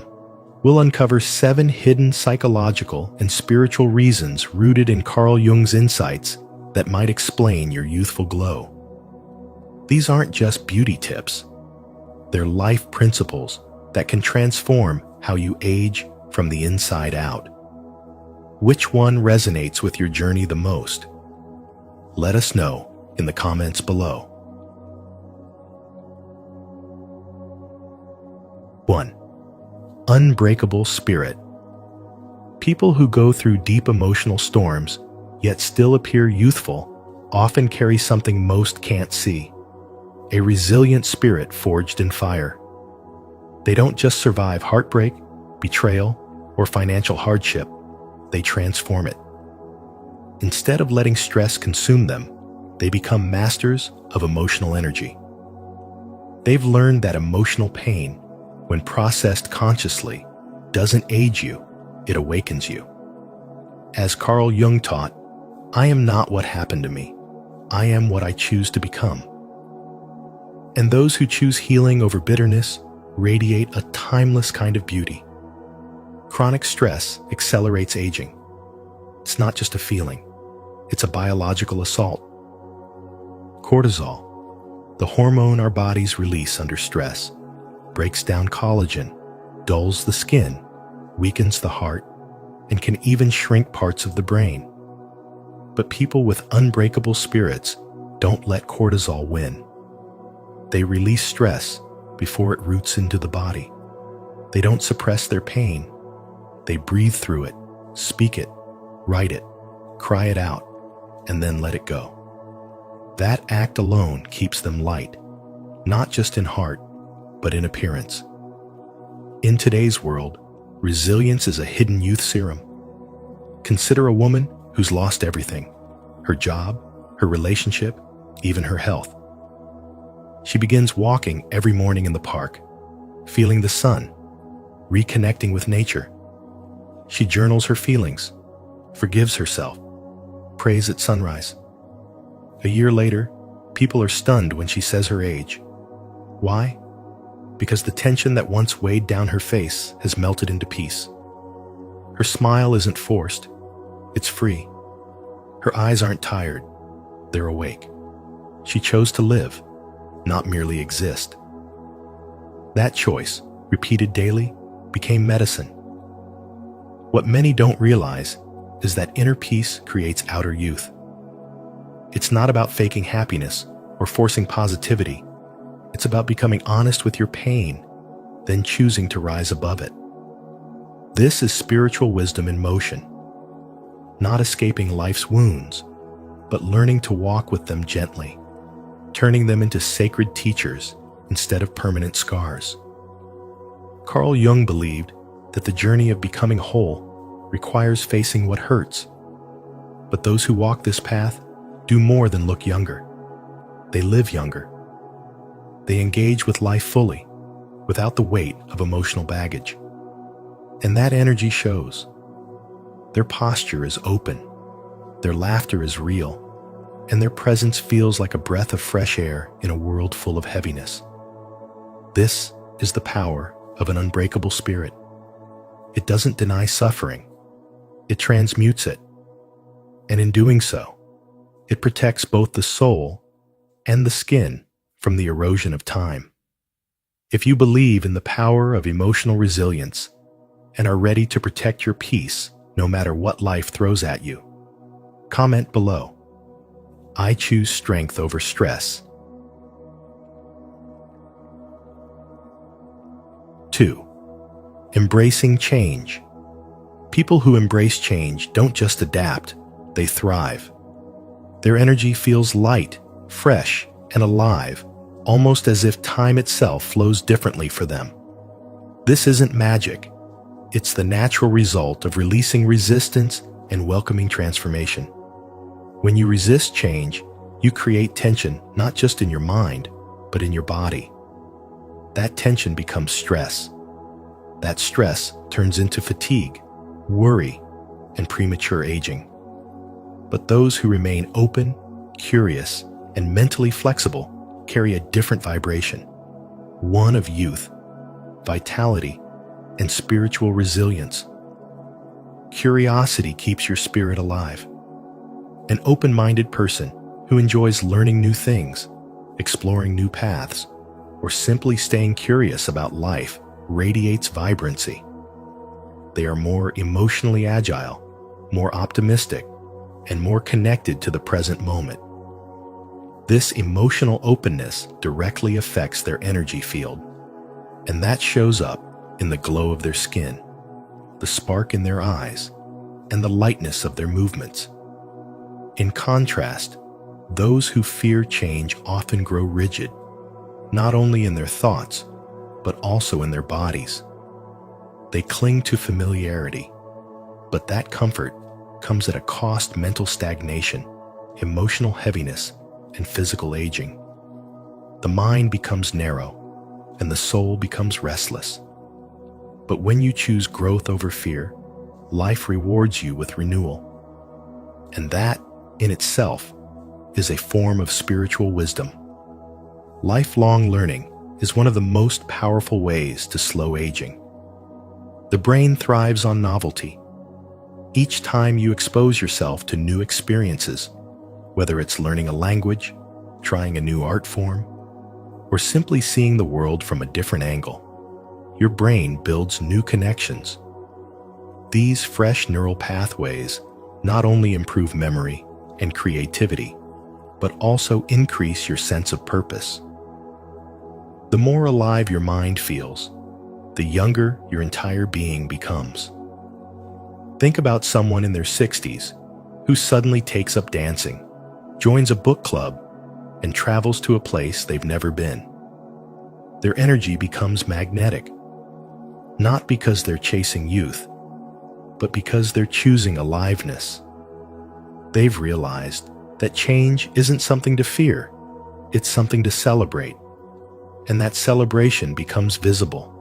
we'll uncover 7 hidden psychological and spiritual reasons rooted in Carl Jung's insights that might explain your youthful glow. These aren't just beauty tips. They're life principles that can transform how you age from the inside out. Which one resonates with your journey the most? Let us know in the comments below. 1. Unbreakable spirit. People who go through deep emotional storms, yet still appear youthful, often carry something most can't see: a resilient spirit forged in fire. They don't just survive heartbreak, betrayal, or financial hardship, they transform it. Instead of letting stress consume them, they become masters of emotional energy. They've learned that emotional pain, when processed consciously, doesn't age you, it awakens you. As Carl Jung taught, "I am not what happened to me. I am what I choose to become." And those who choose healing over bitterness radiate a timeless kind of beauty. Chronic stress accelerates aging. It's not just a feeling, it's a biological assault. Cortisol, the hormone our bodies release under stress, breaks down collagen, dulls the skin, weakens the heart, and can even shrink parts of the brain. But people with unbreakable spirits don't let cortisol win. They release stress before it roots into the body. They don't suppress their pain. They breathe through it, speak it, write it, cry it out, and then let it go. That act alone keeps them light, not just in heart, but in appearance. In today's world, resilience is a hidden youth serum. Consider a woman who's lost everything: her job, her relationship, even her health. She begins walking every morning in the park, feeling the sun, reconnecting with nature. She journals her feelings, forgives herself, prays at sunrise. A year later, people are stunned when she says her age. Why? Because the tension that once weighed down her face has melted into peace. Her smile isn't forced, it's free. Her eyes aren't tired, they're awake. She chose to live, not merely exist. That choice, repeated daily, became medicine. What many don't realize is that inner peace creates outer youth. It's not about faking happiness or forcing positivity. It's about becoming honest with your pain, then choosing to rise above it. This is spiritual wisdom in motion, not escaping life's wounds, but learning to walk with them gently, turning them into sacred teachers instead of permanent scars. Carl Jung believed that the journey of becoming whole requires facing what hurts. But those who walk this path do more than look younger. They live younger. They engage with life fully, without the weight of emotional baggage. And that energy shows. Their posture is open, their laughter is real, and their presence feels like a breath of fresh air in a world full of heaviness. This is the power of an unbreakable spirit. It doesn't deny suffering, it transmutes it. And in doing so, it protects both the soul and the skin from the erosion of time. If you believe in the power of emotional resilience and are ready to protect your peace no matter what life throws at you, comment below. I choose strength over stress. 2. Embracing change. People who embrace change don't just adapt, they thrive. Their energy feels light, fresh, and alive, almost as if time itself flows differently for them. This isn't magic. It's the natural result of releasing resistance and welcoming transformation. When you resist change, you create tension not just in your mind, but in your body. That tension becomes stress. That stress turns into fatigue, worry, and premature aging. But those who remain open, curious, and mentally flexible carry a different vibration, one of youth, vitality, and spiritual resilience. Curiosity keeps your spirit alive. An open-minded person who enjoys learning new things, exploring new paths, or simply staying curious about life radiates vibrancy. They are more emotionally agile, more optimistic, and more connected to the present moment. This emotional openness directly affects their energy field, and that shows up in the glow of their skin, the spark in their eyes, and the lightness of their movements. In contrast, those who fear change often grow rigid, not only in their thoughts, but also in their bodies. They cling to familiarity, but that comfort comes at a cost: mental stagnation, emotional heaviness, and physical aging. The mind becomes narrow, and the soul becomes restless. But when you choose growth over fear, life rewards you with renewal. And that, in itself, is a form of spiritual wisdom. Lifelong learning is one of the most powerful ways to slow aging. The brain thrives on novelty. Each time you expose yourself to new experiences, whether it's learning a language, trying a new art form, or simply seeing the world from a different angle, your brain builds new connections. These fresh neural pathways not only improve memory and creativity, but also increase your sense of purpose. The more alive your mind feels, the younger your entire being becomes. Think about someone in their 60s who suddenly takes up dancing, joins a book club, and travels to a place they've never been. Their energy becomes magnetic, not because they're chasing youth, but because they're choosing aliveness. They've realized that change isn't something to fear, it's something to celebrate, and that celebration becomes visible.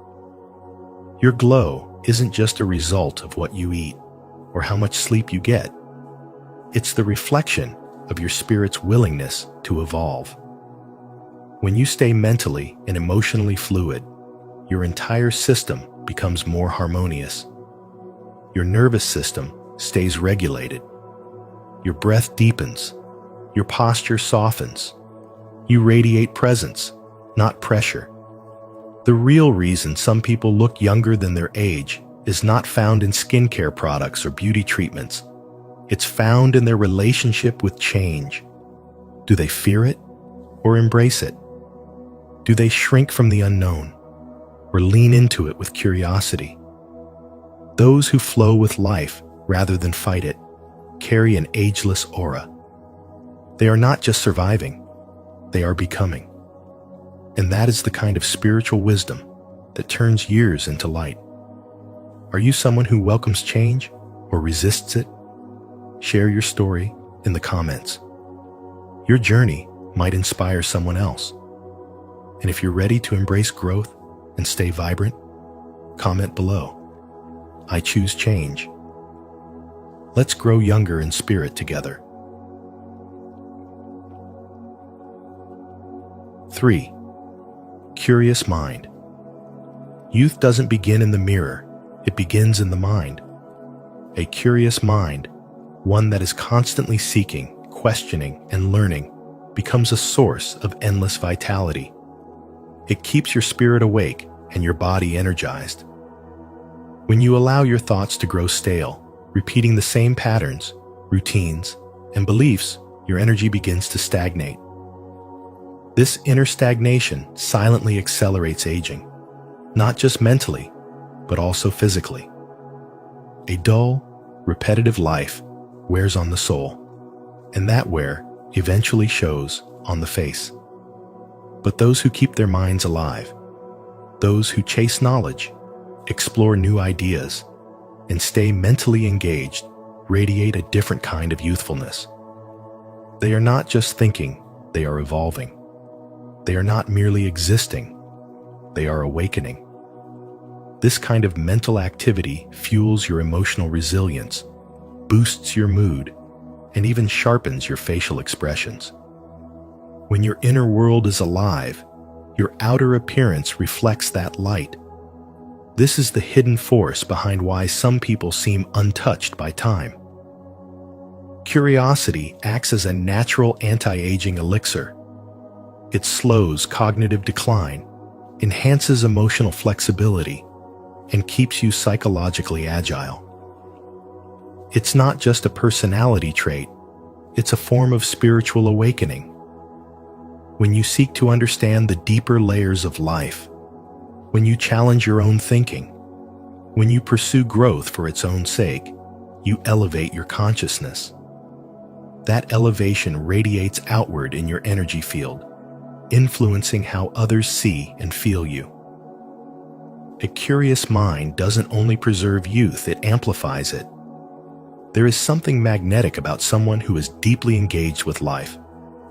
Your glow isn't just a result of what you eat or how much sleep you get. It's the reflection of your spirit's willingness to evolve. When you stay mentally and emotionally fluid, your entire system becomes more harmonious. Your nervous system stays regulated. Your breath deepens. Your posture softens. You radiate presence, not pressure. The real reason some people look younger than their age is not found in skincare products or beauty treatments. It's found in their relationship with change. Do they fear it or embrace it? Do they shrink from the unknown or lean into it with curiosity? Those who flow with life rather than fight it carry an ageless aura. They are not just surviving, they are becoming. And that is the kind of spiritual wisdom that turns years into light. Are you someone who welcomes change or resists it? Share your story in the comments. Your journey might inspire someone else. And if you're ready to embrace growth and stay vibrant, comment below. I choose change. Let's grow younger in spirit together. 3. Curious mind. Youth doesn't begin in the mirror, it begins in the mind. A curious mind, one that is constantly seeking, questioning, and learning, becomes a source of endless vitality. It keeps your spirit awake and your body energized. When you allow your thoughts to grow stale, repeating the same patterns, routines, and beliefs, your energy begins to stagnate. This inner stagnation silently accelerates aging, not just mentally, but also physically. A dull, repetitive life wears on the soul, and that wear eventually shows on the face. But those who keep their minds alive, those who chase knowledge, explore new ideas, and stay mentally engaged, radiate a different kind of youthfulness. They are not just thinking, they are evolving. They are not merely existing, they are awakening. This kind of mental activity fuels your emotional resilience, boosts your mood, and even sharpens your facial expressions. When your inner world is alive, your outer appearance reflects that light. This is the hidden force behind why some people seem untouched by time. Curiosity acts as a natural anti-aging elixir. It slows cognitive decline, enhances emotional flexibility, and keeps you psychologically agile. It's not just a personality trait, it's a form of spiritual awakening. When you seek to understand the deeper layers of life, when you challenge your own thinking, when you pursue growth for its own sake, you elevate your consciousness. That elevation radiates outward in your energy field, influencing how others see and feel you. A curious mind doesn't only preserve youth, it amplifies it. There is something magnetic about someone who is deeply engaged with life,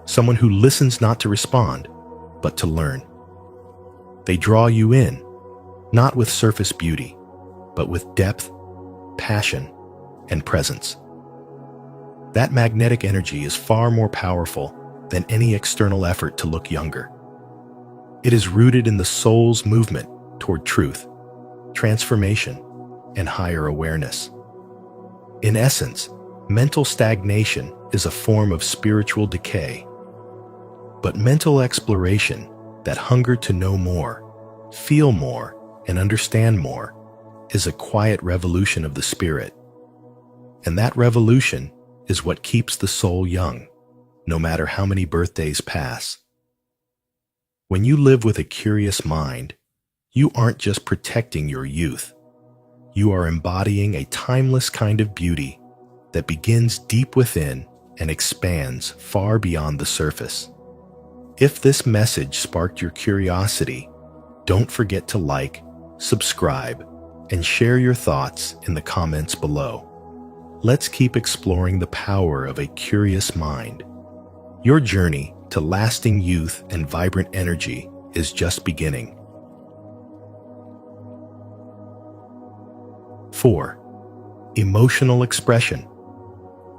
someone who listens not to respond, but to learn. They draw you in, not with surface beauty, but with depth, passion, and presence. That magnetic energy is far more powerful than any external effort to look younger. It is rooted in the soul's movement toward truth, transformation, and higher awareness. In essence, mental stagnation is a form of spiritual decay. But mental exploration, that hunger to know more, feel more, and understand more, is a quiet revolution of the spirit. And that revolution is what keeps the soul young, no matter how many birthdays pass. When you live with a curious mind, you aren't just protecting your youth. You are embodying a timeless kind of beauty that begins deep within and expands far beyond the surface. If this message sparked your curiosity, don't forget to like, subscribe, and share your thoughts in the comments below. Let's keep exploring the power of a curious mind. Your journey to lasting youth and vibrant energy is just beginning. 4. Emotional expression.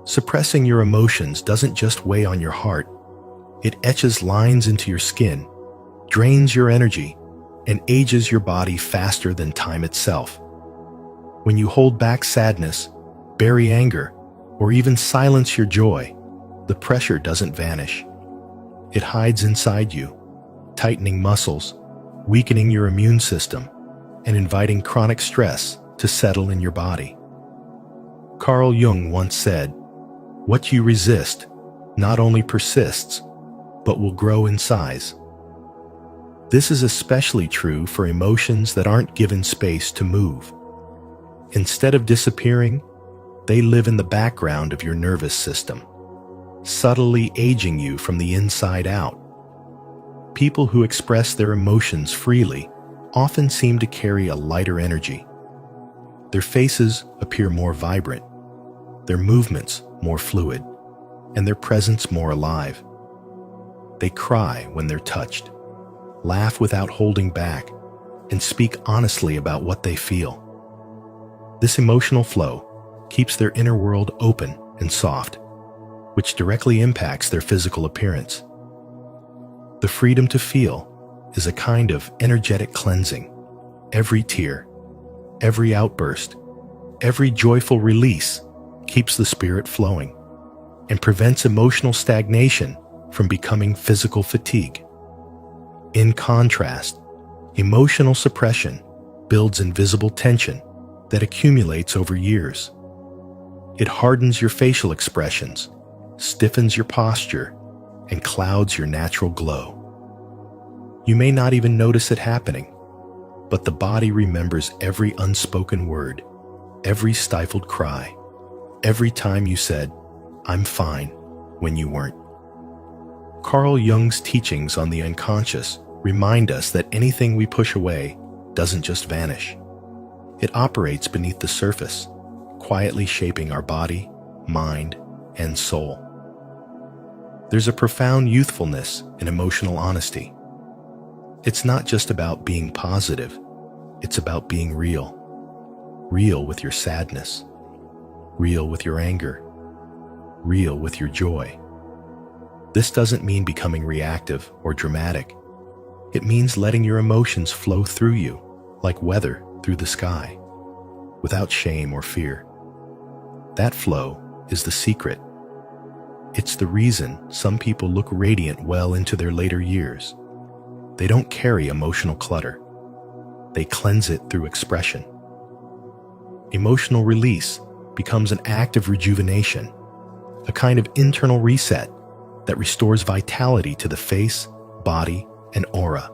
Suppressing your emotions doesn't just weigh on your heart. It etches lines into your skin, drains your energy, and ages your body faster than time itself. When you hold back sadness, bury anger, or even silence your joy, The pressure doesn't vanish. It hides inside you, tightening muscles, weakening your immune system, and inviting chronic stress to settle in your body. Carl Jung once said, "What you resist not only persists, but will grow in size." This is especially true for emotions that aren't given space to move. Instead of disappearing, they live in the background of your nervous system, subtly aging you from the inside out. People who express their emotions freely often seem to carry a lighter energy. Their faces appear more vibrant, their movements more fluid, and their presence more alive. They cry when they're touched, laugh without holding back, and speak honestly about what they feel. This emotional flow keeps their inner world open and soft, which directly impacts their physical appearance. The freedom to feel is a kind of energetic cleansing. Every tear, every outburst, every joyful release keeps the spirit flowing and prevents emotional stagnation from becoming physical fatigue. In contrast, emotional suppression builds invisible tension that accumulates over years. It hardens your facial expressions, stiffens your posture, and clouds your natural glow. You may not even notice it happening, but the body remembers every unspoken word, every stifled cry, every time you said, "I'm fine," when you weren't. Carl Jung's teachings on the unconscious remind us that anything we push away doesn't just vanish. It operates beneath the surface, quietly shaping our body, mind, and soul. There's a profound youthfulness in emotional honesty. It's not just about being positive, it's about being real. Real with your sadness, real with your anger, real with your joy. This doesn't mean becoming reactive or dramatic. It means letting your emotions flow through you, like weather through the sky, without shame or fear. That flow is the secret. It's the reason some people look radiant well into their later years. They don't carry emotional clutter. They cleanse it through expression. Emotional release becomes an act of rejuvenation, a kind of internal reset that restores vitality to the face, body, and aura.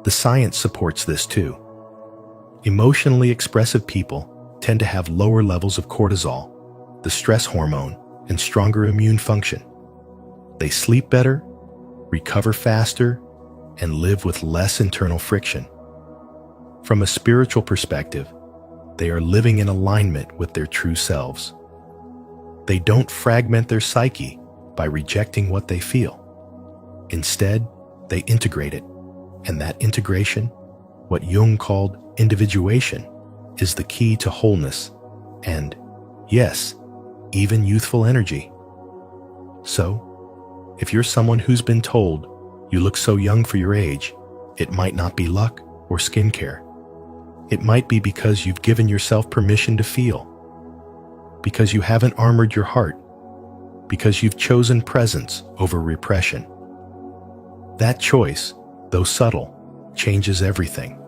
The science supports this too. Emotionally expressive people tend to have lower levels of cortisol, the stress hormone, and stronger immune function. They sleep better, recover faster, and live with less internal friction. From a spiritual perspective, they are living in alignment with their true selves. They don't fragment their psyche by rejecting what they feel. Instead, they integrate it, and that integration, what Jung called individuation, is the key to wholeness and, yes, even youthful energy. So, if you're someone who's been told you look so young for your age, it might not be luck or skincare. It might be because you've given yourself permission to feel, because you haven't armored your heart, because you've chosen presence over repression. That choice, though subtle, changes everything.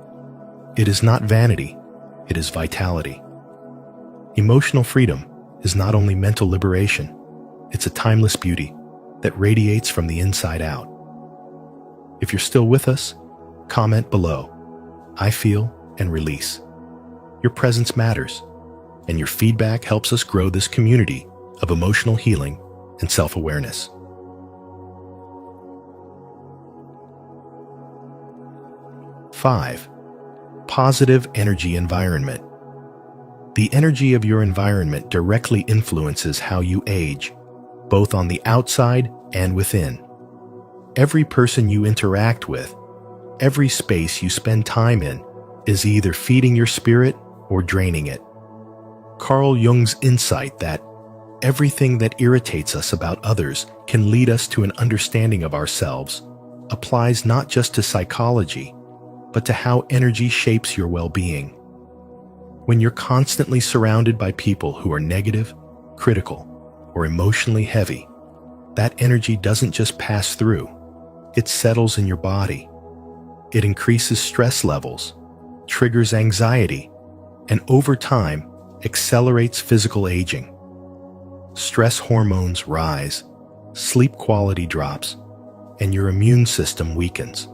It is not vanity, it is vitality. Emotional freedom is not only mental liberation, it's a timeless beauty that radiates from the inside out. If you're still with us, comment below. I feel and release. Your presence matters, and your feedback helps us grow this community of emotional healing and self-awareness. Five, positive energy environment. The energy of your environment directly influences how you age, both on the outside and within. Every person you interact with, every space you spend time in, is either feeding your spirit or draining it. Carl Jung's insight that everything that irritates us about others can lead us to an understanding of ourselves applies not just to psychology, but to how energy shapes your well-being. When you're constantly surrounded by people who are negative, critical, or emotionally heavy, That energy doesn't just pass through, it settles in your body. It increases stress levels, triggers anxiety, and over time, accelerates physical aging. Stress hormones rise, sleep quality drops, and your immune system weakens.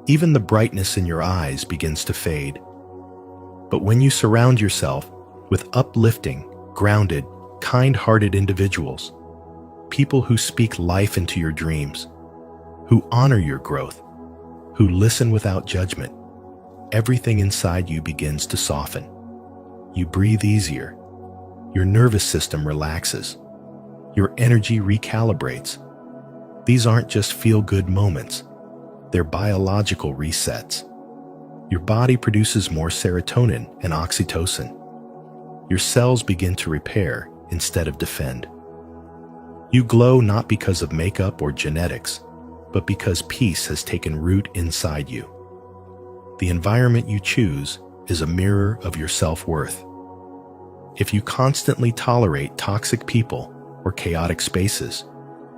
Even the brightness in your eyes begins to fade. But when you surround yourself with uplifting, grounded, kind-hearted individuals, people who speak life into your dreams, who honor your growth, who listen without judgment, everything inside you begins to soften. You breathe easier. Your nervous system relaxes. Your energy recalibrates. These aren't just feel-good moments. They're biological resets. Your body produces more serotonin and oxytocin. Your cells begin to repair instead of defend. You glow not because of makeup or genetics, but because peace has taken root inside you. The environment you choose is a mirror of your self-worth. If you constantly tolerate toxic people or chaotic spaces,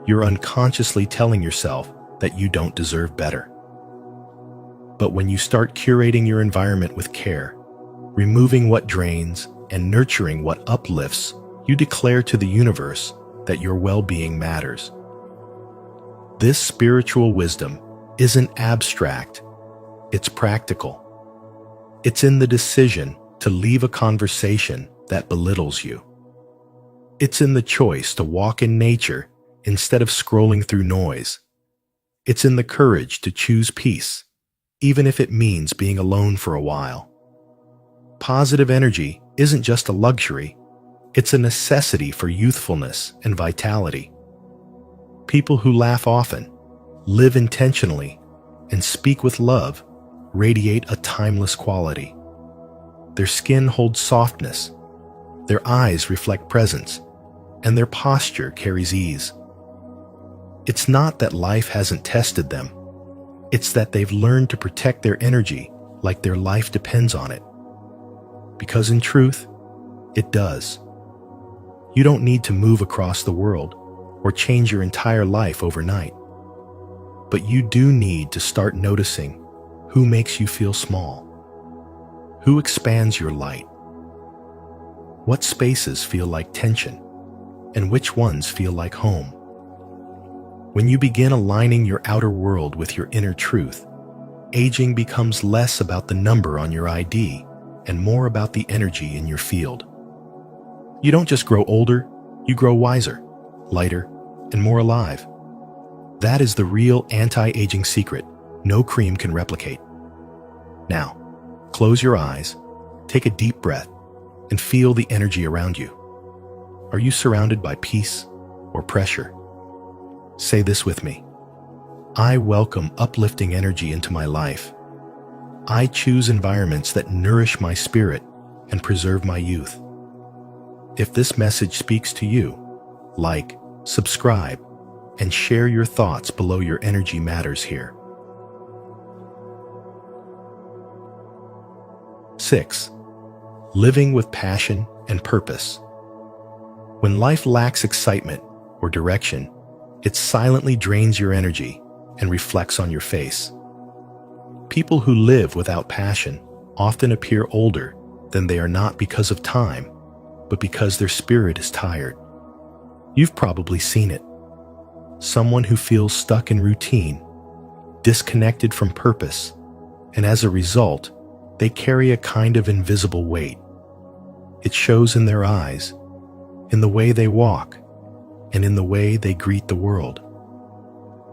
you're unconsciously telling yourself that you don't deserve better. But when you start curating your environment with care, removing what drains and nurturing what uplifts, you declare to the universe that your well-being matters. This spiritual wisdom isn't abstract, it's practical. It's in the decision to leave a conversation that belittles you. It's in the choice to walk in nature instead of scrolling through noise. It's in the courage to choose peace, even if it means being alone for a while. Positive energy isn't just a luxury, it's a necessity for youthfulness and vitality. People who laugh often, live intentionally, and speak with love radiate a timeless quality. Their skin holds softness, their eyes reflect presence, and their posture carries ease. It's not that life hasn't tested them, it's that they've learned to protect their energy like their life depends on it. Because in truth, it does. You don't need to move across the world or change your entire life overnight. But you do need to start noticing who makes you feel small, who expands your light, what spaces feel like tension, and which ones feel like home. When you begin aligning your outer world with your inner truth, aging becomes less about the number on your ID and more about the energy in your field. You don't just grow older, you grow wiser, lighter, and more alive. That is the real anti-aging secret no cream can replicate. Now, close your eyes, take a deep breath, and feel the energy around you. Are you surrounded by peace or pressure? Say this with me. I welcome uplifting energy into my life. I choose environments that nourish my spirit and preserve my youth. If this message speaks to you, like, subscribe, and share your thoughts below. Your energy matters here. 6. Living with passion and purpose. When life lacks excitement or direction, it silently drains your energy and reflects on your face. People who live without passion often appear older than they are, not because of time, but because their spirit is tired. You've probably seen it. Someone who feels stuck in routine, disconnected from purpose, and as a result, they carry a kind of invisible weight. It shows in their eyes, in the way they walk, and in the way they greet the world.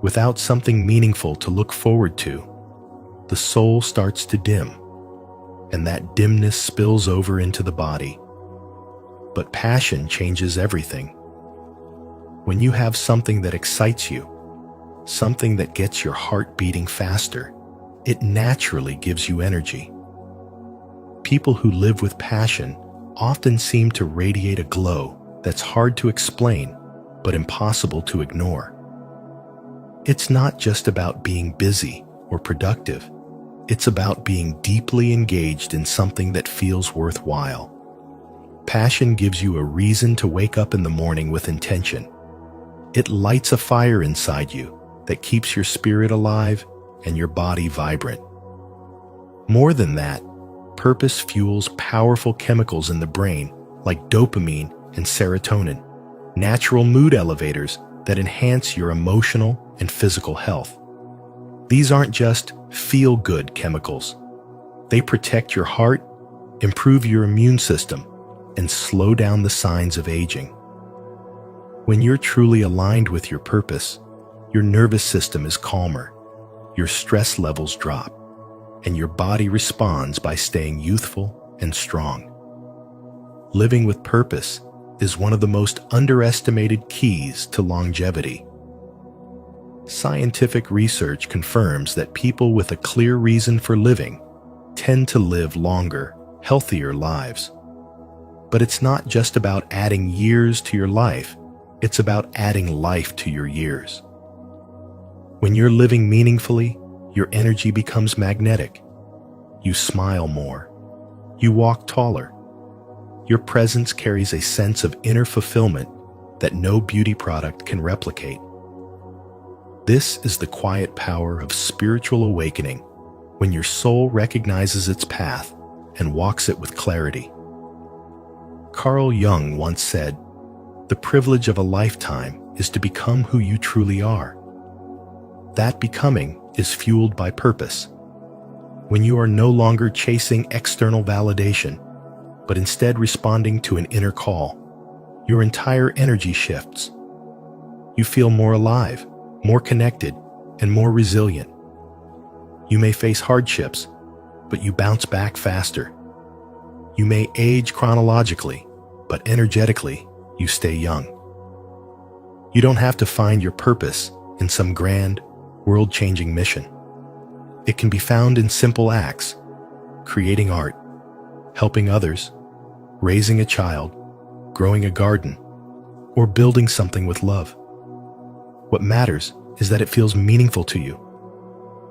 Without something meaningful to look forward to, the soul starts to dim, and that dimness spills over into the body. But passion changes everything. When you have something that excites you, something that gets your heart beating faster, it naturally gives you energy. People who live with passion often seem to radiate a glow that's hard to explain, but impossible to ignore. It's not just about being busy or productive. It's about being deeply engaged in something that feels worthwhile. Passion gives you a reason to wake up in the morning with intention. It lights a fire inside you that keeps your spirit alive and your body vibrant. More than that, purpose fuels powerful chemicals in the brain like dopamine and serotonin, natural mood elevators that enhance your emotional and physical health. These aren't just feel-good chemicals. They protect your heart, improve your immune system, and slow down the signs of aging. When you're truly aligned with your purpose, your nervous system is calmer, your stress levels drop, and your body responds by staying youthful and strong. Living with purpose is one of the most underestimated keys to longevity. Scientific research confirms that people with a clear reason for living tend to live longer, healthier lives. But it's not just about adding years to your life, it's about adding life to your years. When you're living meaningfully, your energy becomes magnetic. You smile more. You walk taller. Your presence carries a sense of inner fulfillment that no beauty product can replicate. This is the quiet power of spiritual awakening, when your soul recognizes its path and walks it with clarity. Carl Jung once said, "The privilege of a lifetime is to become who you truly are." That becoming is fueled by purpose. When you are no longer chasing external validation, but instead responding to an inner call, your entire energy shifts. You feel more alive, more connected, and more resilient. You may face hardships, but you bounce back faster. You may age chronologically, but energetically, you stay young. You don't have to find your purpose in some grand, world-changing mission. It can be found in simple acts: creating art, helping others, raising a child, growing a garden, or building something with love. What matters is that it feels meaningful to you.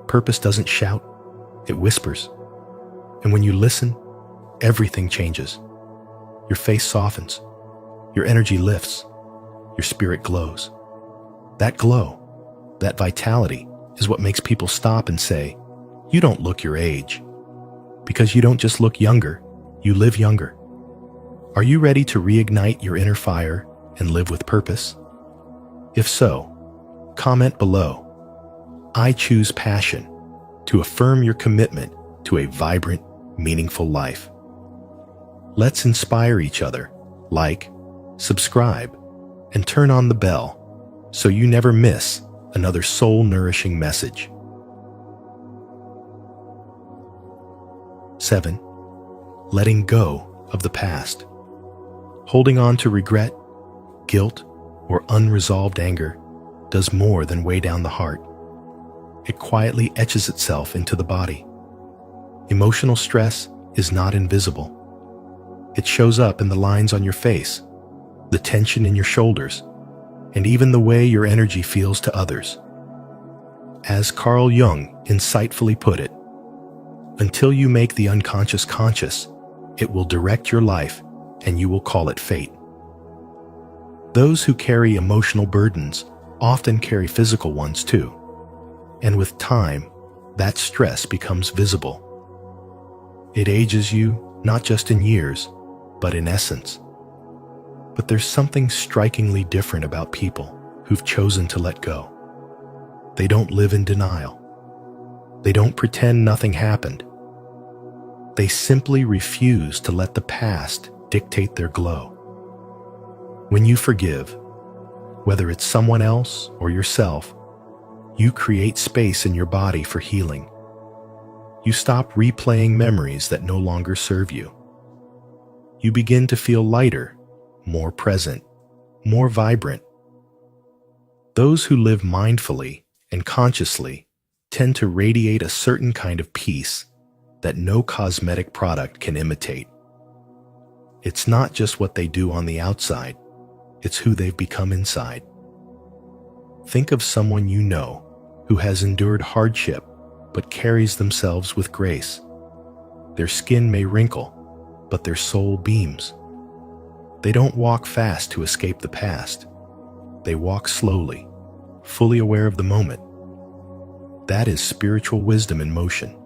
Purpose doesn't shout, it whispers. And when you listen, everything changes. Your face softens, your energy lifts, your spirit glows. That glow, that vitality, is what makes people stop and say, "You don't look your age." Because you don't just look younger, you live younger. Are you ready to reignite your inner fire and live with purpose? If so, comment below. I choose passion, to affirm your commitment to a vibrant, meaningful life. Let's inspire each other. Like, subscribe, and turn on the bell so you never miss another soul-nourishing message. 7. Letting go of the past. Holding on to regret, guilt, or unresolved anger does more than weigh down the heart. It quietly etches itself into the body. Emotional stress is not invisible. It shows up in the lines on your face, the tension in your shoulders, and even the way your energy feels to others. As Carl Jung insightfully put it, until you make the unconscious conscious, it will direct your life and you will call it fate. Those who carry emotional burdens often carry physical ones too, and with time, that stress becomes visible. It ages you not just in years, but in essence. But there's something strikingly different about people who've chosen to let go. They don't live in denial. They don't pretend nothing happened. They simply refuse to let the past dictate their glow. When you forgive, whether it's someone else or yourself, you create space in your body for healing. You stop replaying memories that no longer serve you. You begin to feel lighter, more present, more vibrant. Those who live mindfully and consciously tend to radiate a certain kind of peace that no cosmetic product can imitate. It's not just what they do on the outside, it's who they've become inside. Think of someone you know who has endured hardship but carries themselves with grace. Their skin may wrinkle, but their soul beams. They don't walk fast to escape the past. They walk slowly, fully aware of the moment. That is spiritual wisdom in motion.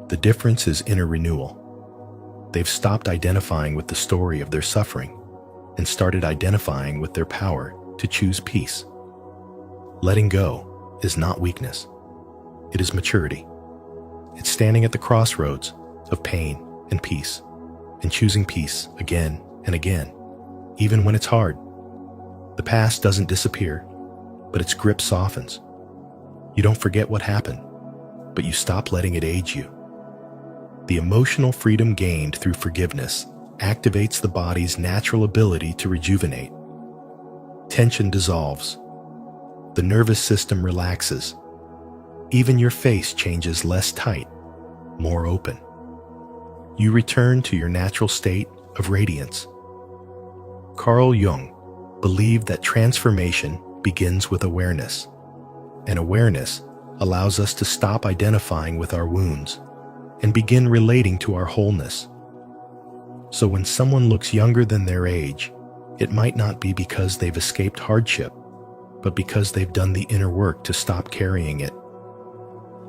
The difference is inner renewal. They've stopped identifying with the story of their suffering and started identifying with their power to choose peace. Letting go is not weakness. It is maturity. It's standing at the crossroads of pain and peace, and choosing peace again and again, even when it's hard. The past doesn't disappear, but its grip softens. You don't forget what happened, but you stop letting it age you. The emotional freedom gained through forgiveness activates the body's natural ability to rejuvenate. Tension dissolves. The nervous system relaxes. Even your face changes less tight, more open. You return to your natural state of radiance. Carl Jung believed that transformation begins with awareness, and awareness allows us to stop identifying with our wounds and begin relating to our wholeness. So when someone looks younger than their age, it might not be because they've escaped hardship, but because they've done the inner work to stop carrying it.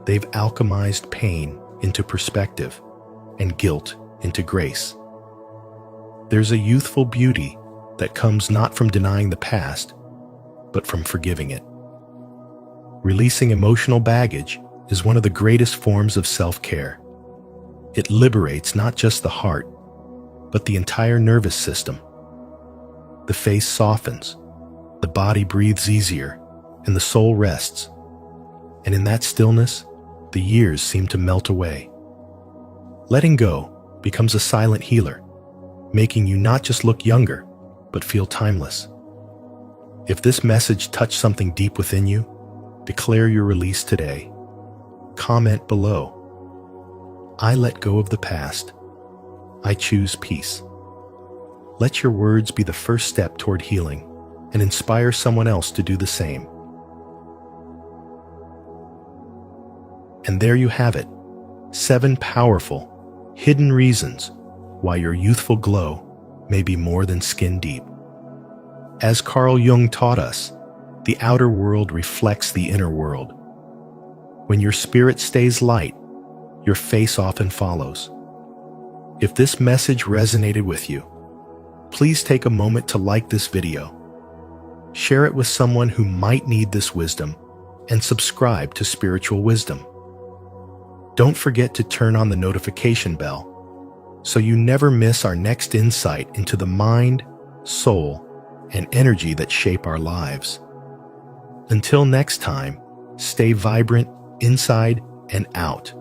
They've alchemized pain into perspective and guilt into grace. There's a youthful beauty that comes not from denying the past, but from forgiving it. Releasing emotional baggage is one of the greatest forms of self-care. It liberates not just the heart, but the entire nervous system. The face softens, the body breathes easier, and the soul rests. And in that stillness, the years seem to melt away. Letting go becomes a silent healer, making you not just look younger, but feel timeless. If this message touched something deep within you, declare your release today. Comment below. I let go of the past. I choose peace. Let your words be the first step toward healing and inspire someone else to do the same. And there you have it, 7 powerful, hidden reasons why your youthful glow may be more than skin deep. As Carl Jung taught us, the outer world reflects the inner world. When your spirit stays light, your face often follows. If this message resonated with you, please take a moment to like this video, share it with someone who might need this wisdom, and subscribe to Spiritual Wisdom. Don't forget to turn on the notification bell so you never miss our next insight into the mind, soul, and energy that shape our lives. Until next time, stay vibrant inside and out.